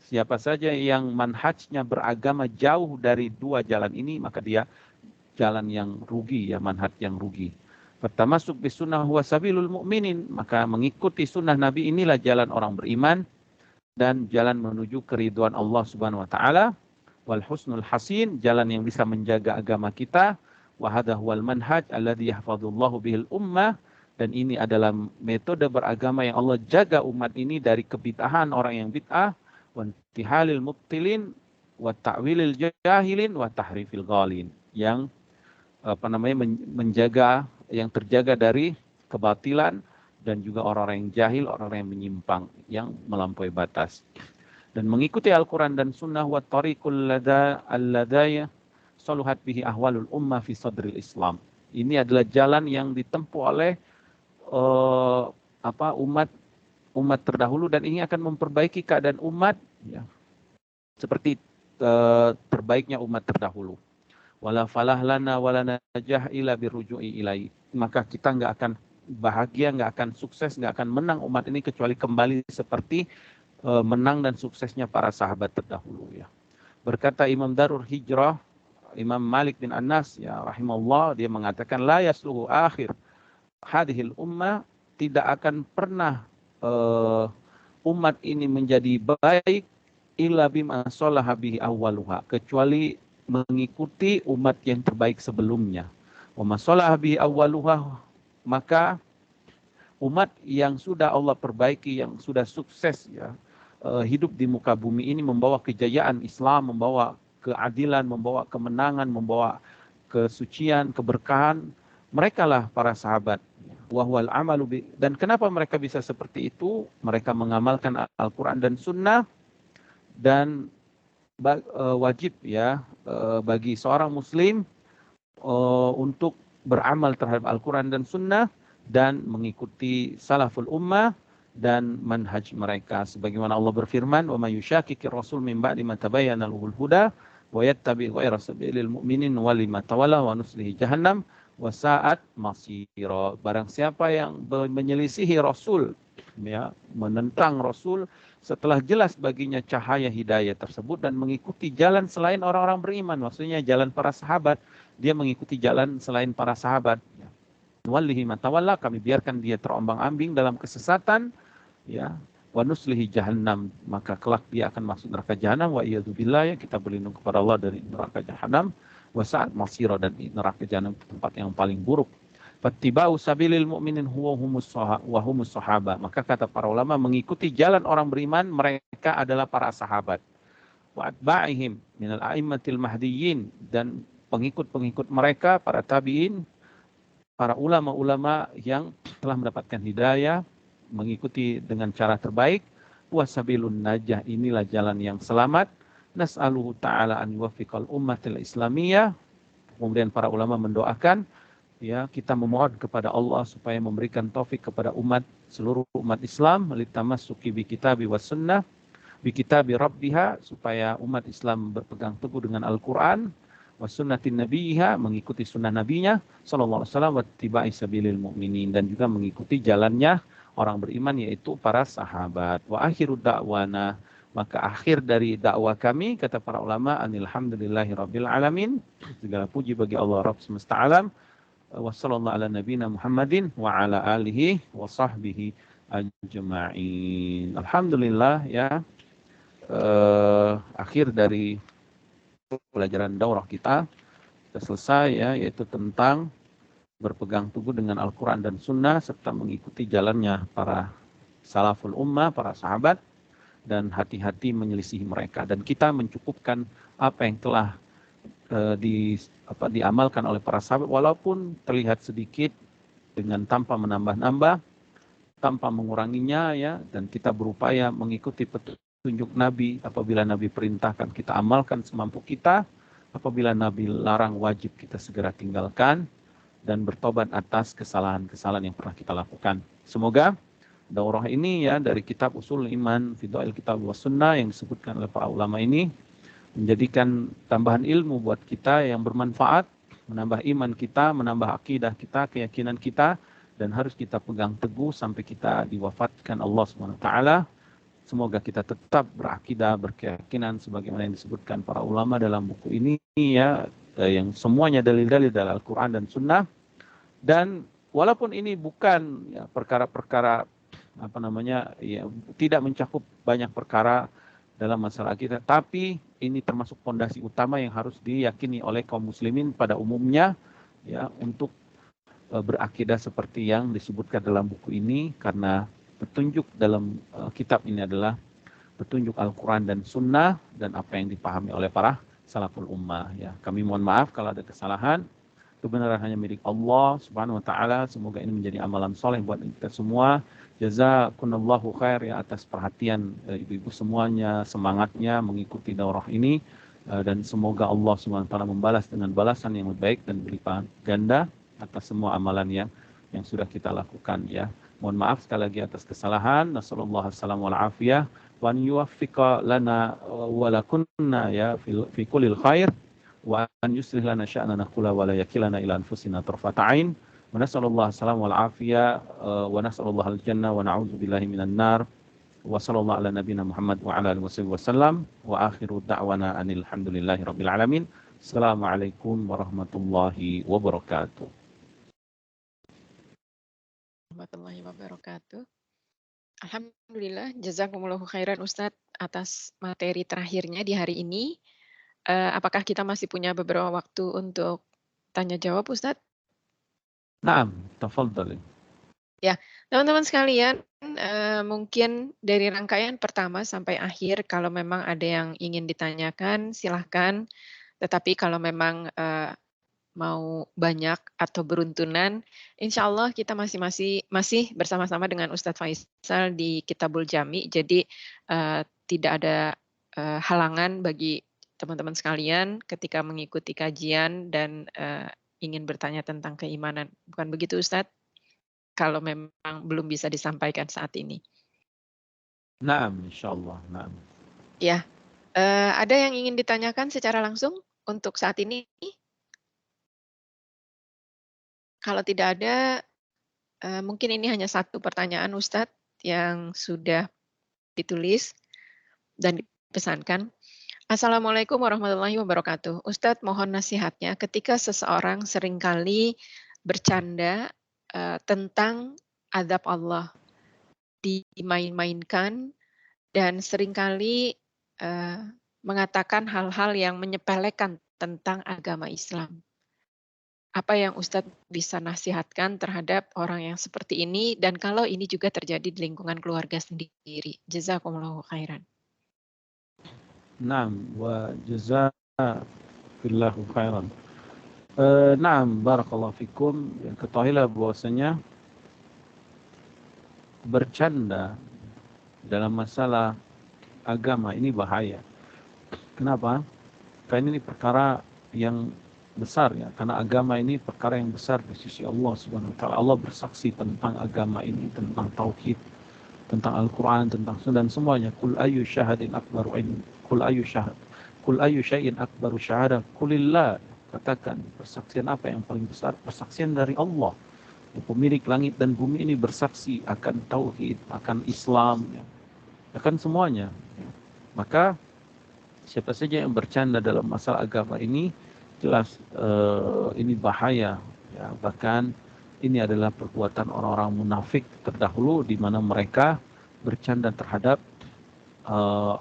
siapa saja yang manhajnya beragama jauh dari dua jalan ini, maka dia jalan yang rugi, ya, manhaj yang rugi. Pertamasuk bis sunnah huwa sabilul mu'minin, maka mengikuti sunnah Nabi inilah jalan orang beriman dan jalan menuju keridhaan Allah Subhanahu wa taala. Wal husnul hasin, jalan yang bisa menjaga agama kita. Wa hadha huwal manhaj alladzi yahfazullahu bihil ummah, dan ini adalah metode beragama yang Allah jaga umat ini dari kebid'ahan orang yang bid'ah, wa intihalil mubtilin, wa ta'wilil jahilin, wa tahrifil ghalin, yang menjaga, yang terjaga dari kebatilan dan juga orang-orang yang jahil, orang-orang yang menyimpang, yang melampaui batas. Dan mengikuti Al-Quran dan Sunnah wa tariqul alladaya saluhat bihi ahwalul ummah fi sadril Islam. Ini adalah jalan yang ditempuh oleh umat terdahulu, dan ini akan memperbaiki keadaan umat, ya, seperti terbaiknya umat terdahulu. Wala falah lana wala najah illa birruju'i ilai. Maka kita nggak akan bahagia, nggak akan sukses, nggak akan menang umat ini kecuali kembali seperti menang dan suksesnya para sahabat terdahulu, ya. Berkata Imam Darul Hijrah, Imam Malik bin Anas, ya, rahimahullah, dia mengatakan la yasluhu akhir hadhil ummah, tidak akan pernah umat ini menjadi baik illa bima salaha bihi awwaluha, kecuali mengikuti umat yang terbaik sebelumnya. Wa masalaha bihi awwaluha, maka umat yang sudah Allah perbaiki, yang sudah sukses, ya, hidup di muka bumi ini, membawa kejayaan Islam, membawa keadilan, membawa kemenangan, membawa kesucian, keberkahan, merekalah para sahabat. Wahwal amalu dan kenapa mereka bisa seperti itu? Mereka mengamalkan Al-Quran dan Sunnah, dan wajib ya bagi seorang Muslim untuk beramal terhadap Al-Quran dan Sunnah dan mengikuti salaful ummah dan manhaj mereka. Sebagaimana Allah berfirman, wa may yushaqiqir rasul min ba'di ma tabayyana lahul huda wa yattabi' ghayra sabilil mu'minin walima tawalla wa nuslihi jahannam wa sa'at masira. Barang siapa yang menyelisihi Rasul, ya, menentang Rasul setelah jelas baginya cahaya hidayah tersebut dan mengikuti jalan selain orang-orang beriman, maksudnya jalan para sahabat, dia mengikuti jalan selain para sahabat. Wallihi matawalla, kami biarkan dia terombang-ambing dalam kesesatan, ya. Wa nuslihi jahannam, maka kelak dia akan masuk neraka jahanam. Wa iyadzubillah, ya, kita berlindung kepada Allah dari neraka jahanam. Wa sa'at masira, dan neraka jahanam tempat yang paling buruk. Fattiba'u sabilil mu'minin huwa humus sahaba. Maka kata para ulama, mengikuti jalan orang beriman mereka adalah para sahabat. Wa atba'ihim minal a'immatil mahdiyyin, dan pengikut-pengikut mereka para tabi'in, para ulama-ulama yang telah mendapatkan hidayah, mengikuti dengan cara terbaik. Wasabilun najah, inilah jalan yang selamat. Nas'aluhu ta'ala an yuwaffiqal ummatil islamiyah. Kemudian para ulama mendoakan, ya, kita memohon kepada Allah supaya memberikan taufik kepada seluruh umat Islam, litamassuki bi kitabi was sunnah, bi kitabi rabbiha, supaya umat Islam berpegang teguh dengan Al-Qur'an, was sunnatin nabiyha, mengikuti sunnah nabinya sallallahu alaihi wasallam, wa tibai sabilil mu'minin, dan juga mengikuti jalannya orang beriman, yaitu para sahabat. Wa akhiru da'wana, maka akhir dari dakwah kami, kata para ulama, alhamdulillahirabbil alamin, segala puji bagi Allah Rabb semesta alam. Wassallallahu ala nabiyina Muhammadin wa ala alihi wa sahbihi ajma'in. Alhamdulillah, ya, akhir dari pelajaran daurah kita selesai, ya, yaitu tentang berpegang teguh dengan Al-Quran dan Sunnah serta mengikuti jalannya para salaful ummah, para sahabat, dan hati-hati menyelisihi mereka. Dan kita mencukupkan apa yang telah diamalkan oleh para sahabat, walaupun terlihat sedikit, dengan tanpa menambah-nambah, tanpa menguranginya, ya, dan kita berupaya mengikuti petunjuk Nabi. Apabila Nabi perintahkan, kita amalkan semampu kita. Apabila Nabi larang, wajib kita segera tinggalkan dan bertobat atas kesalahan-kesalahan yang pernah kita lakukan. Semoga daurah ini, ya, dari kitab Ushul Iman fi Dha'il Kitab was Sunnah yang disebutkan oleh para ulama ini menjadikan tambahan ilmu buat kita yang bermanfaat, menambah iman kita, menambah akidah kita, keyakinan kita, dan harus kita pegang teguh sampai kita diwafatkan Allah SWT. Semoga kita tetap berakidah, berkeyakinan sebagaimana yang disebutkan para ulama dalam buku ini, ya, yang semuanya dalil-dalil dari Al-Quran dan Sunnah. Dan walaupun ini bukan, ya, perkara-perkara ya, tidak mencakup banyak perkara dalam masalah kita, tapi ini termasuk fondasi utama yang harus diyakini oleh kaum muslimin pada umumnya, ya, untuk berakidah seperti yang disebutkan dalam buku ini, karena petunjuk dalam kitab ini adalah petunjuk Al-Quran dan Sunnah dan apa yang dipahami oleh para salaful ummah, ya. Kami mohon maaf kalau ada kesalahan. Kebenaran hanya milik Allah Subhanahu wa taala. Semoga ini menjadi amalan soleh buat kita semua. Jazakumullahu khair, ya, atas perhatian ibu-ibu semuanya, semangatnya mengikuti daurah ini, dan semoga Allah Subhanahu wa taala membalas dengan balasan yang lebih baik dan berlipat ganda atas semua amalan yang sudah kita lakukan, ya. Mohon maaf sekali lagi atas kesalahan. Nasallallahu alaihi wasallam wal afiyah wa an yuwaffiqa lana wa lakunna, ya, fi kullil khair, wa an yuslih lana sya'nana kulla wa la yakilana ila anfusina tarfata ain. Wa nasallallahu alaihi wal afiyah wa nasallallahu al-jannah wa na'udzu billahi minan nar. Wa sallallahu ala nabiyina Muhammad wa ala alihi wasallam. Wa akhiru da'wana anil hamdulillahi rabbil alamin. Assalamualaikum warahmatullahi wabarakatuh. Warahmatullahi wabarakatuh. Alhamdulillah, jazakumullahu khairan Ustadz atas materi terakhirnya di hari ini. Apakah kita masih punya beberapa waktu untuk tanya jawab, Ustadz? Naam, tafadhali. Ya, teman-teman sekalian, mungkin dari rangkaian pertama sampai akhir kalau memang ada yang ingin ditanyakan silahkan, tetapi kalau memang, mau banyak atau beruntunan, insya Allah kita masih bersama-sama dengan Ustadz Faisal di Kitabul Jami. Jadi, tidak ada, halangan bagi teman-teman sekalian ketika mengikuti kajian dan, ingin bertanya tentang keimanan. Bukan begitu Ustadz? Kalau memang belum bisa disampaikan saat ini. Naam, insyaallah. Naam. Ya, ada yang ingin ditanyakan secara langsung untuk saat ini? Kalau tidak ada, mungkin ini hanya satu pertanyaan Ustadz yang sudah ditulis dan dipesankan. Assalamualaikum warahmatullahi wabarakatuh. Ustadz mohon nasihatnya ketika seseorang seringkali bercanda, tentang azab Allah, dimain-mainkan dan seringkali, mengatakan hal-hal yang menyepelekan tentang agama Islam. Apa yang Ustadz bisa nasihatkan terhadap orang yang seperti ini dan kalau ini juga terjadi di lingkungan keluarga sendiri? Jazakumullahu khairan. Naam, wa jazakallahu khairan. Naam, barakallahu fikum. Ya, ketahuilah bahwasanya bercanda dalam masalah agama ini bahaya. Kenapa? Karena ini perkara yang besar ya, karena agama ini perkara yang besar di sisi Allah Subhanahu wa taala. Allah bersaksi tentang agama ini, tentang tauhid, tentang Al-Qur'an, tentang dan semuanya. Qul ayyu syahadin akbaru in qul ayyu syahad qul ayyu syai'in akbaru syahadah qulillah. Katakan, persaksian apa yang paling besar? Persaksian dari Allah. Pemilik langit dan bumi ini bersaksi akan tauhid, akan Islam ya. Akan semuanya. Maka siapa saja yang bercanda dalam masalah agama ini jelas ini bahaya ya, bahkan ini adalah perbuatan orang-orang munafik terdahulu di mana mereka bercanda terhadap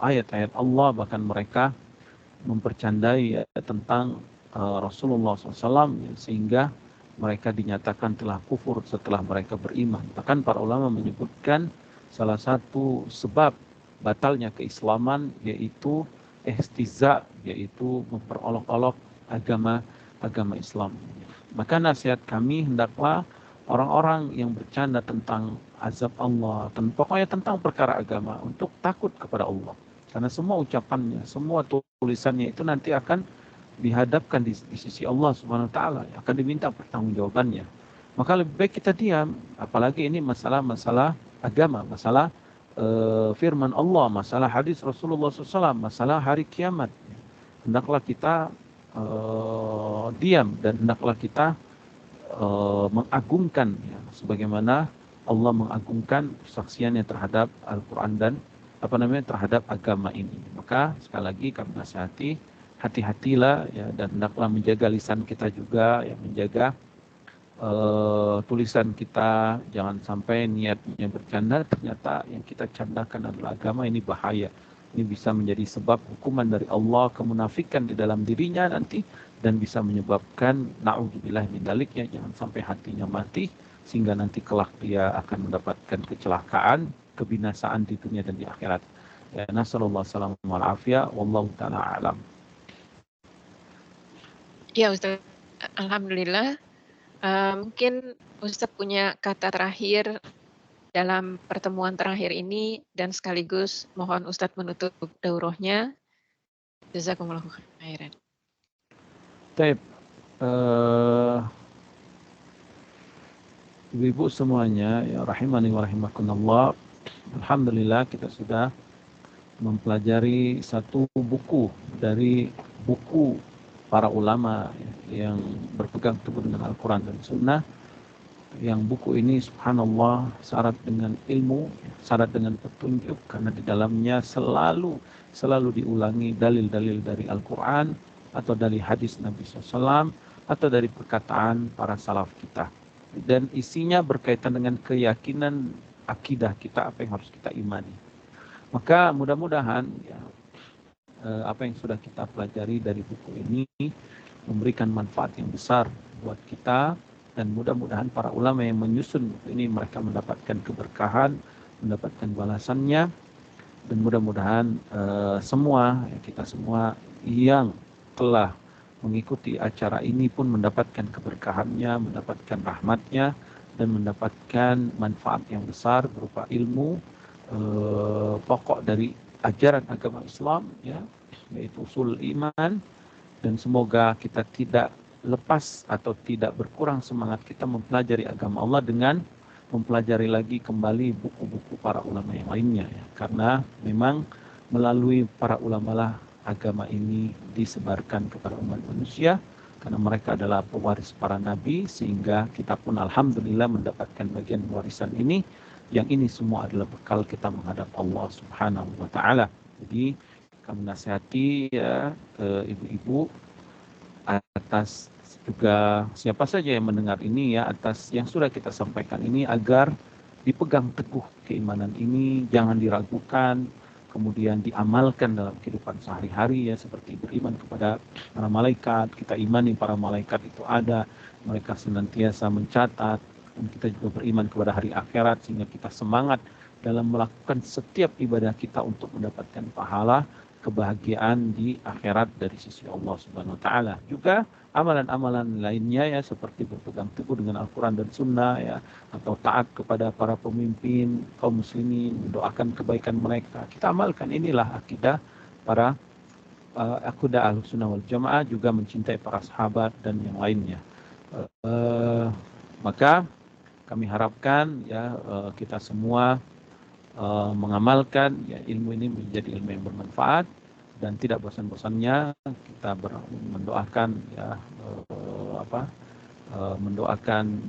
ayat-ayat Allah, bahkan mereka mempercandai ya, tentang Rasulullah SAW ya, sehingga mereka dinyatakan telah kufur setelah mereka beriman. Bahkan para ulama menyebutkan salah satu sebab batalnya keislaman yaitu ihtiza, yaitu memperolok-olok agama Islam. Maka nasihat kami hendaklah orang-orang yang bercanda tentang azab Allah, pokoknya tentang perkara agama, untuk takut kepada Allah. Karena semua ucapannya, semua tulisannya itu nanti akan dihadapkan di sisi Allah Subhanahu wa taala, akan diminta pertanggungjawabannya. Maka lebih baik kita diam, apalagi ini masalah agama, masalah firman Allah, masalah hadis Rasulullah SAW, masalah hari kiamat. Hendaklah kita diam dan hendaklah kita mengagungkan ya, sebagaimana Allah mengagungkan kesaksiannya terhadap Al-Quran dan terhadap agama ini. Maka sekali lagi kami nasihati, hati-hatilah ya, dan hendaklah menjaga lisan kita juga ya, menjaga tulisan kita, jangan sampai niatnya bercanda ternyata yang kita candakan adalah agama. Ini bahaya. Ini bisa menjadi sebab hukuman dari Allah, kemunafikan di dalam dirinya nanti, dan bisa menyebabkan na'udzubillah min daliknya, jangan sampai hatinya mati sehingga nanti kelak dia akan mendapatkan kecelakaan, kebinasaan di dunia dan di akhirat. Ya, nasallallahu salam wal afiyah, wallahu ta'ala alam. Ya Ustaz, alhamdulillah. Mungkin Ustadz punya kata terakhir dalam pertemuan terakhir ini dan sekaligus mohon Ustadz menutup daurahnya. Jazakumullahu khairan. Baik, ibu semuanya ya rahimani wa rahimakumullah. Alhamdulillah kita sudah mempelajari satu buku dari buku para ulama yang berpegang teguh dengan Al-Quran dan Sunnah, yang buku ini subhanallah syarat dengan ilmu, syarat dengan petunjuk, karena di dalamnya selalu diulangi dalil-dalil dari Al-Quran atau dari hadis Nabi SAW atau dari perkataan para salaf kita, dan isinya berkaitan dengan keyakinan akidah kita, apa yang harus kita imani. Maka mudah-mudahan ya, apa yang sudah kita pelajari dari buku ini memberikan manfaat yang besar buat kita dan mudah-mudahan para ulama yang menyusun ini mereka mendapatkan keberkahan, mendapatkan balasannya, dan mudah-mudahan kita semua yang telah mengikuti acara ini pun mendapatkan keberkahannya, mendapatkan rahmatnya, dan mendapatkan manfaat yang besar berupa ilmu pokok dari ajaran agama Islam, ya, yaitu usul iman. Dan semoga kita tidak lepas atau tidak berkurang semangat kita mempelajari agama Allah dengan mempelajari lagi kembali buku-buku para ulama yang lainnya, ya. Karena memang melalui para ulama lah agama ini disebarkan kepada umat manusia, karena mereka adalah pewaris para nabi, sehingga kita pun alhamdulillah mendapatkan bagian warisan ini, yang ini semua adalah bekal kita menghadap Allah Subhanahu wa taala. Jadi kami nasihati ya ke ibu-ibu, atas juga siapa saja yang mendengar ini ya, atas yang sudah kita sampaikan ini, agar dipegang teguh keimanan ini, jangan diragukan, kemudian diamalkan dalam kehidupan sehari-hari ya, seperti beriman kepada para malaikat. Kita imani para malaikat itu ada, mereka senantiasa mencatat, dan kita juga beriman kepada hari akhirat, sehingga kita semangat dalam melakukan setiap ibadah kita untuk mendapatkan pahala kebahagiaan di akhirat dari sisi Allah Subhanahu wa taala. Juga amalan-amalan lainnya ya, seperti berpegang teguh dengan Al-Qur'an dan Sunnah ya, atau taat kepada para pemimpin kaum muslimin, mendoakan kebaikan mereka. Kita amalkan, inilah akidah para akidah Ahlussunnah wal Jamaah, juga mencintai para sahabat dan yang lainnya. Maka kami harapkan ya kita semua mengamalkan ya, ilmu ini menjadi ilmu yang bermanfaat, dan tidak bosan-bosannya kita mendoakan ya mendoakan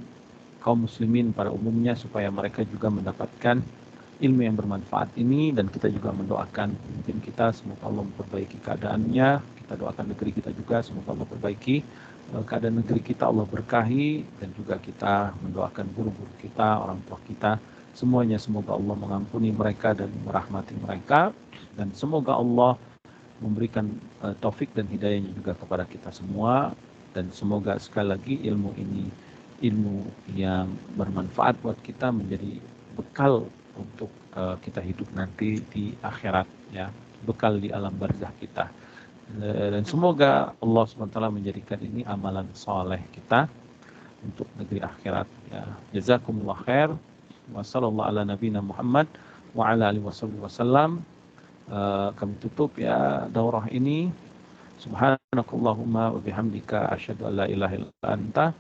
kaum muslimin pada umumnya supaya mereka juga mendapatkan ilmu yang bermanfaat ini, dan kita juga mendoakan pemimpin kita, semoga Allah memperbaiki keadaannya. Kita doakan negeri kita juga, semoga Allah perbaiki keadaan negeri kita, Allah berkahi, dan juga kita mendoakan guru-guru kita, orang tua kita, semuanya semoga Allah mengampuni mereka dan merahmati mereka, dan semoga Allah memberikan taufik dan hidayahnya juga kepada kita semua. Dan semoga sekali lagi ilmu ini ilmu yang bermanfaat buat kita, menjadi bekal untuk kita hidup nanti di akhirat ya, bekal di alam barzakh kita. Dan semoga Allah SWT menjadikan ini amalan soleh kita untuk negeri akhirat ya. Jazakumullah khair. Wassallallahu ala nabiyina Muhammad wa ala alihi wasallam. Kami tutup ya daurah ini. Subhanakallahumma wa bihamdika asyhadu an la ilaha illa anta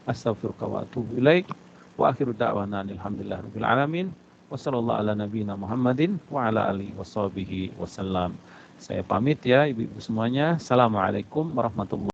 astaghfiruka wa atubu ilaik. Wa akhiru da'wana alhamdulillahi rabbil alamin. Wassallallahu ala nabiyina Muhammadin wa ala alihi wasallam. Saya pamit ya ibu-ibu semuanya. Assalamualaikum warahmatullahi wabarakatuh.